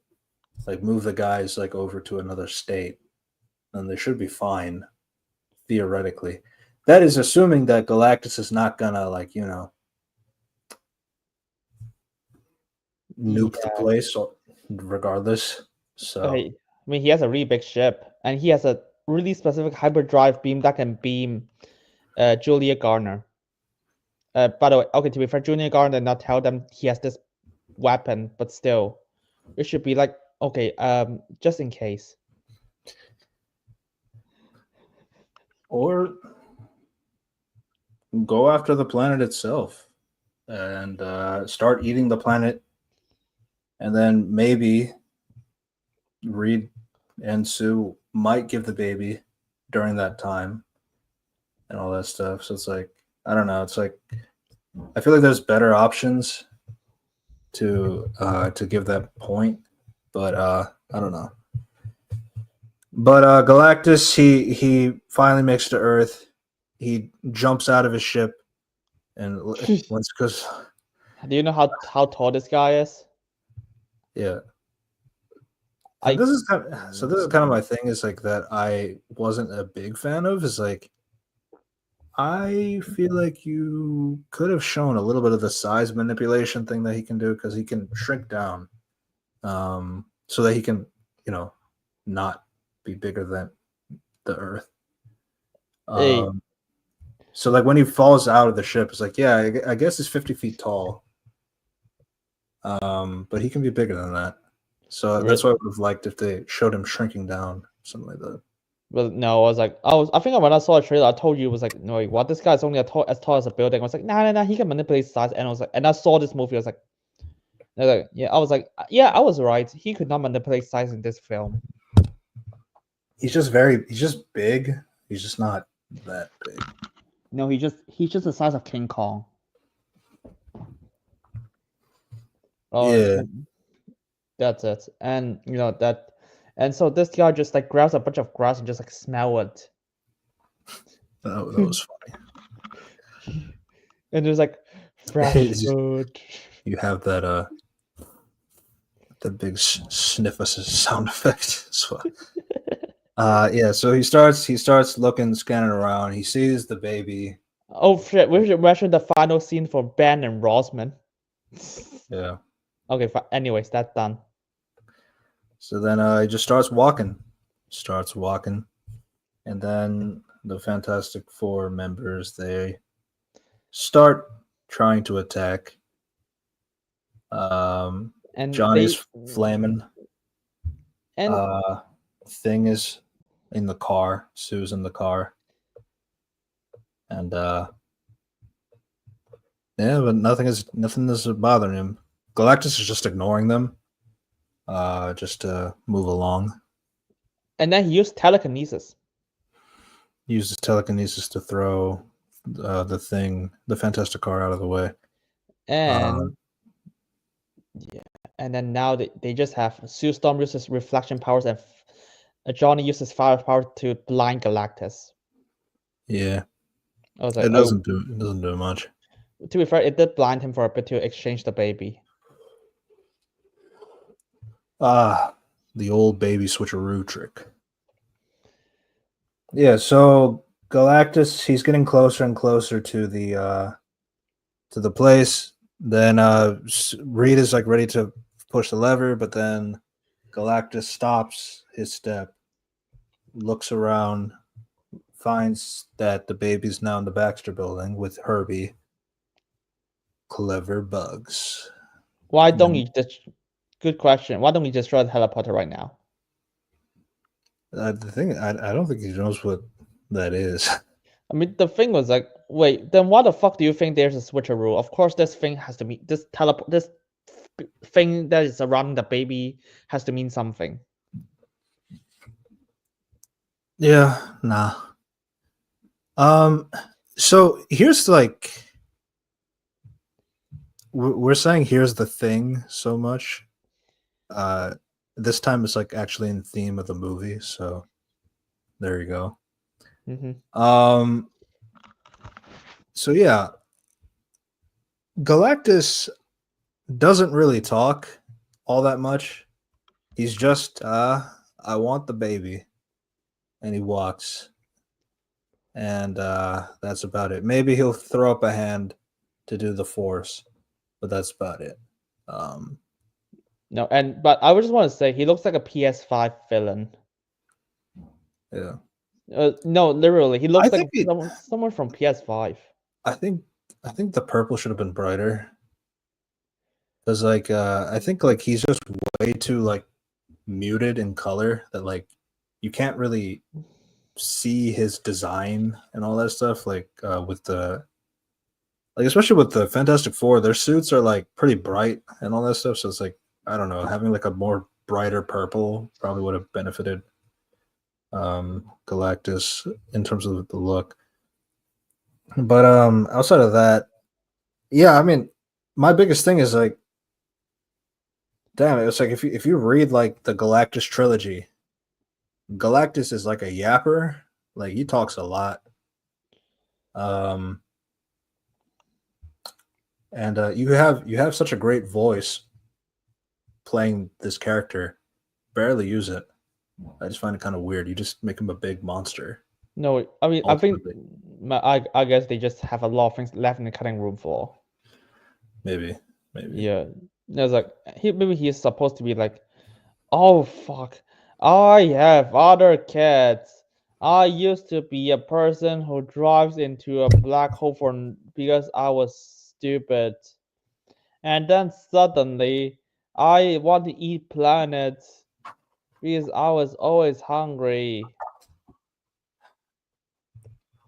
move the guys like over to another state, then they should be fine theoretically. That is assuming that Galactus is not gonna like, nuke the Yeah. place regardless. So Okay. I mean, he has a really big ship, and he has a really specific hyperdrive beam that can beam Julia Garner. By the way, okay, to be fair, Julia Garner did not tell them he has this weapon, but still, it should be like, okay, just in case. or go after the planet itself and start eating the planet, and then maybe Reed and Sue might give the baby during that time and all that stuff. So it's like, I don't know. It's like I feel like there's better options to give that point, but I don't know. But Galactus, he finally makes it to Earth. He jumps out of his ship and once because Do you know how tall this guy is? yeah. I So this is kind of my thing is like that I wasn't a big fan of is like I feel like you could have shown a little bit of the size manipulation thing that he can do because he can shrink down, so that he can, not be bigger than the Earth. hey, So like when he falls out of the ship, it's like, yeah, I guess he's 50 feet tall, but he can be bigger than that. So that's what I would have liked if they showed him shrinking down, something like that. well, no, I was like, I think when I saw a trailer, I told you it was like, no, wait, what? This guy's only as tall as a building. I was like, nah, he can manipulate size. And I was like, and I saw this movie, I was like, yeah, I was like, yeah, I was right. He could not manipulate size in this film. He's just big. He's just not that big. No, he's just the size of King Kong. Oh, Yeah. that's it. And and so this guy just like grabs a bunch of grass and just like smell it. That was funny. And there's like fresh food. You have that the big sniff sound effect. So, yeah. So he starts looking, scanning around. He sees the baby. Oh shit! We should mention the final scene for Ben and Rosman. Yeah. Okay. Anyways, that's done. So then he just starts walking, and then the Fantastic Four members they start trying to attack. And Johnny's flaming. And Thing is in the car. Sue's in the car. And yeah, but nothing is bothering him. Galactus is just ignoring them. Just to move along. And then he used telekinesis. He uses telekinesis to throw the Fantastic Car out of the way. And yeah, and then now they just have Sue Storm uses reflection powers and Johnny uses fire power to blind Galactus. Yeah, I was like, it doesn't do much. To be fair, it did blind him for a bit to exchange the baby. The old baby switcheroo trick. Yeah, so Galactus, he's getting closer and closer to the place. Then Reed is like ready to push the lever, but then Galactus stops his step looks around, finds that the baby's now in the Baxter building with Herbie. Clever bugs. Why And don't then, you just? Good question. Why don't you destroy the teleporter right now? the thing, I don't think he knows what that is. I mean, the thing was like, wait, then why the fuck do you think there's a switcheroo? Of course, this thing has to mean this thing that is around the baby has to mean something. Yeah, nah. So here's like we're saying here's the thing so much. This time it's like actually in the theme of the movie, so there you go. Mm-hmm. So yeah, Galactus doesn't really talk all that much. He's just I want the baby, and he walks, and that's about it. Maybe he'll throw up a hand to do the force, but that's about it. Um, No, but I would just want to say he looks like a PS5 villain. yeah, No, literally, he looks I like think it, someone from PS5. I think I think the purple should have been brighter because like I think like he's just way too like muted in color that like you can't really see his design and all that stuff like with the like especially with the Fantastic Four, their suits are like pretty bright and all that stuff. So it's like I don't know, having like a more brighter purple probably would have benefited Galactus in terms of the look. But outside of that, yeah, I mean, my biggest thing is like, damn, it's like if you read like the Galactus trilogy, Galactus is like a yapper, like he talks a lot. Um, and you have such a great voice playing this character. Barely use it. I just find it kind of weird. You just make him a big monster. No, I mean, I think Ultimately, I guess they just have a lot of things left in the cutting room for. maybe. Yeah, it's like maybe he's supposed to be like, oh fuck, I have other kids. I used to be a person who drives into a black hole because I was stupid, and then suddenly I want to eat planets because I was always hungry.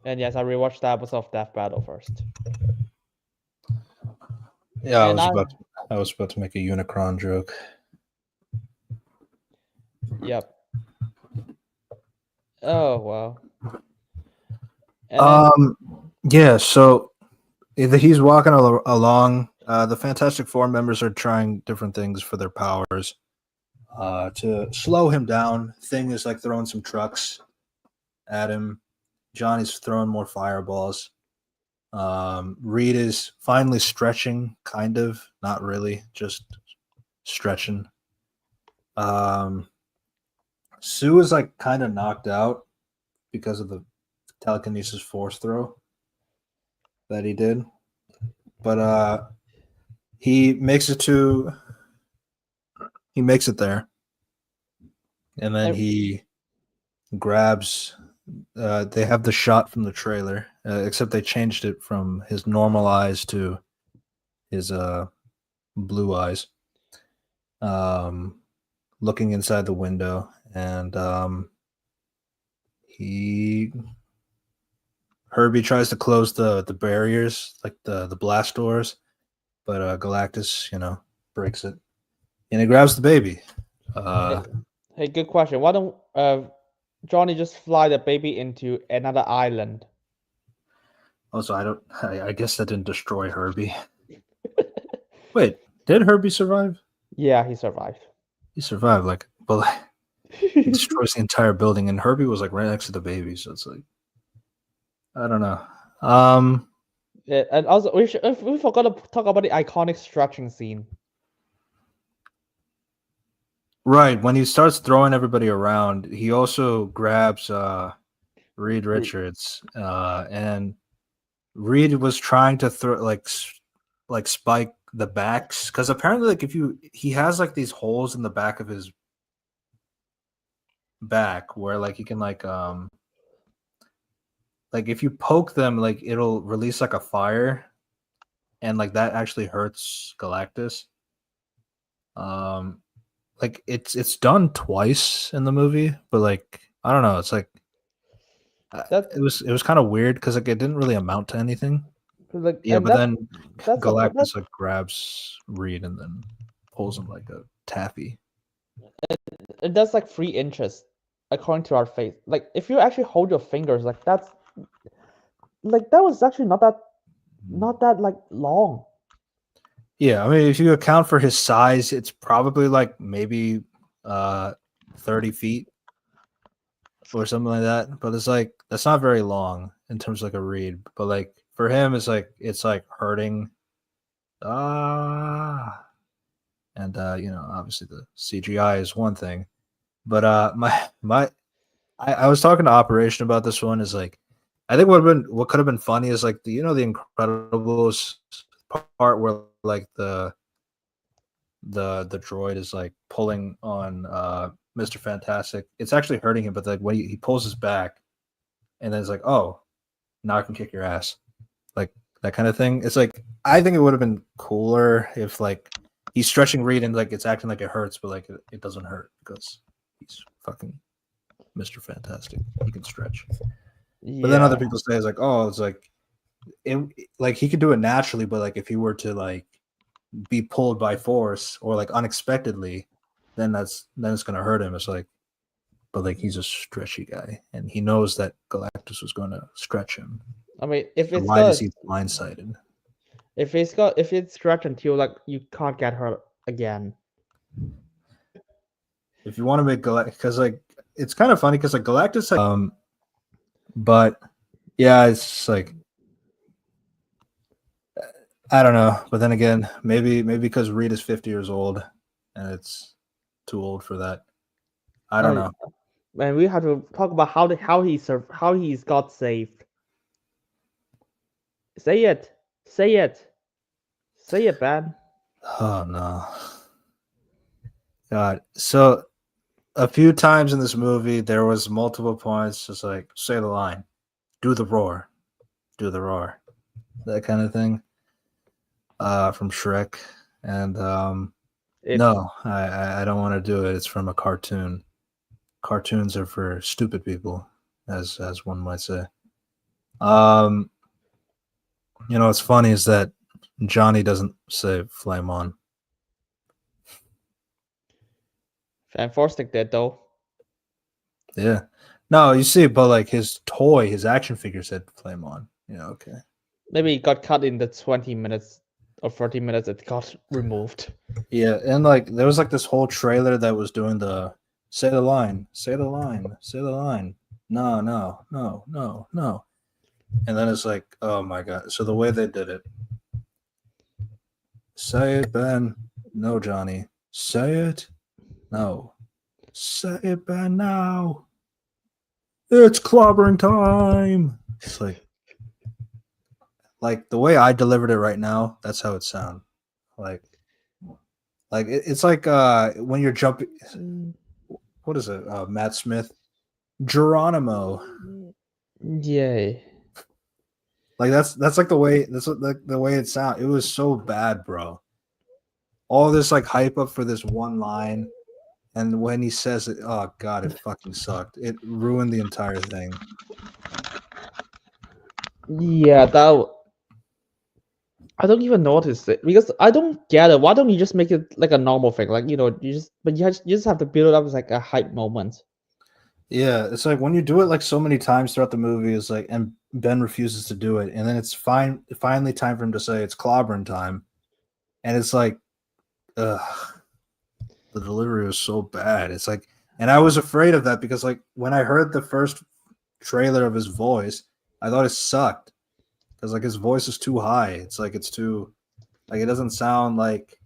And yes, I rewatched the episode of Death Battle first. Yeah, And I was about to make a Unicron joke. yep. Oh wow. And then Yeah, so he's walking along. The Fantastic Four members are trying different things for their powers. To slow him down, Thing is like throwing some trucks at him. Johnny's throwing more fireballs. Reed is finally stretching, kind of, not really, just stretching. Sue is like kind of knocked out because of the telekinesis force throw that he did. But he makes it there. And then he grabs they have the shot from the trailer, except they changed it from his normal eyes to his blue eyes. Looking inside the window, and Herbie tries to close the barriers, like the blast doors, but Galactus, breaks it, and he grabs the baby. hey, good question. Why don't Johnny just fly the baby into another island? Also, I guess that didn't destroy Herbie. Wait, did Herbie survive? Yeah, he survived. He survived, like, but he destroys the entire building, and Herbie was like right next to the baby, so it's like, I don't know. Yeah, and also we forgot to talk about the iconic stretching scene. Right, when he starts throwing everybody around, he also grabs Reed Richards, and Reed was trying to throw like spike the backs because apparently like if he has like these holes in the back of his back where like you can like if you poke them, like it'll release like a fire, and like that actually hurts Galactus. Um, like it's done twice in the movie, but like I don't know, it's like That it was kind of weird because like it didn't really amount to anything. like Yeah, and but then that's a that Galactus like grabs Reed and then pulls him like a taffy. that's like 3 inches according to our face. Like if you actually hold your fingers, like that's like that was actually not that like long. Yeah, I mean, if you account for his size, it's probably like maybe uh 30 feet or something like that. But it's like that's not very long in terms of like a read. But like for him, it's like hurting. Ah, and obviously the CGI is one thing. But I was talking to Operation about this one. Is like I think what could have been funny is like the Incredibles part where like the droid is like pulling on Mr. Fantastic. It's actually hurting him, but like when he pulls his back, and then it's like, oh, now I can kick your ass, like that kind of thing. It's like I think it would have been cooler if like he's stretching Reed and like it's acting like it hurts, but like it doesn't hurt because he's fucking Mr. Fantastic. He can stretch. But then other Yeah. people say it's like, oh, it's like he could do it naturally, but like if he were to like be pulled by force or like unexpectedly, then it's gonna hurt him. It's like, but like he's a stretchy guy, and he knows that Galactus was going to stretch him. I mean, if So it's why does got he blindsided? if it's stretched until like you can't get her again. If you want to make Galactus, because like it's kind of funny because like Galactus, but yeah, it's just like I don't know. But then again, maybe because Reed is 50 years old, and it's too old for that. I don't know. And we have to talk about how he's got saved. Say it. Say it. Say it, man. Oh no, God. So a few times in this movie, there was multiple points, just like say the line, do the roar, that kind of thing. From Shrek, and It's no, I don't want to do it. It's from a cartoon. Cartoons are for stupid people, as one might say. Um, what's funny is that Johnny doesn't say "flame on." fantastic that though. Yeah, no, you see, but like his toy, his action figure said "flame on." Okay. Maybe it got cut in the 20 minutes or 30 minutes. It got removed. Yeah, and like there was like this whole trailer that was doing the say the line, say the line, say the line. No, no, no, no, no. And then it's like, oh my god. So the way they did it. Say it, Ben. No, Johnny. Say it. No. Say it, Ben, now. It's clobbering time. It's like the way I delivered it right now, that's how it sounds. Like it's like when you're jumping, what is it? Matt Smith, Geronimo. Yay. Like that's like the way the way it sounds. It was so bad, bro. All this like hype up for this one line, and when he says it, oh god, it fucking sucked. It ruined the entire thing. Yeah, I don't even notice it because I don't get it. Why don't you just make it like a normal thing? Like you just have to build it up as like a hype moment. Yeah, it's like when you do it like so many times throughout the movie, it's like, and Ben refuses to do it, and then it's finally time for him to say it's clobbering time, and it's like, ugh, the delivery was so bad. It's like, and I was afraid of that because like when I heard the first trailer of his voice, I thought it sucked because like his voice is too high. It's like it's too like it doesn't sound like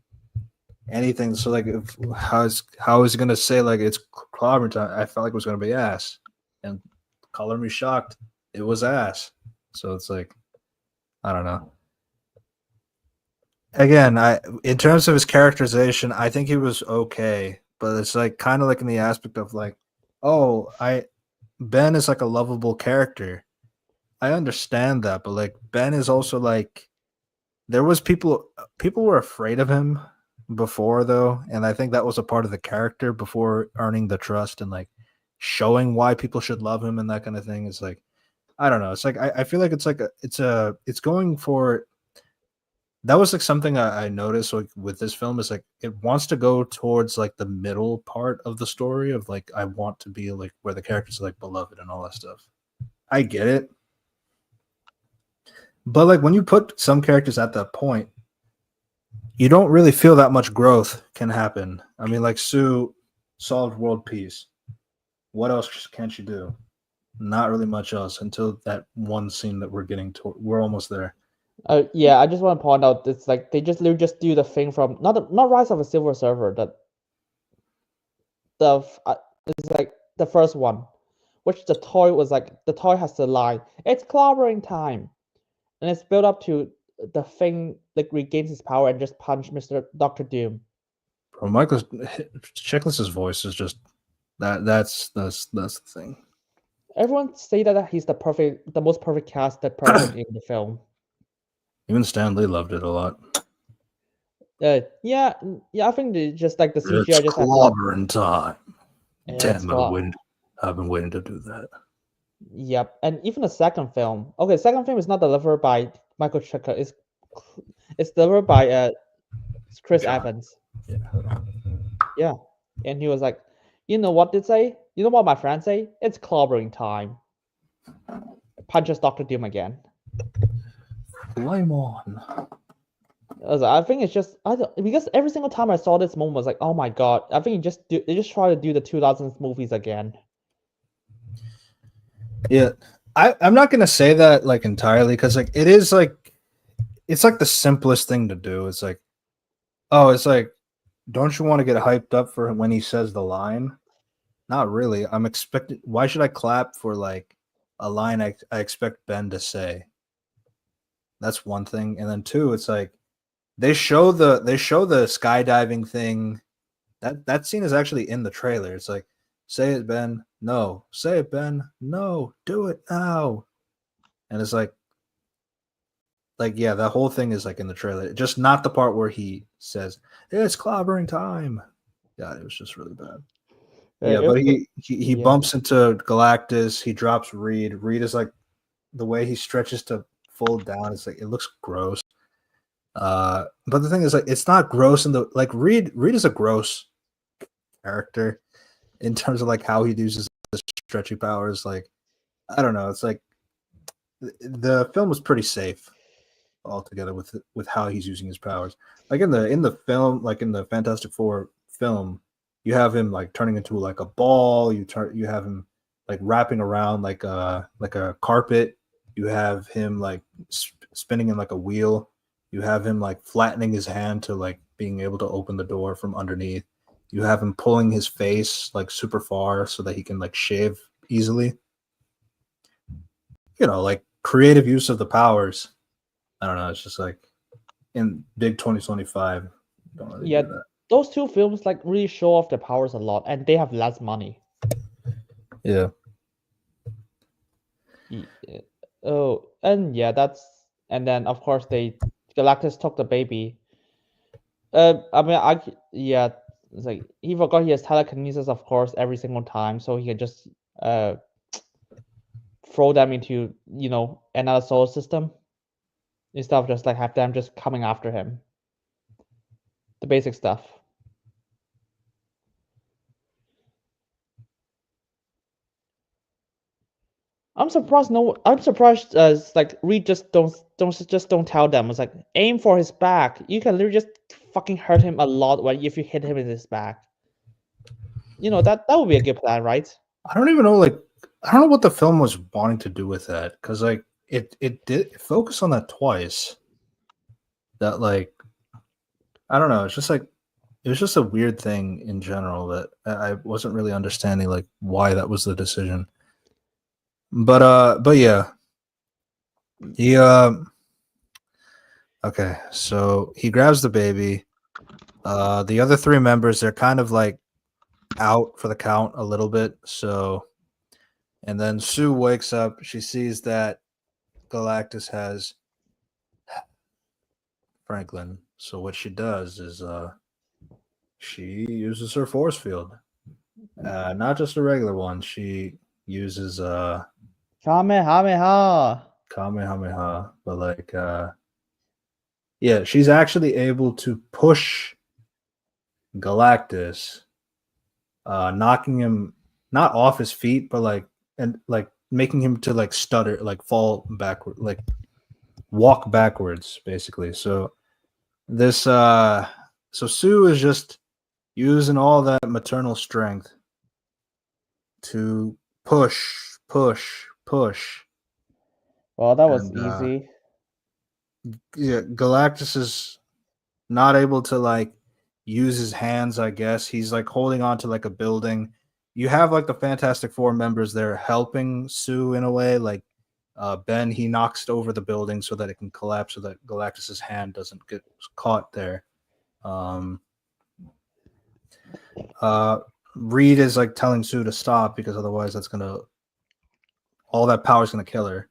anything. So like, how is he gonna say like it's clobbering time? I felt like it was gonna be ass, and color me shocked, it was ass. So it's like, I don't know. Again, in terms of his characterization, I think he was okay, but it's like kind of like in the aspect of like oh, Ben is like a lovable character. I understand that, but like Ben is also like there was people were afraid of him before though, and I think that was a part of the character before earning the trust and like showing why people should love him and that kind of thing. It's like I don't know. It's like I feel like it's like it's going for that was like something I noticed like with this film is like it wants to go towards like the middle part of the story of like I want to be like where the characters are like beloved and all that stuff. I get it. But like when you put some characters at that point, you don't really feel that much growth can happen. I mean, like Sue solved world peace. What else can she do? Not really much else until that one scene that we're getting to. We're almost there. Yeah, I just want to point out it's like they just literally just do the thing from not Rise of a Silver Surfer that it's like the first one, which the toy was like the toy has the line it's clobbering time, and it's built up to the thing like regains his power and just punch Mr. Doctor Doom. Bro, Michael Chiklis's voice is just that's the thing. Everyone say that he's the most perfect casted person in the film. Even Stan Lee loved it a lot. Yeah, I think just like the CGI It's just has clobbering time. it's Damn, I've been waiting to do that. Yep, and even the second film. Okay, second film is not delivered by Michael Checker. It's delivered by Chris John. Evans. Yeah. Yeah, and he was like, you know what they say? You know what my friends say? It's clobbering time. Punches Doctor Doom again. Flame on. I think it's just because every single time I saw this moment I was like, oh my god! I think they just try to do the 2000s movies again. Yeah, I'm not gonna say that like entirely because like it is like it's like the simplest thing to do. It's like, oh, it's like, don't you want to get hyped up for when he says the line? Not really. I'm expecting. Why should I clap for like a line I expect Ben to say? That's one thing, and then two, it's like they show the skydiving thing. That scene is actually in the trailer. It's like, say it, Ben. No. Say it, Ben. No. Do it now. And it's like yeah, that whole thing is like in the trailer. Just not the part where he says it's clobbering time. God, it was just really bad. Yeah, but he bumps into Galactus. He drops Reed. Reed is like the way he stretches to fold down. It's like it looks gross. But the thing is, like, it's not gross in the like Reed. Reed is a gross character in terms of like how he uses the stretchy powers. Like, I don't know. It's like the film was pretty safe altogether with how he's using his powers. Like in the film, like in the Fantastic Four film, you have him like turning into like a ball. You have him like wrapping around like a carpet. You have him like spinning in like a wheel. You have him like flattening his hand to like being able to open the door from underneath. You have him pulling his face like super far so that he can like shave easily. You know, like creative use of the powers. I don't know. It's just like in big 2025. Don't really do that. Those two films like really show off their powers a lot, and they have less money. Yeah. Oh, and yeah, and then of course Galactus took the baby. I mean, it's like he forgot he has telekinesis, of course, every single time, so he can just throw them into another solar system instead of just like have them just coming after him. The basic stuff. I'm surprised. Like Reed just don't tell them. It's like aim for his back. You can literally just fucking hurt him a lot if you hit him in his back. That would be a good plan, right? I don't even know. Like, I don't know what the film was wanting to do with that because like it did focus on that twice. That like, I don't know. It's just like it was just a weird thing in general that I wasn't really understanding like why that was the decision. But yeah, he okay, so he grabs the baby. The other three members, they're kind of like out for the count a little bit. So, and then Sue wakes up. She sees that Galactus has Franklin. So what she does is she uses her force field. Not just a regular one. She uses Kamehameha. Kamehameha, but like yeah, she's actually able to push Galactus, knocking him not off his feet, but like making him to like stutter, like fall backward, like walk backwards, basically. So this so Sue is just using all that maternal strength to push. Well, that was And easy. yeah, Galactus is not able to like use his hands, I guess. He's like holding on to like a building. You have like the Fantastic Four members there helping Sue in a way. Like Ben, he knocks over the building so that it can collapse so that Galactus's hand doesn't get caught there. Reed is like telling Sue to stop because otherwise that's gonna all that power is gonna kill her.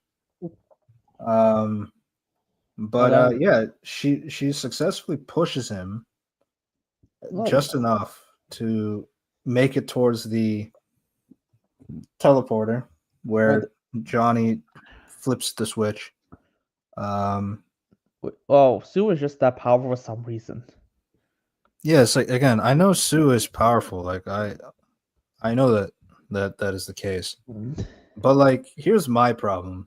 But yeah, she successfully pushes him just enough to make it towards the teleporter where Johnny flips the switch. Well, Sue was just that powerful for some reason. Yeah, it's like again, I know Sue is powerful. Like I know that is the case. But like, here's my problem.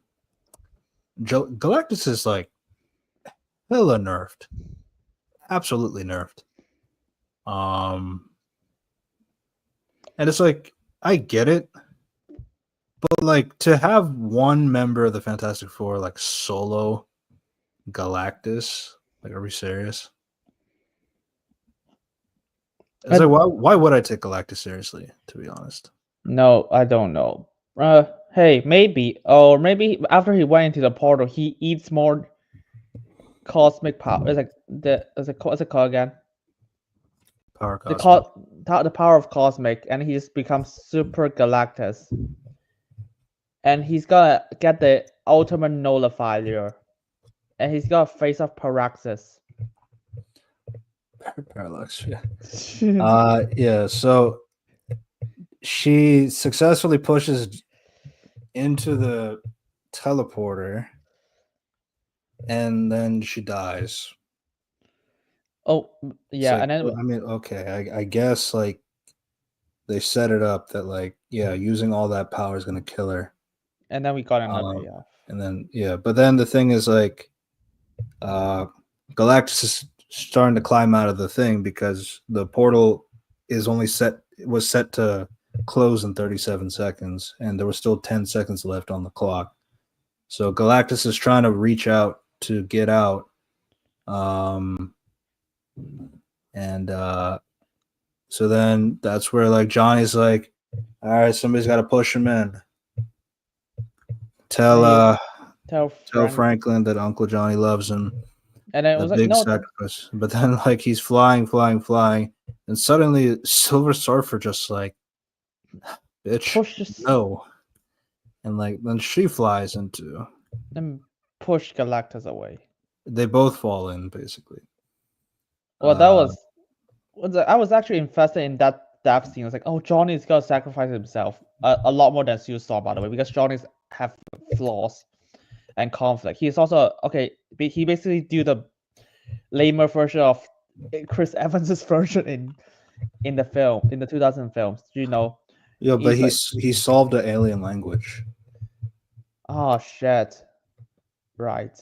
Galactus is like hella nerfed, absolutely nerfed. And it's like I get it, but like to have one member of the Fantastic Four like solo Galactus, like, are we serious? It's like why would I take Galactus seriously? To be honest, No, I don't know. Hey, maybe, or maybe after he went into the portal, he eats more cosmic power. It's like what's it called again? power The cosmic. the power of cosmic, and he's become super Galactus, and he's gonna get the ultimate nullifier, and he's gonna face off Paraxis. Parallax, yeah. Yeah. So she successfully pushes into the teleporter, and then she dies. Oh yeah, Like, and then I mean, okay, I guess like they set it up that like yeah, using all that power is gonna kill her. we got another payoff. And then yeah, but then the thing is like Galactus is starting to climb out of the thing because the portal is only was set to close in 37 seconds and there was still 10 seconds left on the clock. So Galactus is trying to reach out to get out. And so then that's where like Johnny's like, all right, somebody's got to push him in. Tell Franklin that Uncle Johnny loves him. And then it was like, no, sacrifice. But then like he's flying, and suddenly Silver Surfer just like, bitch, no. And like then she flies into and push Galactus away. They both fall in basically. Well, that was I was actually invested in that death scene. I was like, oh, Johnny's gonna sacrifice himself a lot more than Sue saw, by the way, because Johnny's have flaws and conflict. He's also okay. He basically do the lamer version of Chris Evans's version in the film in the 2000 films. You know. Yeah, but he solved the alien language. Oh shit! Right.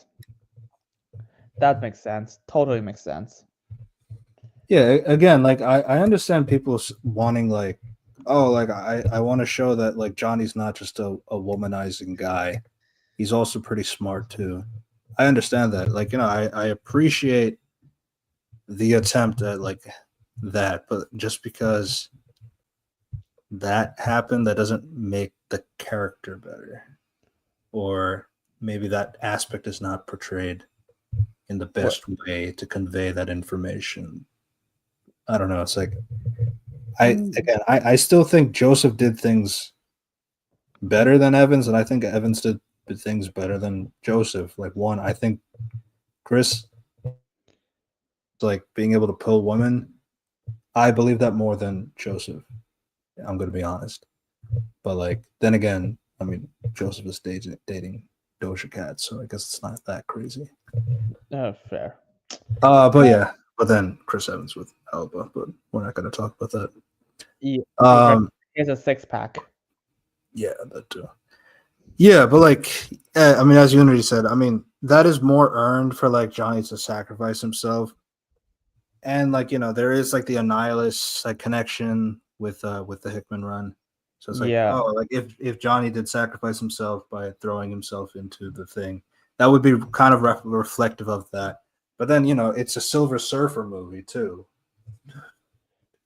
That makes sense. Totally makes sense. Yeah, again, like I understand people wanting like, oh, like I want to show that like Johnny's not just a womanizing guy. He's also pretty smart too. I understand that. Like, you know, I appreciate the attempt at like that, but just because that happened, that doesn't make the character better. Or maybe that aspect is not portrayed in the best way to convey that information. I don't know. It's like I still think Joseph did things better than Evans, and I think Evans did things better than Joseph. Like one, I think Chris, like being able to pull women, I believe that more than Joseph. I'm going to be honest, but like then again, I mean Joseph is dating Doja Cat, so I guess it's not that crazy. Fair. But yeah, but then Chris Evans with Alba, but we're not going to talk about that. Yeah, he has a 6-pack. Yeah, that too. Yeah, but like, I mean, as Unity said, I mean, that is more earned for like Johnny to sacrifice himself, and like there is like the Annihilus like connection with the Hickman run, so it's like Yeah. oh, like if Johnny did sacrifice himself by throwing himself into the thing, that would be kind of reflective of that. But then it's a Silver Surfer movie too.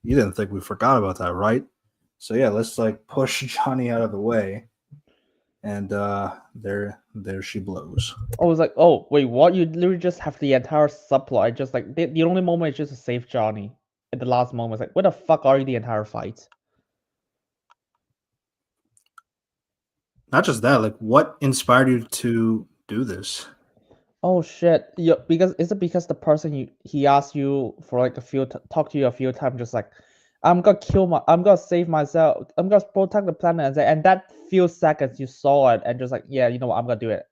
You didn't think we forgot about that, right? So yeah, let's like push Johnny out of the way. And there she blows. I was like, oh wait, what? You literally just have the entire subplot. Just like the only moment is just to save Johnny at the last moment. It's like, where the fuck are you the entire fight? Not just that, like what inspired you to do this? Oh shit! Yeah, because is it because the person he asked you for like talk to you a few times, just like, I'm gonna save myself, I'm gonna protect the planet, and that few seconds you saw it, and just like, yeah, you know what, I'm gonna do it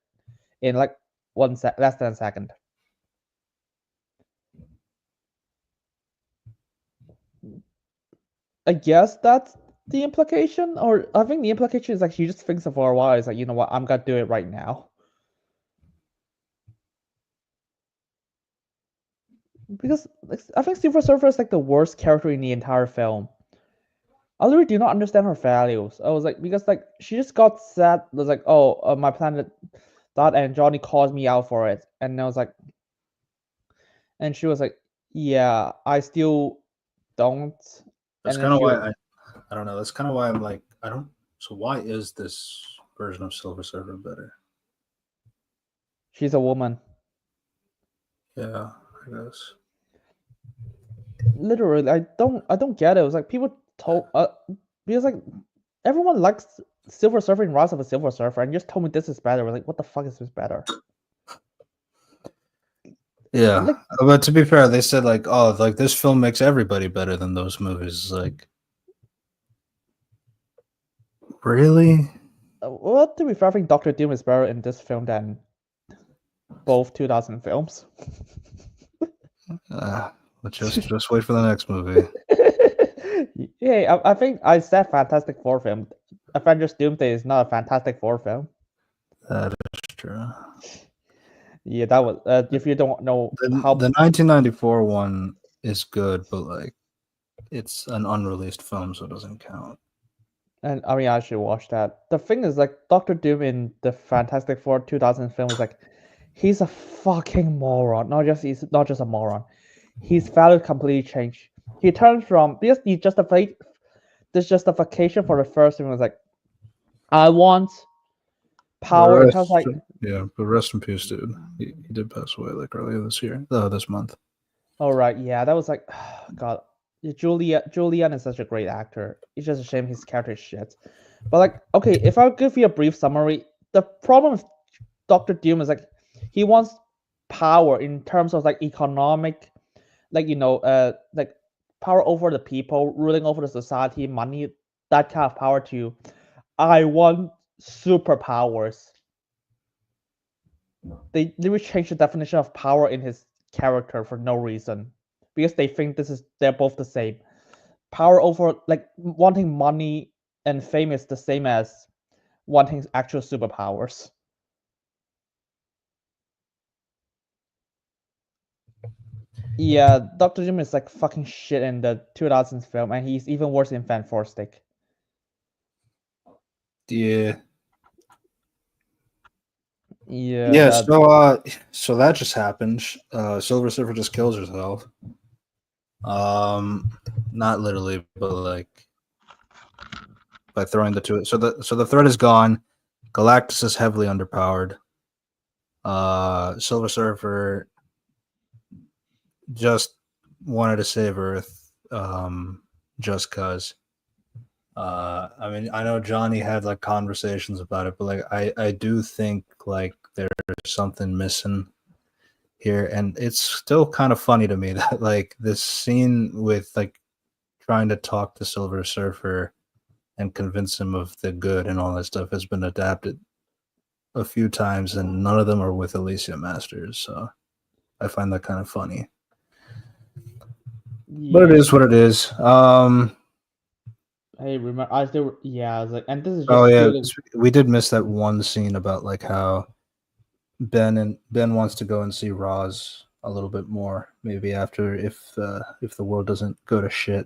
in like less than a second. I guess that's the implication, or I think the implication is like he just thinks of for a while. It's like, you know what, I'm gonna do it right now. Because like, I think Silver Surfer is like the worst character in the entire film. I literally do not understand her values. I was like, because like she just got sad. It was like, oh, my planet died, and Johnny called me out for it, and I was like, and she was like, yeah, I still don't. That's And then kind of she why was, I don't know. That's kind of why I'm like I don't. So why is this version of Silver Surfer better? she's a woman. Yeah, I guess. Literally, I don't get it. It was like people told because like everyone likes Silver Surfer and Rise of a Silver Surfer, and you just told me this is better. We're like, what the fuck is this better? Yeah, Like, but to be fair, they said like, oh, like this film makes everybody better than those movies. Like, really? well, to be fair, I think Doctor Doom is better in this film than both 2000 films. Let's just wait for the next movie. Yeah, I think I said Fantastic Four film. Avengers Doomsday is not a Fantastic Four film. That is true. Yeah, that was. If you don't know The how, 1994 one is good, but like it's an unreleased film, so it doesn't count. and I mean, I should watch that. The thing is, like, Doctor Doom in the Fantastic Four 2000 film is like, he's a fucking moron. He's not just a moron. His value completely changed. He turns from because the justification for the first film was like, I want power in terms of like, Yeah, but rest in peace, dude. He did pass away like earlier this year, this month. all right, yeah, that was like, God, Julian is such a great actor. It's just a shame his character is shit. But like, okay, if I give you a brief summary, the problem with Doctor Doom is like, he wants power in terms of like economic, like like power over the people, ruling over the society, money, that kind of power too. I want superpowers. They will change the definition of power in his character for no reason because they think they're both the same. Power over like wanting money and fame is the same as wanting actual superpowers. Yeah, Dr. Doom is like fucking shit in the 2000s film, and he's even worse in Fantastic. Yeah. Yeah, Yeah, that. so that just happened. Silver Surfer just kills herself. Not literally, but like by throwing the two. So the threat is gone. Galactus is heavily underpowered. Silver Surfer just wanted to save Earth. just cause. I mean, I know Johnny had like conversations about it, but like I do think like there's something missing here, and it's still kind of funny to me that like this scene with like trying to talk to Silver Surfer and convince him of the good and all that stuff has been adapted a few times, and none of them are with Alicia Masters. So I find that kind of funny. But it Yeah. is what it is. Hey, remember? I still. Yeah. I was like, and this is Oh just yeah, purely. we did miss that one scene about like how Ben wants to go and see Roz a little bit more, maybe after if the world doesn't go to shit.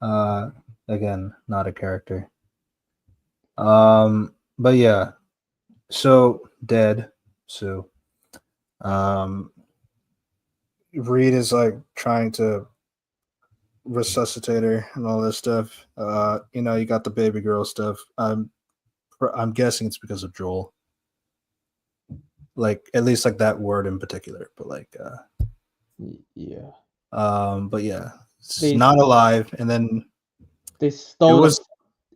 Again, not a character. But yeah, so dead. So, Reed is like trying to resuscitate her and all this stuff. You got the baby girl stuff. I'm guessing it's because of Joel. Like at least like that word in particular, but like Yeah. but yeah, it's They not alive. And then they it stole was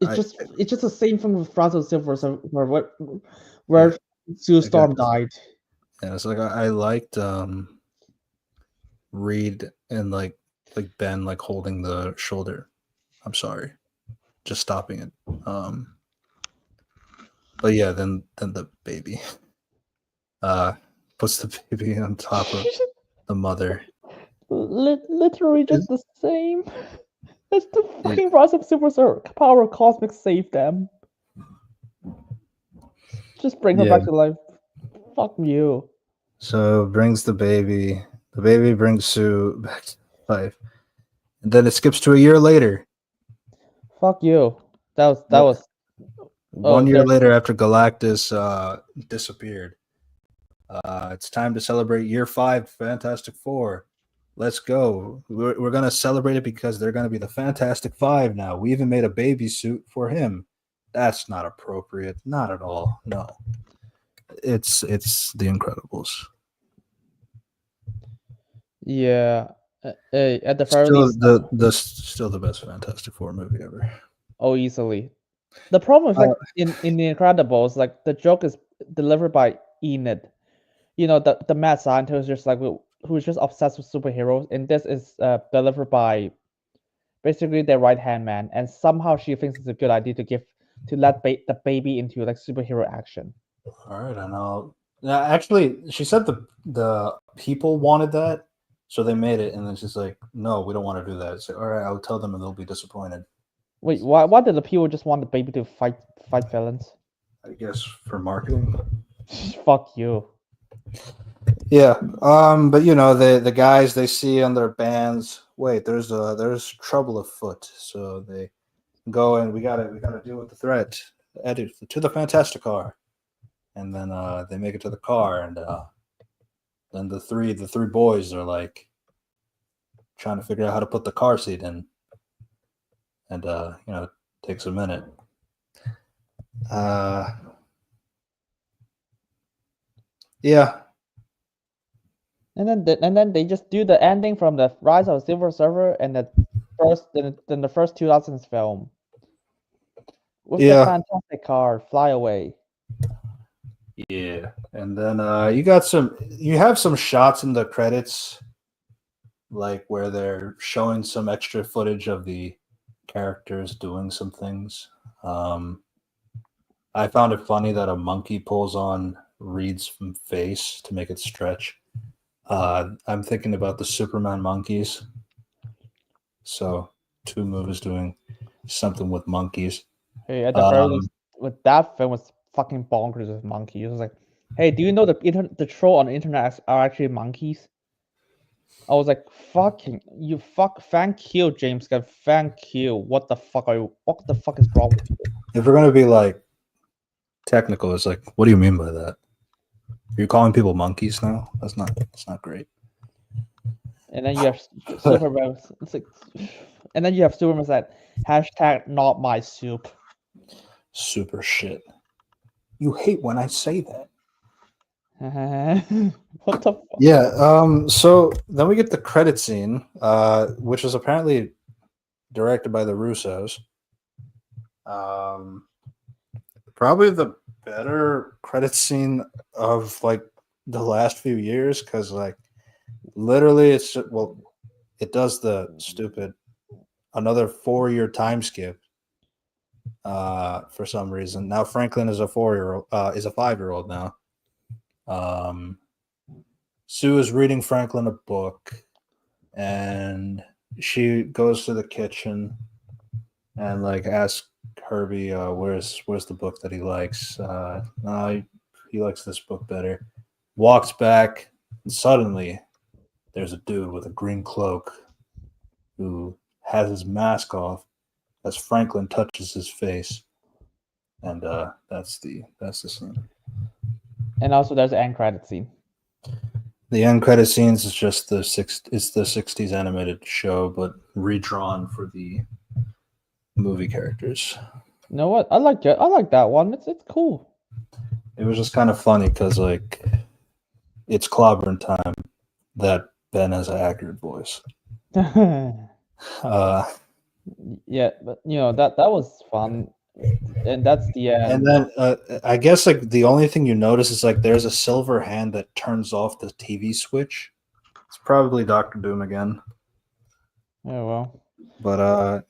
It's I, just the same thing with Fronto Silver, so yeah, where Sue I got Storm died. yeah. It's like I liked Reed and like Ben like holding the shoulder. I'm sorry, just stopping it. But yeah, then the baby puts the baby on top of the mother. Literally just It, the same. That's the it, fucking rise of super power cosmic save them. Just bring her yeah. back to life. Fuck you. So brings the baby. The baby brings Sue back to life. And then it skips to a year later. Fuck you. That What? was oh 1 year there later after Galactus disappeared. It's time to celebrate year 5 Fantastic Four. Let's go. We're going to celebrate it because they're going to be the Fantastic Five now. We even made a baby suit for him. That's not appropriate. Not at all. No. It's The Incredibles. yeah. At the very Still least, still the best Fantastic Four movie ever. oh easily. The problem with Uh, like in the Incredibles, like the joke is delivered by Enid. You know, the mad scientist just like who's just obsessed with superheroes, and this is delivered by basically their right hand man, and somehow she thinks it's a good idea to let the baby into like superhero action. All right, and I'll. Yeah, actually, she said the people wanted that, so they made it, and then she's like, "No, we don't want to do that." It's like, all right, I'll tell them, and they'll be disappointed. Wait, why did the people just want the baby to fight villains? I guess for marketing. Fuck you. Yeah. But the guys they see on their bands. Wait, there's trouble afoot, so they go and we gotta deal with the threat. Add to the Fantastic Car, and then they make it to the car, and then the three boys are like trying to figure out how to put the car seat in, and it takes a minute. Yeah. And then they just do the ending from the Rise of Silver Surfer and the first 2000s film with the Yeah. fantastic car Fly Away. Yeah, and then you have some shots in the credits, like where they're showing some extra footage of the characters doing some things. I found it funny that a monkey pulls on Reed's face to make it stretch. I'm thinking about the Superman monkeys. So, two movies doing something with monkeys. Hey, at the very least, with that film was fucking bonkers with monkeys. It was like, hey, do you know the troll on the internet are actually monkeys? I was like, thank you, James Gunn, thank you. What the fuck is wrong with you? If we're gonna be like technical, it's like, what do you mean by that? You're calling people monkeys now? That's not great. And then you have Superman. It's like, and then you have Superman that hashtag not my soup. Super shit. You hate when I say that. What the fuck? Yeah. So then we get the credit scene, which is apparently directed by the Russos. Probably the better credit scene of like the last few years, because like literally it's it does the stupid another 4-year time skip for some reason. Now Franklin is a 4-year-old, is a 5-year-old now. Sue is reading Franklin a book, and she goes to the kitchen and like asks Herbie, where's the book that he likes? He likes this book better. Walks back, and suddenly there's a dude with a green cloak who has his mask off as Franklin touches his face, and that's the scene. And also, there's an end credit scene. The end credit scenes is just the 60s animated show, but redrawn for the movie characters. You know what? I like it. I like that one. It's cool. It was just kind of funny because like it's clobbering time that Ben has an accurate voice. Yeah, but you know that was fun, and that's the end. And then I guess like the only thing you notice is like there's a silver hand that turns off the TV switch. It's probably Doctor Doom again. Oh well. But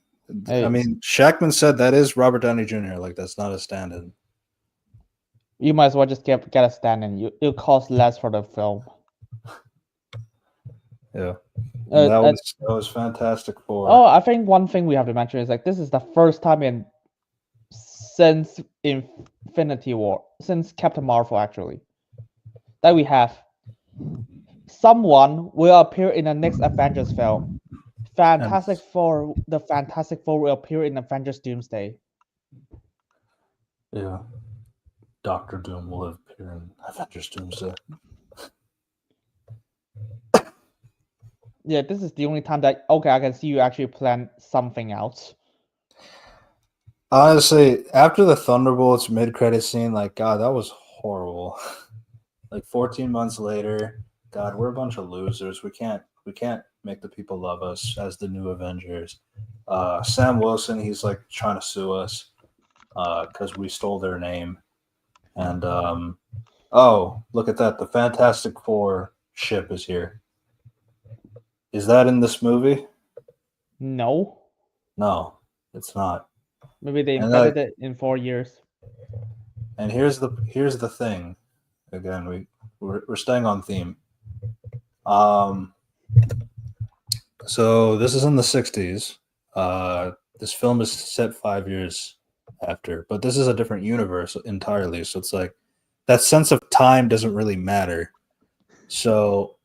Hey. I mean, Shackman said that is Robert Downey Jr. Like that's not a stand-in. You might as well just get a stand-in. It'll cost less for the film. Yeah, that was Fantastic Four. Oh, I think one thing we have to mention is like this is the first time since Infinity War, since Captain Marvel actually, that we have someone will appear in the next Avengers film. The Fantastic Four will appear in Avengers Doomsday. Yeah, Doctor Doom will appear in Avengers Doomsday. Yeah, this is the only time that I can see you actually plan something else. Honestly, after the Thunderbolts mid-credit scene, like God, that was horrible. Like 14 months later, God, we're a bunch of losers. We can't make the people love us as the new Avengers. Sam Wilson, he's like trying to sue us because we stole their name. And oh, look at that! The Fantastic Four ship is here. Is that in this movie? No. No, it's not. Maybe they embedded it in 4 years. And here's the thing. Again, we're staying on theme. So this is in the 60s. This film is set 5 years after, but this is a different universe entirely. So it's like that sense of time doesn't really matter. So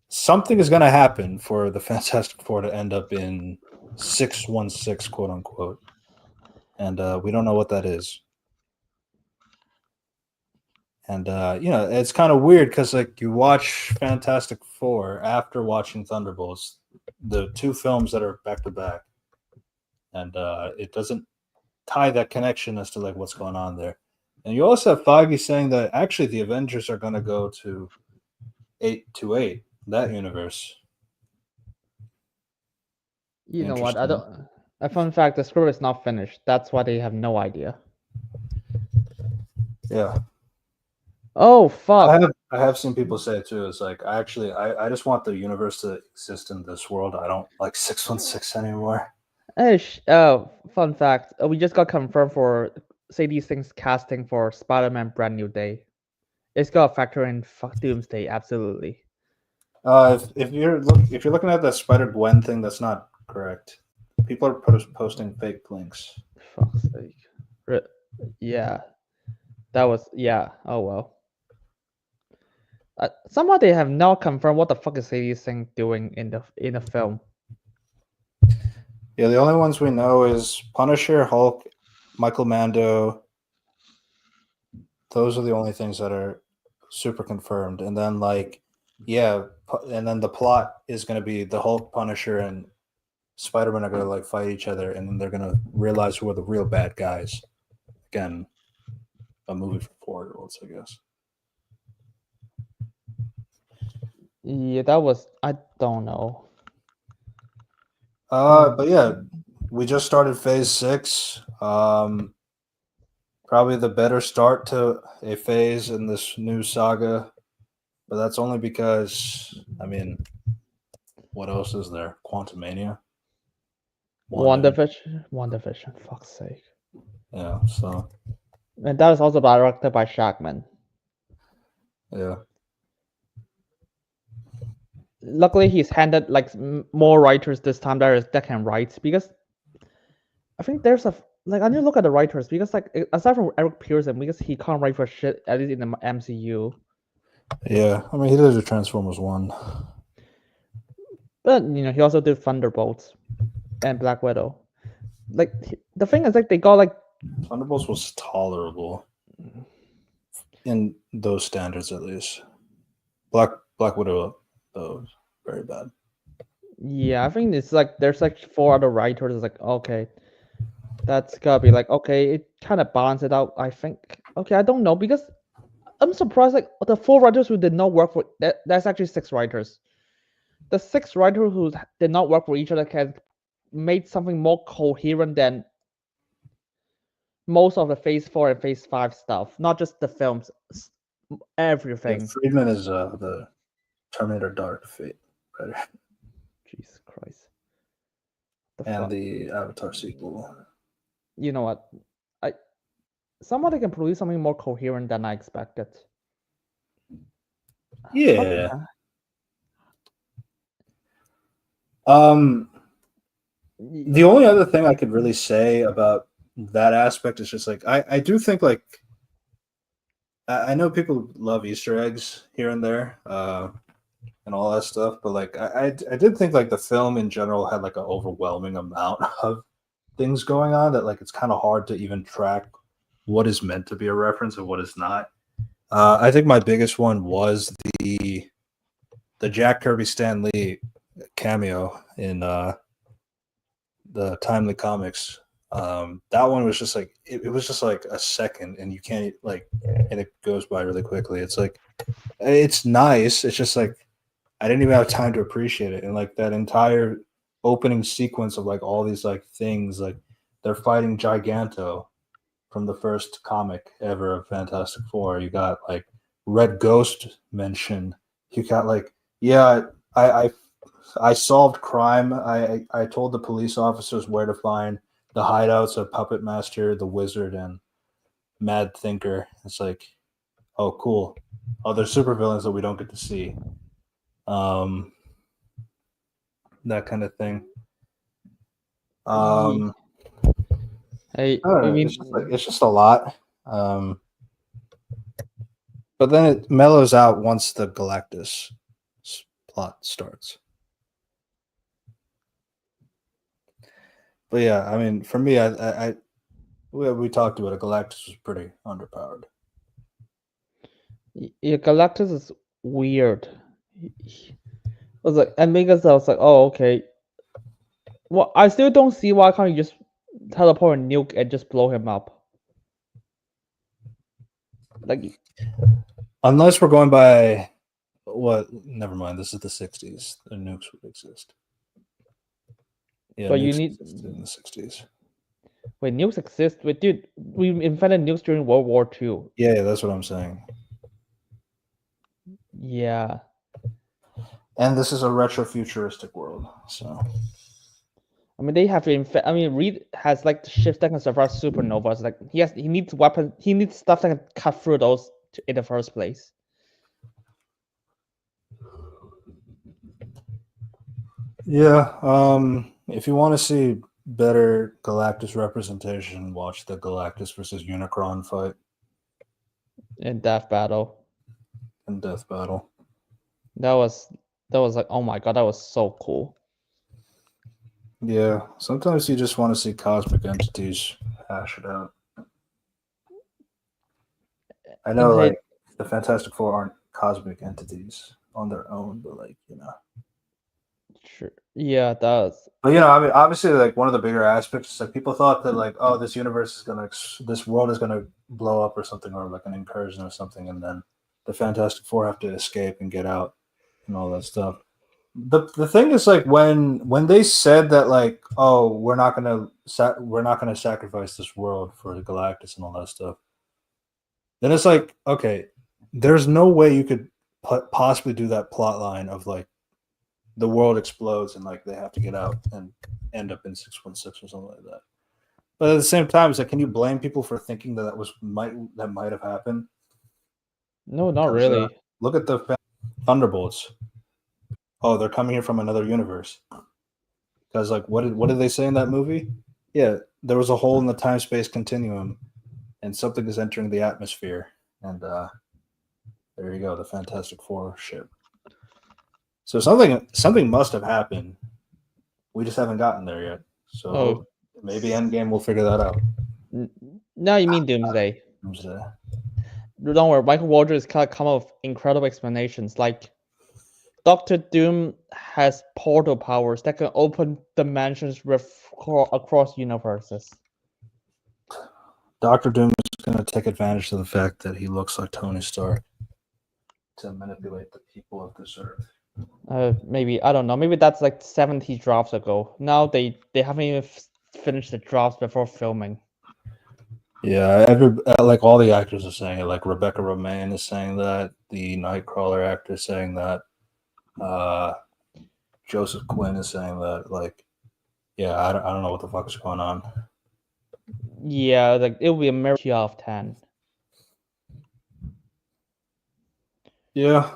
something is going to happen for the Fantastic Four to end up in 616, quote unquote. And we don't know what that is. And, it's kind of weird because, like, you watch Fantastic Four after watching Thunderbolts, the two films that are back-to-back, and it doesn't tie that connection as to, like, what's going on there. And you also have Feige saying that, actually, the Avengers are going to go to 828, that universe. You know what? A fun fact, the script is not finished. That's why they have no idea. Yeah. Oh fuck! I have seen people say it too. It's like I just want the universe to exist in this world. I don't like 616 anymore. Fun fact: we just got confirmed for Say These Things casting for Spider-Man: Brand New Day. It's got to factor in Doomsday, absolutely. If you're looking at that Spider-Gwen thing, that's not correct. People are posting fake links. Fuck's sake! Yeah, that was Oh well. Somehow they have not confirmed what the fuck is Sadie Sink doing in the film. Yeah, the only ones we know is Punisher, Hulk, Michael Mando. Those are the only things that are super confirmed. And then and then the plot is going to be the Hulk, Punisher, and Spider-Man are going to like fight each other, and then they're going to realize who are the real bad guys. Again, a movie for 4-year-olds, I guess. Yeah, that was I don't know. But yeah, we just started phase 6. Probably the better start to a phase in this new saga, but that's only because I mean, what else is there? Quantumania, Wanda. WandaVision, fuck's sake. Yeah, so And that is also directed by Shackman. yeah, Luckily, he's handed like more writers this time that can write, because I think there's a like I need to look at the writers, because like aside from Eric Pearson, because he can't write for shit, at least in the MCU. yeah. I mean, he did a Transformers 1. But he also did Thunderbolts and Black Widow. Like the thing is, like they got like Thunderbolts was tolerable in those standards, at least. Black Widow, though, was very bad. yeah, I think it's like there's like 4 other writers. It's like okay, that's gotta be like okay, it kind of balances it out. I think okay, I don't know, because I'm surprised like the 4 writers who did not work for that's actually 6 writers. The 6 writers who did not work for each other can made something more coherent than most of the Phase 4 and Phase 5 stuff, not just the films, Yeah, everything. Friedman is the Terminator Dark Fate writer Jesus Christ. and the Avatar sequel. You know what? Somebody can produce something more coherent than I expected. Yeah. The only other thing I could really say about that aspect is just like I do think like I know people love Easter eggs here and there and all that stuff, but like I did think like the film in general had like an overwhelming amount of things going on that like it's kind of hard to even track what is meant to be a reference and what is not. I think my biggest one was the Jack Kirby Stan Lee cameo in the Timely Comics. That one was just like it was just like a second, and you can't like, and it goes by really quickly. It's like it's nice. It's just like I didn't even have time to appreciate it, and like that entire opening sequence of like all these like things, like they're fighting Giganto from the first comic ever of Fantastic Four. You got like Red Ghost mentioned. You got like yeah, I solved crime. I told the police officers where to find the hideouts of Puppet Master, the Wizard, and Mad Thinker. It's like, oh, cool. Oh, there's supervillains that we don't get to see. That kind of thing. Hey, I don't know, it's just a lot. But then it mellows out once the Galactus plot starts. But yeah, I mean, for me, we talked about it. Galactus was pretty underpowered. yeah, Galactus is weird. I was like, and because I was like, oh okay. Well, I still don't see why can't you just teleport a nuke and just blow him up. Like, unless we're going by what? Never mind. This is the '60s. The nukes would exist. Yeah, but nukes you need in the '60s. wait, nukes exist. Wait, dude, we invented nukes during World War II. Yeah, that's what I'm saying. Yeah. And this is a retro-futuristic world, so I mean, they have to. I mean, Reed has like the ships that can survive supernovas. Like he needs weapons. He needs stuff that can cut through those in the first place. yeah. If you want to see better Galactus representation, watch the Galactus versus Unicron fight In Death Battle. and Death Battle. That was like, oh my god, that was so cool. Yeah, sometimes you just want to see cosmic entities hash it out. I know, like the Fantastic Four aren't cosmic entities on their own, but like Sure. Yeah, it does. But I mean, obviously, like one of the bigger aspects is like people thought that like, oh, this universe is this world is gonna blow up or something, or like an incursion or something, and then the Fantastic Four have to escape and get out. and all that stuff. The thing is, like, when they said that, like, oh, we're not gonna sacrifice this world for the Galactus and all that stuff, then it's like, okay, there's no way you could possibly do that plot line of like the world explodes and like they have to get out and end up in 616 or something like that. But at the same time, it's like, can you blame people for thinking that might have happened? No, not really. Look at the Thunderbolts. Oh, they're coming here from another universe. Because like, what did they say in that movie? Yeah, there was a hole in the time space continuum, and something is entering the atmosphere, and there you go, the Fantastic Four ship. So something must have happened. We just haven't gotten there yet. So maybe Endgame will figure that out. Now you mean Doomsday? Doomsday. Don't worry, Michael Walters kind of come up with incredible explanations. Like Doctor Doom has portal powers that can open dimensions across universes. Doctor Doom is going to take advantage of the fact that he looks like Tony Stark to manipulate the people of this earth. Maybe, I don't know. Maybe that's like 70 drafts ago. Now they haven't even finished the drafts before filming. Yeah, like all the actors are saying it. Like Rebecca Romaine is saying that. The Nightcrawler actor is saying that. Joseph Quinn is saying that. Like, yeah, I don't know what the fuck is going on. Yeah, like it will be a miracle out of 10. Yeah.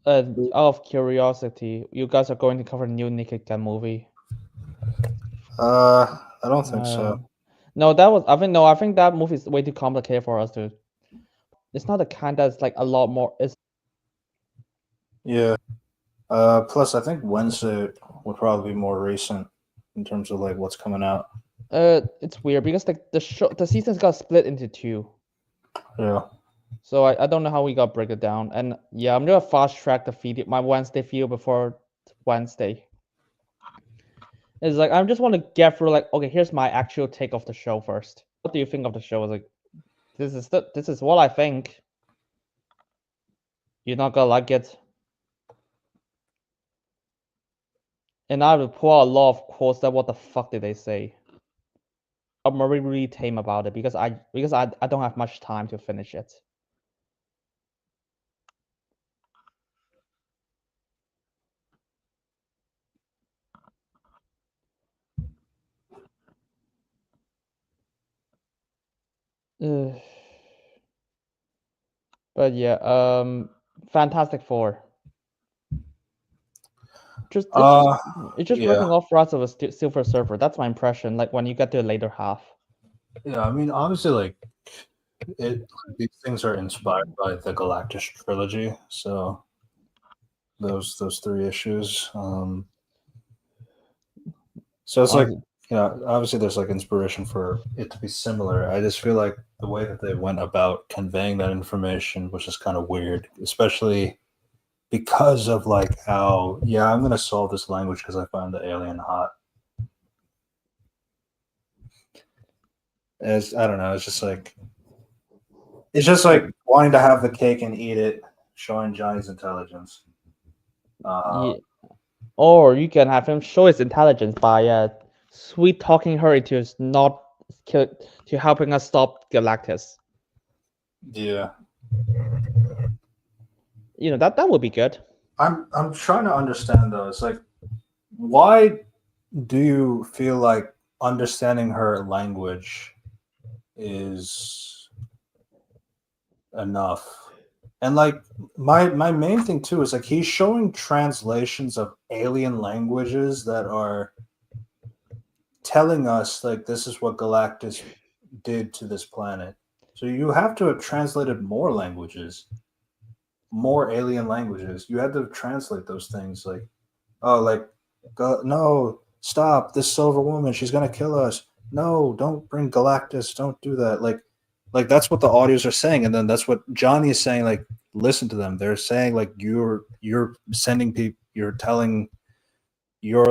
Out of curiosity, you guys are going to cover the new Naked Gun movie? I don't think so. No, I think that movie is way too complicated for us to. It's not the kind that's like a lot more. Yeah. Plus, I think Wednesday would probably be more recent in terms of like what's coming out. It's weird because like the seasons got split into 2. Yeah. So I don't know how we got break it down. And yeah, I'm gonna fast track the video, my Wednesday video before Wednesday. It's like I just want to get through like, okay, here's my actual take of the show first. What do you think of the show? Like, this is what I think. You're not gonna like it. And I will pull out a lot of quotes that what the fuck did they say? I'm really tame about it because I don't have much time to finish it. But yeah, Fantastic Four. It's just yeah. ripping off Rise of a Silver Surfer. That's my impression. Like when you get to the later half. Yeah, I mean, obviously, like these things are inspired by the Galactus trilogy. So those 3 issues. So it's like, obviously there's like inspiration for it to be similar. I just feel like the way that they went about conveying that information was just kind of weird, especially because of like how, yeah, I'm gonna solve this language because I find the alien hot. I don't know, it's just like wanting to have the cake and eat it, showing Johnny's intelligence. Yeah. Or you can have him show his intelligence by sweet talking her into to helping us stop Galactus. Yeah. You know, that would be good. I'm trying to understand though. It's like, why do you feel like understanding her language is enough? And like my main thing too is like he's showing translations of alien languages that are telling us like this is what Galactus did to this planet. So you have to have translated more languages, more alien languages. You had to translate those things like, oh, like, no, stop, this silver woman, she's gonna kill us. No, don't bring Galactus, don't do that. Like that's what the audios are saying, and then that's what Johnny is saying. Like, listen to them. They're saying like you're sending people, you're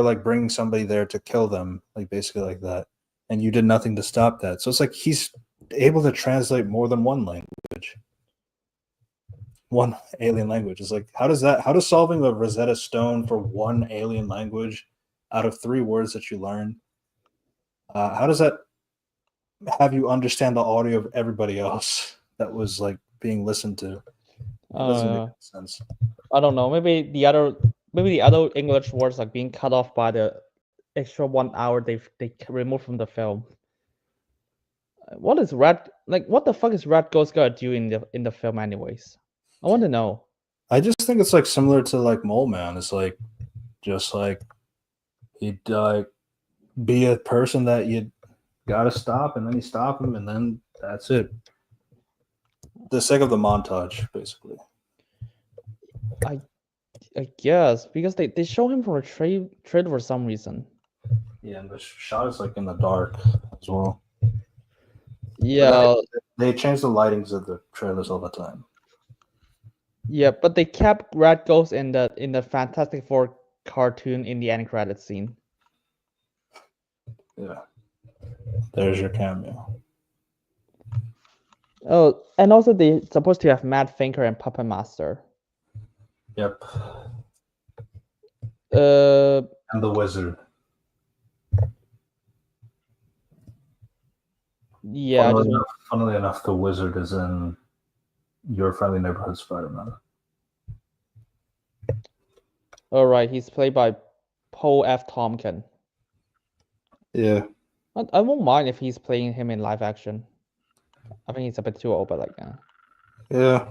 like bringing somebody there to kill them, like basically like that, and you did nothing to stop that. So it's like he's able to translate more than one language. one alien language. It's like, how does solving a Rosetta Stone for one alien language out of 3 words that you learn, how does that have you understand the audio of everybody else that was like being listened to? It doesn't make sense. I don't know. Maybe the other English words are being cut off by the extra 1 hour they removed from the film. What is Red like? What the fuck is Red Ghost gonna do in the film, anyways? I want to know. I just think it's like similar to like Mole Man. It's like just like he'd be a person that you gotta stop, and then you stop him, and then that's it. The sake of the montage, basically. I guess because they show him from a trade for some reason. Yeah, and the shot is like in the dark as well. Yeah, they change the lightings of the trailers all the time. yeah, but they kept Red Ghost in the Fantastic Four cartoon in the end credit scene. Yeah, there's your cameo. Oh, and also they supposed to have Matt Finker and Puppet Master. Yep. And the wizard. Yeah. Funnily enough, the wizard is in Your Friendly Neighborhood Spider-Man. All right, he's played by Paul F. Tompkins. Yeah. I won't mind if he's playing him in live action. I think he's a bit too old, but like, yeah.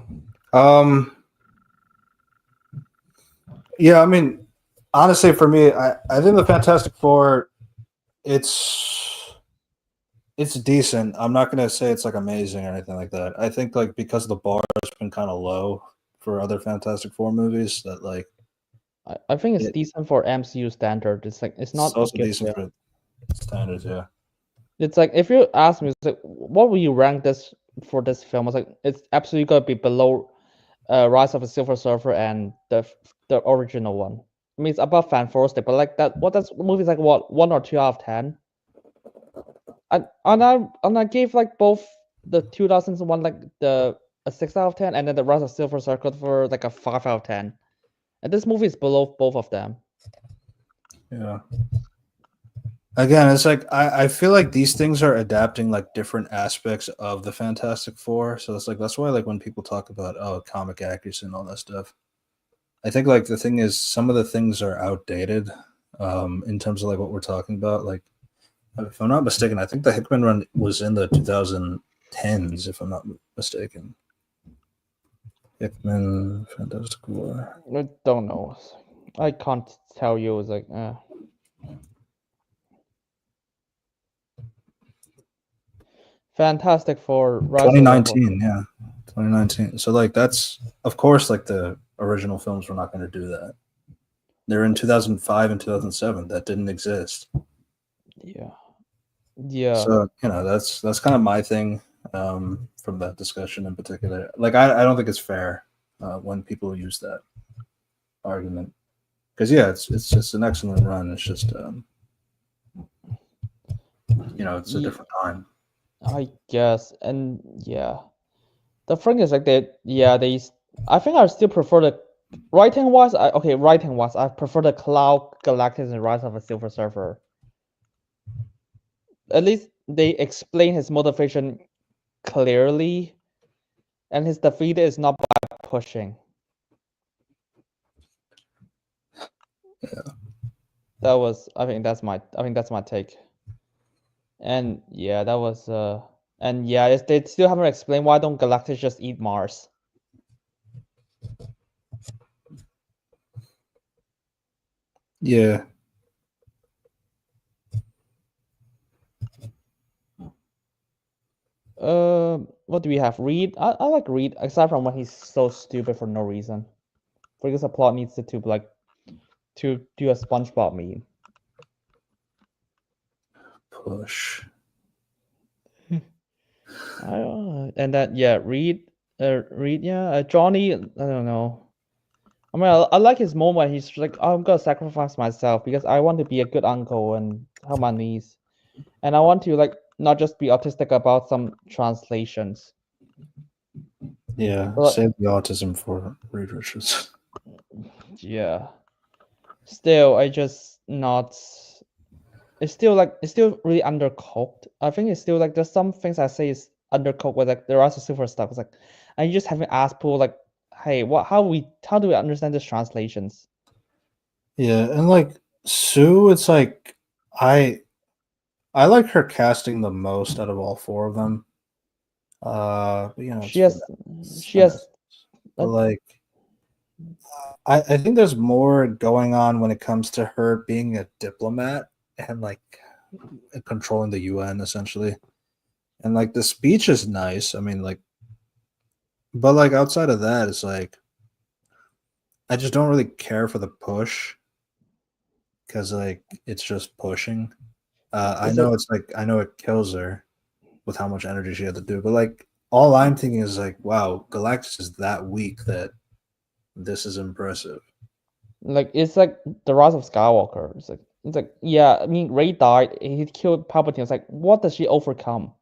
Yeah, I mean, honestly, for me, I think the Fantastic Four, it's decent. I'm not gonna say it's like amazing or anything like that. I think like because the bar has been kind of low for other Fantastic Four movies, that like I think it's decent for MCU standard. It's like it's not also decent for standards. Yeah. It's like if you ask me, it's like, what will you rank this for this film? It's like it's absolutely gonna be below Rise of the Silver Surfer and the original one. I mean, it's above Fantastic, but like that, what that's movie's like what 1 or 2 out of 10. And I gave like both the 2001 like a 6 out of 10, and then the Rise of Silver Surfer for like a 5 out of 10. And this movie is below both of them. Yeah. Again, it's like I feel like these things are adapting like different aspects of the Fantastic Four. So it's like that's why like when people talk about comic accuracy and all that stuff, I think like the thing is some of the things are outdated in terms of like what we're talking about. Like if I'm not mistaken, I think the Hickman run was in the 2010s, if I'm not mistaken. Hickman Fantastic Four. I don't know. I can't tell you. It's like Fantastic Four 2019, yeah. 2019. So like that's of course like the original films were not going to do that. They're in 2005 and 2007. That didn't exist. Yeah. Yeah. So, that's kind of my thing from that discussion in particular. Like I don't think it's fair when people use that argument. Because yeah, it's just an excellent run. It's just it's a different time. I guess, and yeah, the thing is like I think I still prefer the writing wise. I prefer the Cloud Galactus and Rise of a Silver Surfer. At least they explain his motivation clearly, and his defeat is not by pushing. Yeah. I think that's my take. And yeah, that was and yeah, they still haven't explained why don't Galactus just eat Mars. Yeah. What do we have? Reed. I like Reed, aside from when he's so stupid for no reason. Because the plot needs to like to do a SpongeBob meme. Push. And that Reed, Johnny. I don't know. I mean, I like his moment. He's like, I'm gonna sacrifice myself because I want to be a good uncle and help my niece, and I want to like not just be autistic about some translations. Yeah, But save the autism for Reed Richards. yeah, still, I just not. It's still really undercooked. I think it's still like there's some things I say is undercooked, but like there are some super stuff. It's like, and you just haven't asked people like, hey, how do we understand these translations? Yeah, and like Sue, it's like I I like her casting the most out of all four of them. But, it's She has she has finesse. But like like I think there's more going on when it comes to her being a diplomat and like controlling the UN essentially. And like the speech is nice. I mean, like, but like outside of that, it's like I just don't really care for the push because like it's just pushing. I it's know like it's like I know it kills her with how much energy she had to do, but like all I'm thinking is like, wow, Galactus is that weak that this is impressive. it's like the rise of Skywalker. It's like yeah, I mean Rey died, he killed Palpatine. It's like what does she overcome?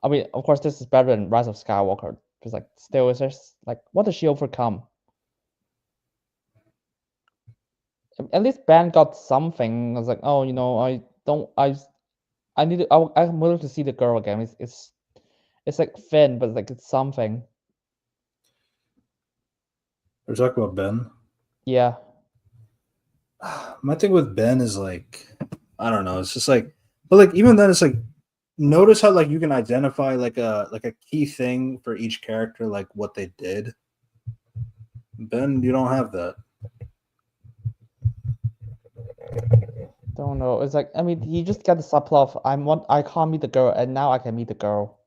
I mean, of course, this is better than Rise of Skywalker. Because like still, it's just like what does she overcome? At least Ben got something. I was like, oh, I don't, I need to, I'm willing to see the girl again. It's like Finn, but like it's something. We're talking about Ben. Yeah, My thing with Ben is like, I don't know. It's just like, but like even then, it's like, notice how like you can identify like a key thing for each character, like what they did. Ben, you don't have that. don't know. It's like I mean, he just got the subplot of I can't meet the girl, and now I can meet the girl.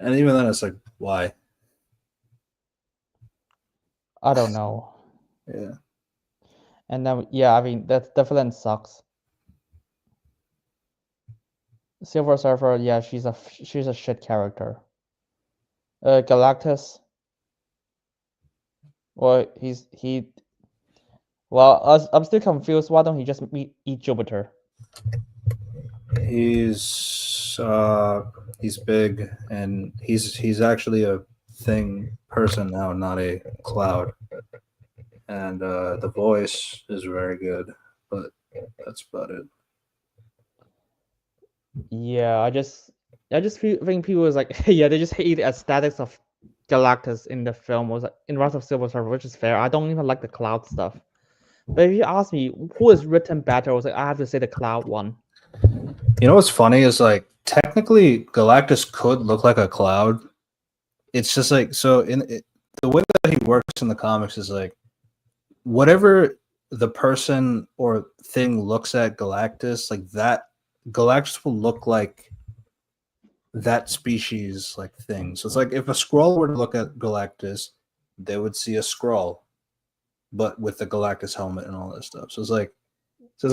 And even then, it's like, why? I don't know. Yeah. And then yeah, I mean that definitely sucks. Silver Surfer, yeah, she's a shit character. Galactus, well, well, I'm still confused. Why don't he just eat Jupiter? He's he's big and he's actually a thing person now, not a cloud. And the voice is very good, but that's about it. Yeah, think people was like, yeah, they just hate the aesthetics of Galactus in the film was like, in Rise of Silver Surfer, which is fair. I don't even like the Cloud stuff. But if you ask me who is written better, I was like, I have to say the Cloud one. You know what's funny is like technically Galactus could look like a cloud. It's just like so the way that he works in the comics is like whatever the person or thing looks at Galactus, like that Galactus will look like that species like thing. So it's like if a Skrull were to look at Galactus, they would see a Skrull, but with the Galactus helmet and all that stuff. So it's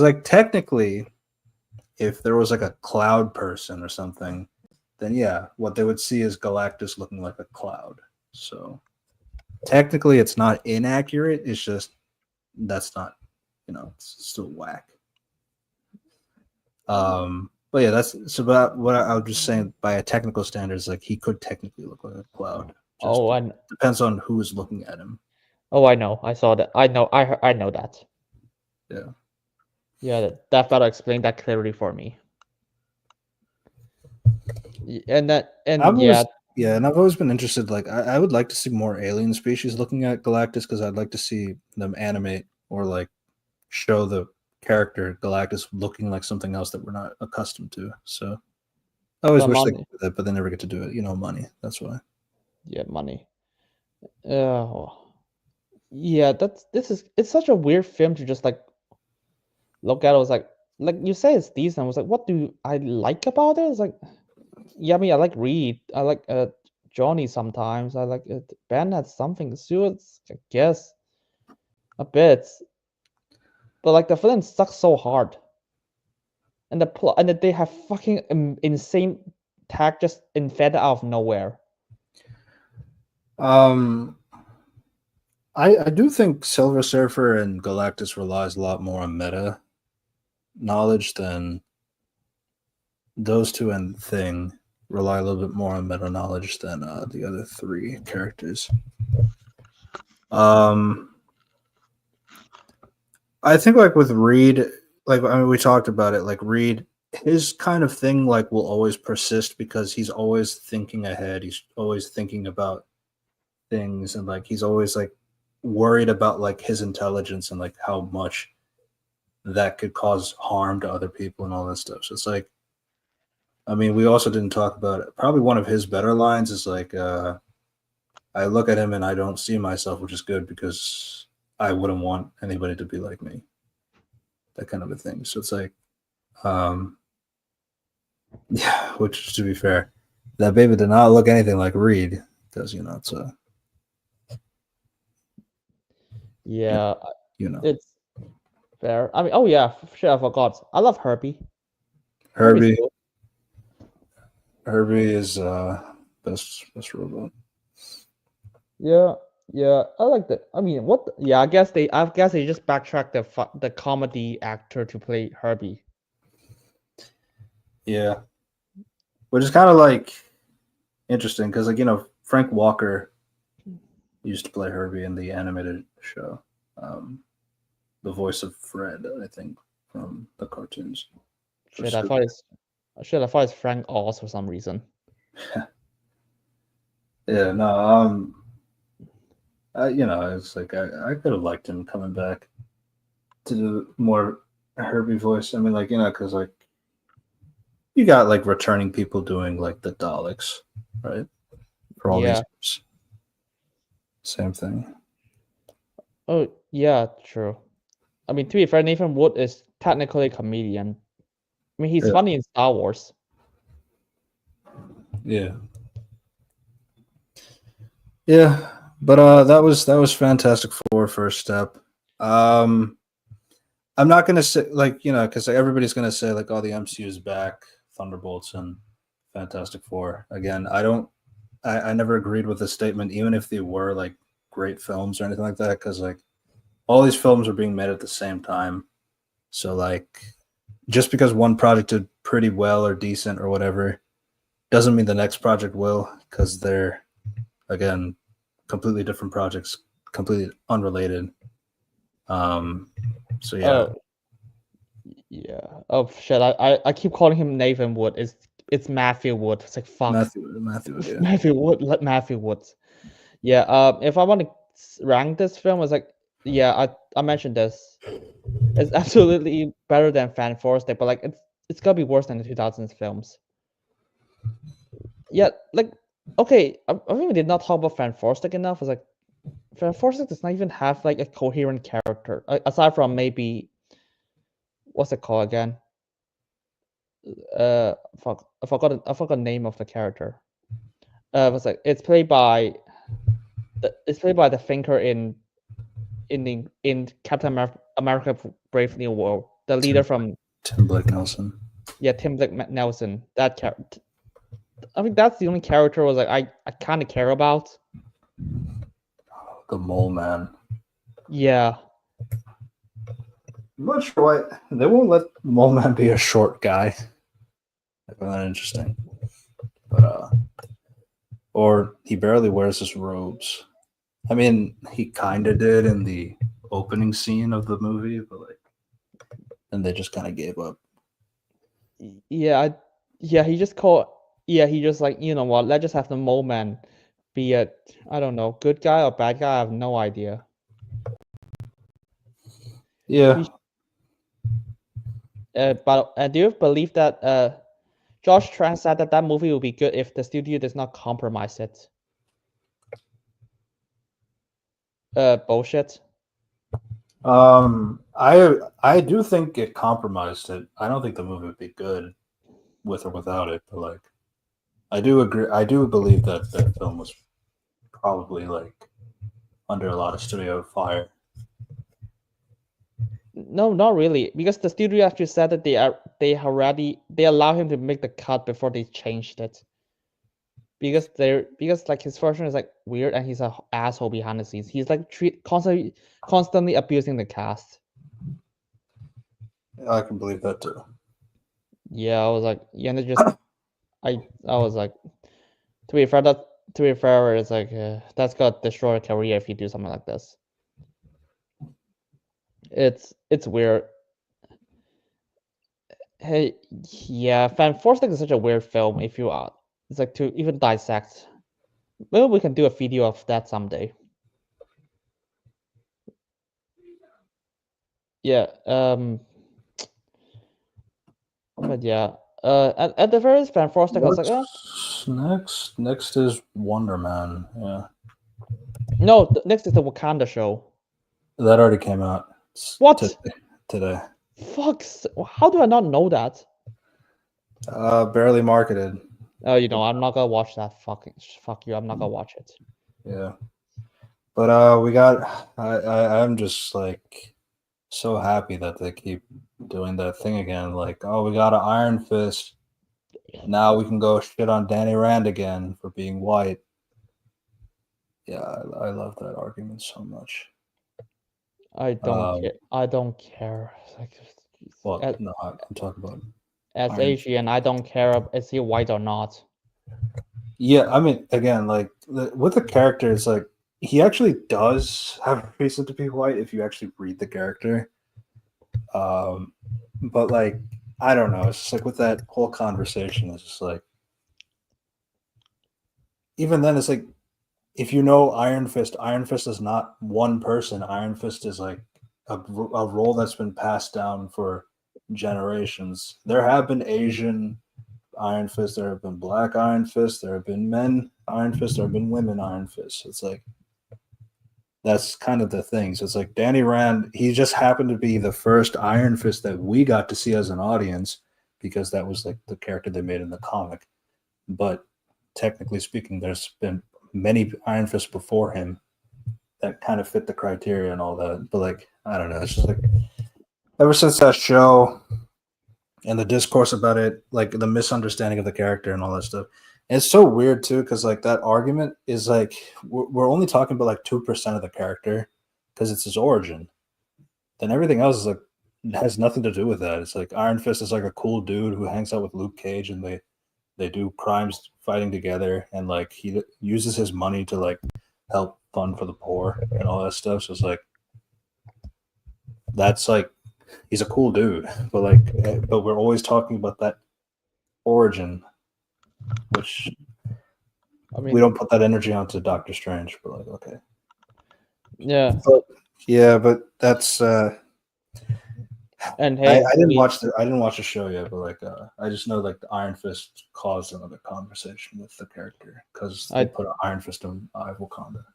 like technically, if there was like a cloud person or something, then yeah, what they would see is Galactus looking like a cloud. So technically, it's not inaccurate. It's just that's not, it's still whack. But yeah, that's so. But what I was just saying, by a technical standards, like he could technically look like a cloud. Just Oh, and depends on who's looking at him. I know. I saw that. I know that. Yeah. Yeah, that better explain that clearly for me. And that I've and yeah, always yeah, and I've always been interested. Like, I would like to see more alien species looking at Galactus because I'd like to see them animate or like show the character Galactus looking like something else that we're not accustomed to. So I always the wish they could money. do that, but they never get to do it. Money. That's why. Yeah, money. Yeah, it's such a weird film to just like look at. It was like you say it's decent. I was like, what do I like about it? It's like, yeah, I mean, I like Reed. I like Johnny sometimes. I like Ben had something. Stewart's, I guess, a bit, but like the film sucks so hard, and the plot, and that they have fucking insane tag just invented out of nowhere. Um, I do think Silver Surfer and Galactus relies a lot more on meta knowledge than those two and Thing. rely a little bit more on meta knowledge than the other three characters. I think like with Reed, like I mean, we talked about it. Like Reed, his kind of thing like will always persist because he's always thinking ahead. He's always thinking about things, and like he's always like worried about like his intelligence and like how much that could cause harm to other people and all that stuff. So it's like, I mean, we also didn't talk about it. Probably one of his better lines is like, I look at him and I don't see myself, which is good because I wouldn't want anybody to be like me. That kind of a thing. So it's like, yeah, which to be fair, that baby did not look anything like Reed because, you know, it's a, Yeah, you know, it's fair. I mean, oh yeah, shit, I forgot. I love Herbie. Herbie's Herbie. cool. Herbie is best robot. Yeah, yeah, I like that. I mean, what? Yeah, I guess they just backtracked the comedy actor to play Herbie. Yeah, which is kind of like interesting because, like, you know, Frank Walker used to play Herbie in the animated show, the voice of Fred, I think, from the cartoons. Shit, I thought it's Frank Oz for some reason. Yeah, no, you know, it's like I could have liked him coming back to do more Herbie voice. I mean, like, you know, because like you got like returning people doing like the Daleks, right? For all these Yeah. years. Same thing. Oh, yeah, true. I mean, to be fair, Nathan Wood is technically a comedian. I mean, he's Yeah. funny in Star Wars. Yeah. Yeah. But that was Fantastic Four first step. I'm not gonna say like, you know, because everybody's gonna say like, oh, the MCU is back, Thunderbolts and Fantastic Four. Again, I never agreed with the statement, even if they were like great films or anything like that, because like all these films are being made at the same time. So like just because one project did pretty well or decent or whatever doesn't mean the next project will, because they're again completely different projects, completely unrelated. So yeah. Oh, yeah. Oh shit, I keep calling him Nathan Wood. It's Matthew Wood. It's like fuck. Matthew, yeah. Matthew Wood. Yeah. If I want to rank this film, it's like, yeah, I mentioned this. It's absolutely better than Fan Forest, but like it's gotta be worse than the 2000s films. Yeah, like okay, I think we did not talk about Fan Forest enough. It's like Fan Forest does not even have like a coherent character aside from maybe what's it called again? Fuck, I forgot the name of the character. Was like it's played by the thinker in Captain America Brave New World, the leader from Tim Blake Nelson. yeah, Tim Blake Nelson. That character. I think that's the only character was like I kind of care about. The Mole Man. Yeah. I'm not sure why they won't let Mole Man be a short guy. I find that interesting. But or he barely wears his robes. I mean, he kind of did in the opening scene of the movie, but like, and they just kind of gave up. Yeah, yeah, he just called. Yeah, he just like, you know what? Let's just have the Mole Man be a, I don't know, good guy or bad guy. I have no idea. Yeah. But do you believe that Josh Trank said that movie will be good if the studio does not compromise it? Bullshit. I do think it compromised it. I don't think the movie would be good with or without it, but like, I do agree. I do believe that the film was probably like under a lot of studio fire. No, not really, because the studio actually said that they allow him to make the cut before they changed it. Because like his version is like weird and he's a asshole behind the scenes. He's like constantly abusing the cast. I can believe that too. Yeah, I was like, yeah, and I was like, to be fair, it's like that's gonna destroy a career if you do something like this. It's weird. Hey, yeah, Fantastic is such a weird film. If you are, it's like to even dissect. Maybe we can do a video of that someday. Yeah. But yeah. At the first Fantastic, I was like, Next is Wonder Man. Yeah, no. Next is the Wakanda show. that already came out. What? Today? Fucks. How do I not know that? Barely marketed. I'm not gonna watch that. Fuck you. I'm not gonna watch it. Yeah, but we got. I'm just like so happy that they keep doing that thing again. Like, oh, we got an Iron Fist. Now we can go shit on Danny Rand again for being white. Yeah, I love that argument so much. I don't care. I don't care. Like, Well, no, I'm talking about as Iron Asian, I don't care is he white or not. Yeah, I mean, again, like with the character, it's like he actually does have a reason to be white if you actually read the character. But like, I don't know. It's just like with that whole conversation, it's just like, even then, it's like, if you know Iron Fist is not one person. Iron Fist is like a role that's been passed down for generations. There have been Asian Iron Fist, there have been Black Iron Fist, there have been men Iron Fist, there have been women Iron Fist. It's like, that's kind of the thing. So it's like Danny Rand, he just happened to be the first Iron Fist that we got to see as an audience because that was like the character they made in the comic. But technically speaking, there's been many Iron Fists before him that kind of fit the criteria and all that. But like, I don't know. It's just like ever since that show and the discourse about it, like the misunderstanding of the character and all that stuff. And it's so weird too, because like that argument is like we're only talking about like 2% of the character because it's his origin. Then everything else is like has nothing to do with that. It's like Iron Fist is like a cool dude who hangs out with Luke Cage and they do crimes fighting together, and like he uses his money to like help fund for the poor and all that stuff. So it's like that's like he's a cool dude, but like but we're always talking about that origin, which I mean, we don't put that energy onto Doctor Strange. But like, okay, yeah. but that's And hey, I didn't watch the show yet, but like I just know like the Iron Fist caused another conversation with the character because they put an Iron Fist in Wakanda.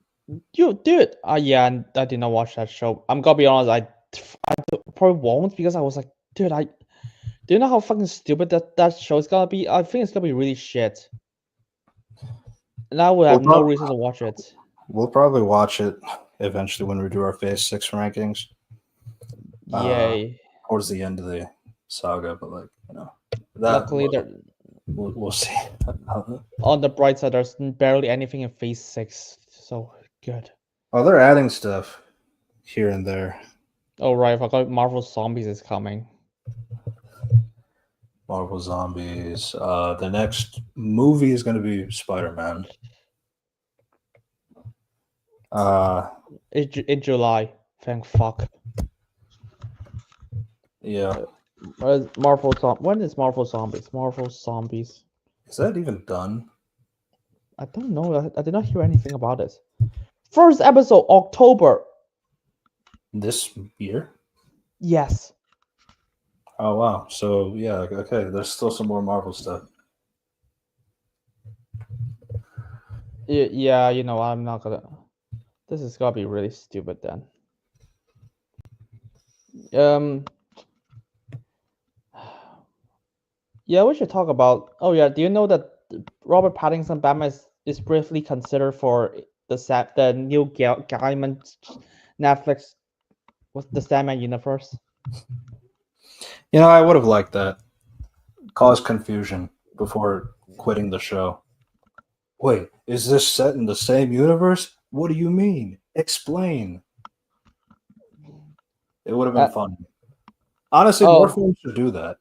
You dude, yeah, I did not watch that show. I'm gonna be honest, I probably won't because I was like, dude, do you know how fucking stupid that show is gonna be? I think it's gonna be really shit. And I would have no reason to watch it. We'll probably watch it eventually when we do our Phase 6 rankings. Yay. Towards the end of the saga, but like, you know, luckily we'll see. On the bright side, there's barely anything in Phase 6, so good. Oh, they're adding stuff here and there. Oh right, I forgot Marvel Zombies is coming. Marvel Zombies. The next movie is going to be Spider-Man. In July. Thank fuck. Yeah. When is Marvel Zombies? Marvel Zombies. Is that even done? I don't know. I did not hear anything about it. First episode, October. This year? Yes. Oh wow. So yeah, okay. There's still some more Marvel stuff. Yeah, I'm not gonna. This is gonna be really stupid then. Yeah, we should talk about. Oh yeah, do you know that Robert Pattinson Batman is briefly considered for the new Gaiman Netflix, what's the Sandman universe? I would have liked that. Cause confusion before quitting the show. Wait, is this set in the same universe? What do you mean? Explain. It would have been fun. Honestly, more films should do that.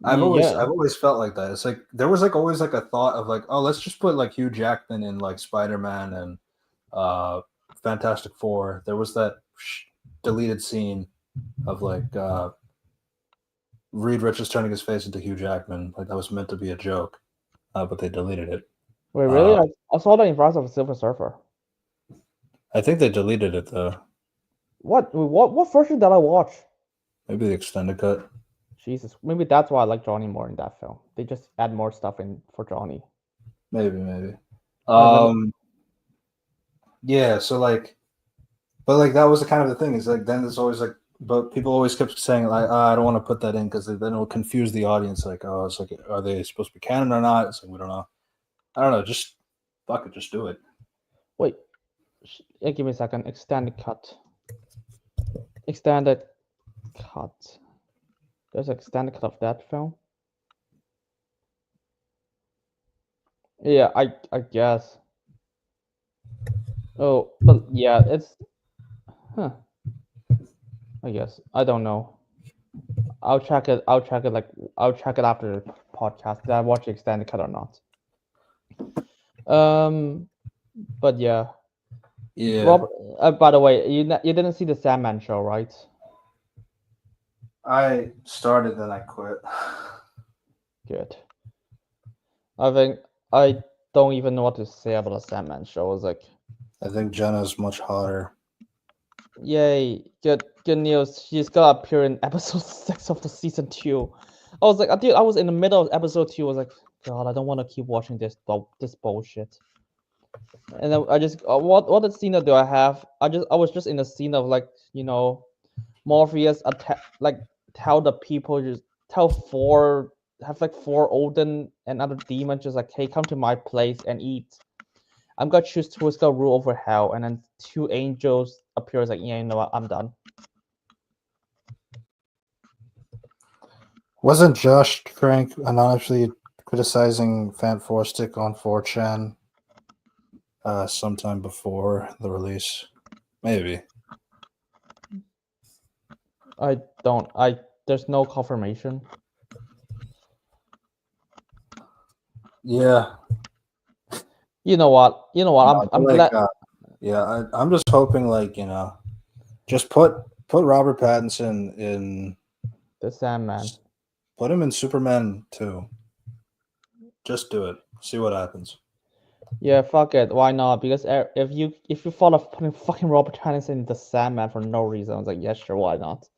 I've Yeah. always felt like that. It's like there was like always like a thought of like, oh, let's just put like Hugh Jackman in like Spider-Man and Fantastic Four. There was that deleted scene of like Reed Richards turning his face into Hugh Jackman. Like that was meant to be a joke, but they deleted it. Wait, really? I saw that in front of Silver Surfer. I think they deleted it though. What version did I watch? Maybe the extended cut. Jesus, maybe that's why I like Johnny more in that film. They just add more stuff in for Johnny. Maybe. Alright, Yeah. So like, but like that was the kind of the thing. Is like then there's always like, but people always kept saying like, I don't want to put that in because then it'll confuse the audience. Like, oh, it's like, are they supposed to be canon or not? It's like we don't know. I don't know. Just fuck it. Just do it. wait, give me a second. Extended cut. Extended cut. There's an extended cut of that film. Yeah, I guess. Oh, but yeah, it's huh. I guess. I don't know. I'll check it. I'll check it after the podcast. Did I watch the extended cut or not? But yeah. Yeah. Rob, by the way, you didn't see the Sandman show, right? I started, then I quit. Good. I think I don't even know what to say about the Sandman show. It's like, I think Jenna's much hotter. yay, good news. She's gonna appear in episode 6 of the season 2. I was like, dude, I was in the middle of episode 2. I was like, God, I don't want to keep watching this bullshit. And then I just what scene do I have? I was just in the scene of like, you know, Morpheus like tell the people, just tell four Odin and other demons just like, hey, come to my place and eat. I'm gonna choose who's gonna rule over hell, and then 2 angels appears like, yeah, you know what, I'm done. Wasn't Josh Frank anonymously criticizing Fan Four Stick on 4chan sometime before the release? Maybe. There's no confirmation. Yeah. You know what? I'm like, glad. Yeah, I'm just hoping, like, you know, just put Robert Pattinson in The Sandman. Put him in Superman 2. Just do it. See what happens. Yeah, fuck it. Why not? Because if you thought of putting fucking Robert Pattinson in the Sandman for no reason, I was like, yeah, sure, why not?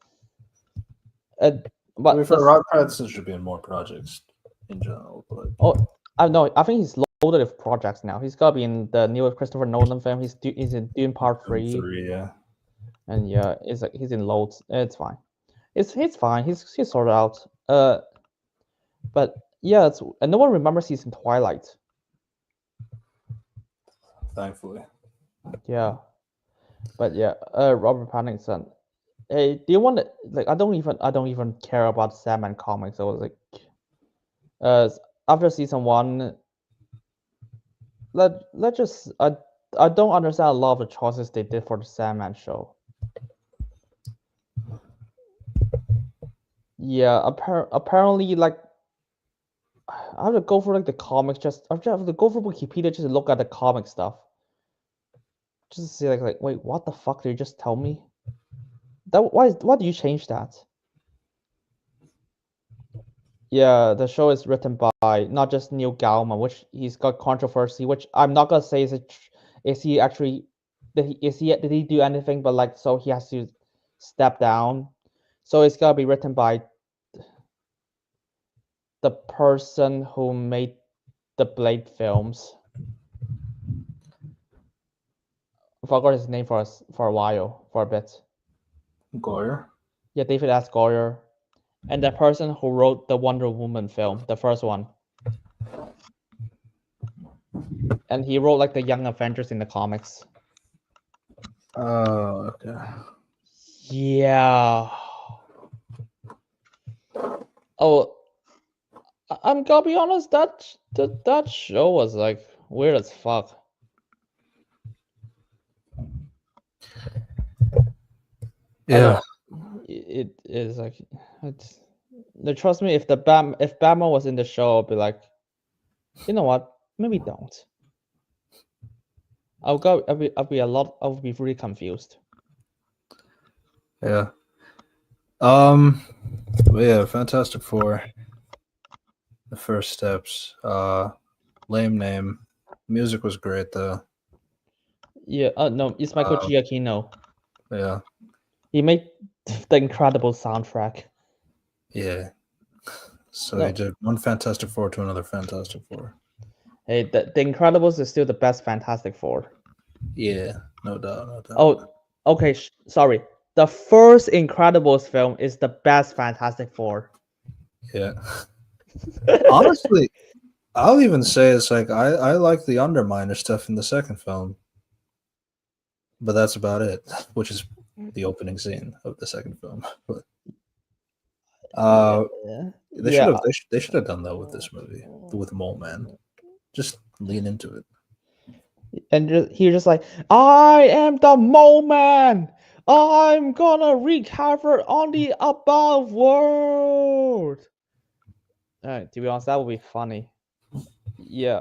But I mean, Robert Pattinson should be in more projects in general. But I know. I think he's loaded with projects now. He's gotta be in the new Christopher Nolan film. He's in Dune Part 3. yeah. And yeah, it's like he's in loads. It's fine. He's fine. He's sorted out. But yeah, and no one remembers he's in Twilight. Thankfully. Yeah. But yeah, Robert Pattinson. Hey, do you want to, like? I don't even care about Sandman comics. I was like, after season 1, let just I don't understand a lot of the choices they did for the Sandman show. Yeah, apparently, like, I have to go for like the comics. I have to go for Wikipedia just to look at the comic stuff. Just to see like wait, what the fuck did you just tell me? Why do you change that? Yeah, the show is written by not just Neil Gaiman, which he's got controversy. Which I'm not gonna say is he actually did he do anything, but like, so he has to step down. So it's gotta be written by the person who made the Blade films. I forgot his name for a while, for a bit. Goyer? Yeah, David S. Goyer. And the person who wrote the Wonder Woman film, the first one. And he wrote like the Young Avengers in the comics. Oh, okay. Yeah. Oh, I'm gonna be honest, that show was like weird as fuck. Yeah. It is like, Trust me, if Batman was in the show, I'll be like, you know what? Maybe don't. I'll be really confused. Yeah. But yeah, Fantastic Four. The first steps. Lame name. Music was great though. Yeah. No, it's Michael Giacchino. Yeah. He made the incredible soundtrack. Yeah. So No, he did one Fantastic Four to another Fantastic Four. hey, the Incredibles is still the best Fantastic Four. Yeah, no doubt, no doubt. Oh, okay. Sorry. The first Incredibles film is the best Fantastic Four. Yeah. Honestly, I'll even say it's like I like the Underminer stuff in the second film, but that's about it. Which is the opening scene of the second film. But Yeah. they should have they should have done that with this movie with Mole Man. Just lean into it. And he's just like, I am the Mole Man. I'm gonna wreak havoc on the above world. To be honest, that would be funny. Yeah.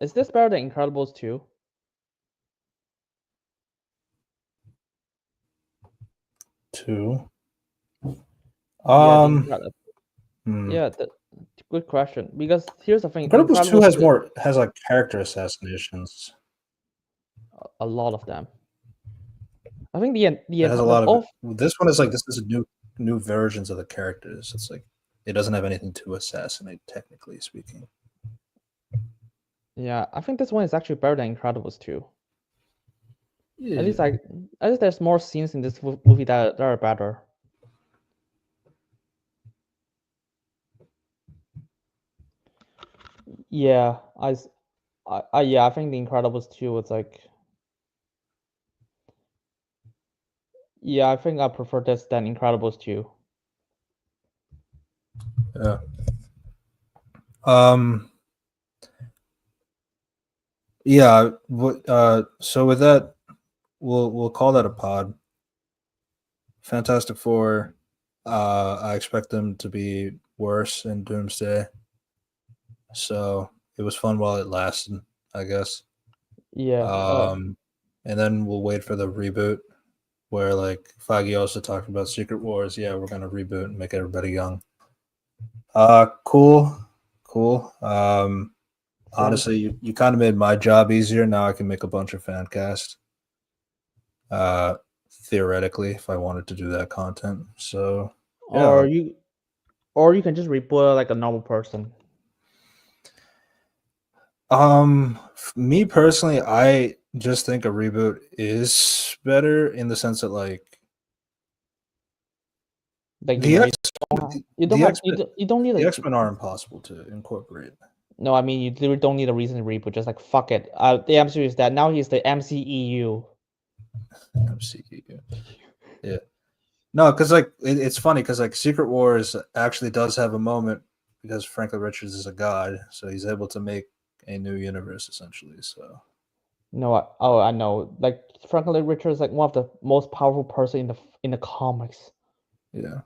Is this better than Incredibles 2? Two. Yeah, Hmm. yeah, good question. Because here's the thing, Incredibles two Incredibles 2, has like character assassinations. a lot of them. I think the It has a lot of it. oh, This one is like this is new versions of the characters. It's like it doesn't have anything to assassinate, technically speaking. yeah, I think this one is actually better than Incredibles 2. Yeah. At least there's more scenes in this movie that are better. Yeah, yeah, I think the Incredibles 2 was like, yeah, I think I prefer this than Incredibles 2. Yeah. Um. Yeah. So with that, we'll call that a pod. Fantastic Four. I expect them to be worse in Doomsday. So it was fun while it lasted, I guess. Yeah. And then we'll wait for the reboot where like Feige also talked about Secret Wars. Yeah, we're gonna reboot and make everybody young. Cool. Honestly, you kind of made my job easier. Now I can make a bunch of fan cast. Theoretically, if I wanted to do that content. So yeah. Or you can just reboot like a normal person. Me personally, I just think a reboot is better in the sense that like Like the X, you don't the have X, you don't need the a X Men are impossible to incorporate. no. I mean, you literally don't need a reason to reboot. Just like fuck it. The MCU is that now he's the MCEU. MCU. Yeah. No, because like it's funny because like Secret Wars actually does have a moment because Franklin Richards is a god, so he's able to make a new universe essentially. So No, I know. Like Franklin Richards, is like one of the most powerful person in the comics. yeah.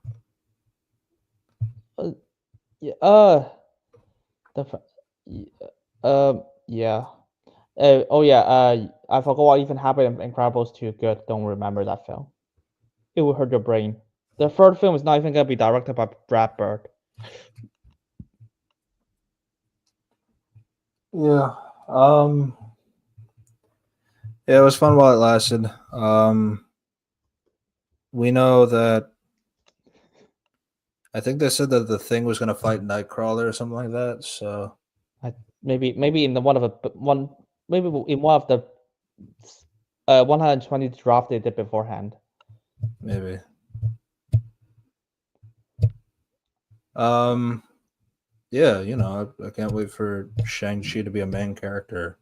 Yeah. Yeah. Oh yeah. I forgot what even happened in Incredibles 2. Good. Don't remember that film. It will hurt your brain. The third film is not even gonna be directed by Brad Bird. Yeah. Yeah, it was fun while it lasted. We know that I think they said that the Thing was going to fight Nightcrawler or something like that. So Maybe in the maybe in one of the 120 draft they did beforehand. maybe. Yeah, I can't wait for Shang-Chi to be a main character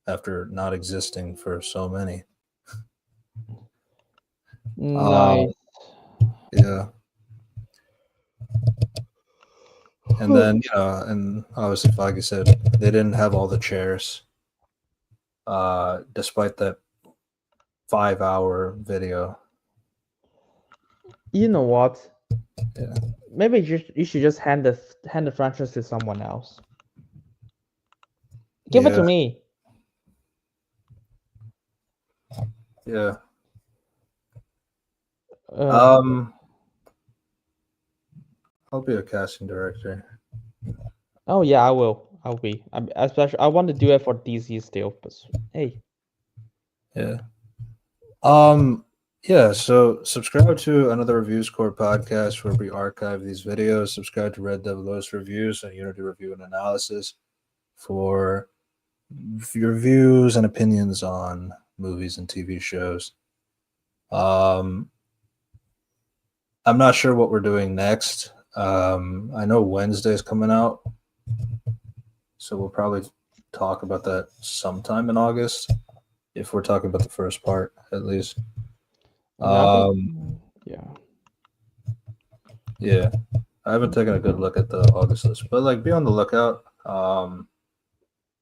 after not existing for so many. Nice. Yeah. And then, and obviously Feige said they didn't have all the chairs. Despite that 5-hour video. You know what? Yeah. Maybe you should just hand the franchise to someone else. Give it to Yeah. me. Yeah. Um, I'll be a casting director. oh yeah, I will. I'll be. Especially, I want to do it for DC still. But hey, Yeah. Yeah, so subscribe to another Reviews Corp podcast where we archive these videos. Subscribe to Red Devil O's Reviews and Unity Review and Analysis for your views and opinions on movies and TV shows. I'm not sure what we're doing next. I know Wednesday's coming out, so we'll probably talk about that sometime in August, if we're talking about the first part, at least. I think yeah. Yeah, I haven't taken a good look at the August list, but like, be on the lookout.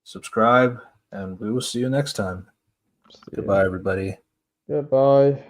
Subscribe, and we will see you next time. Goodbye, everybody. Goodbye.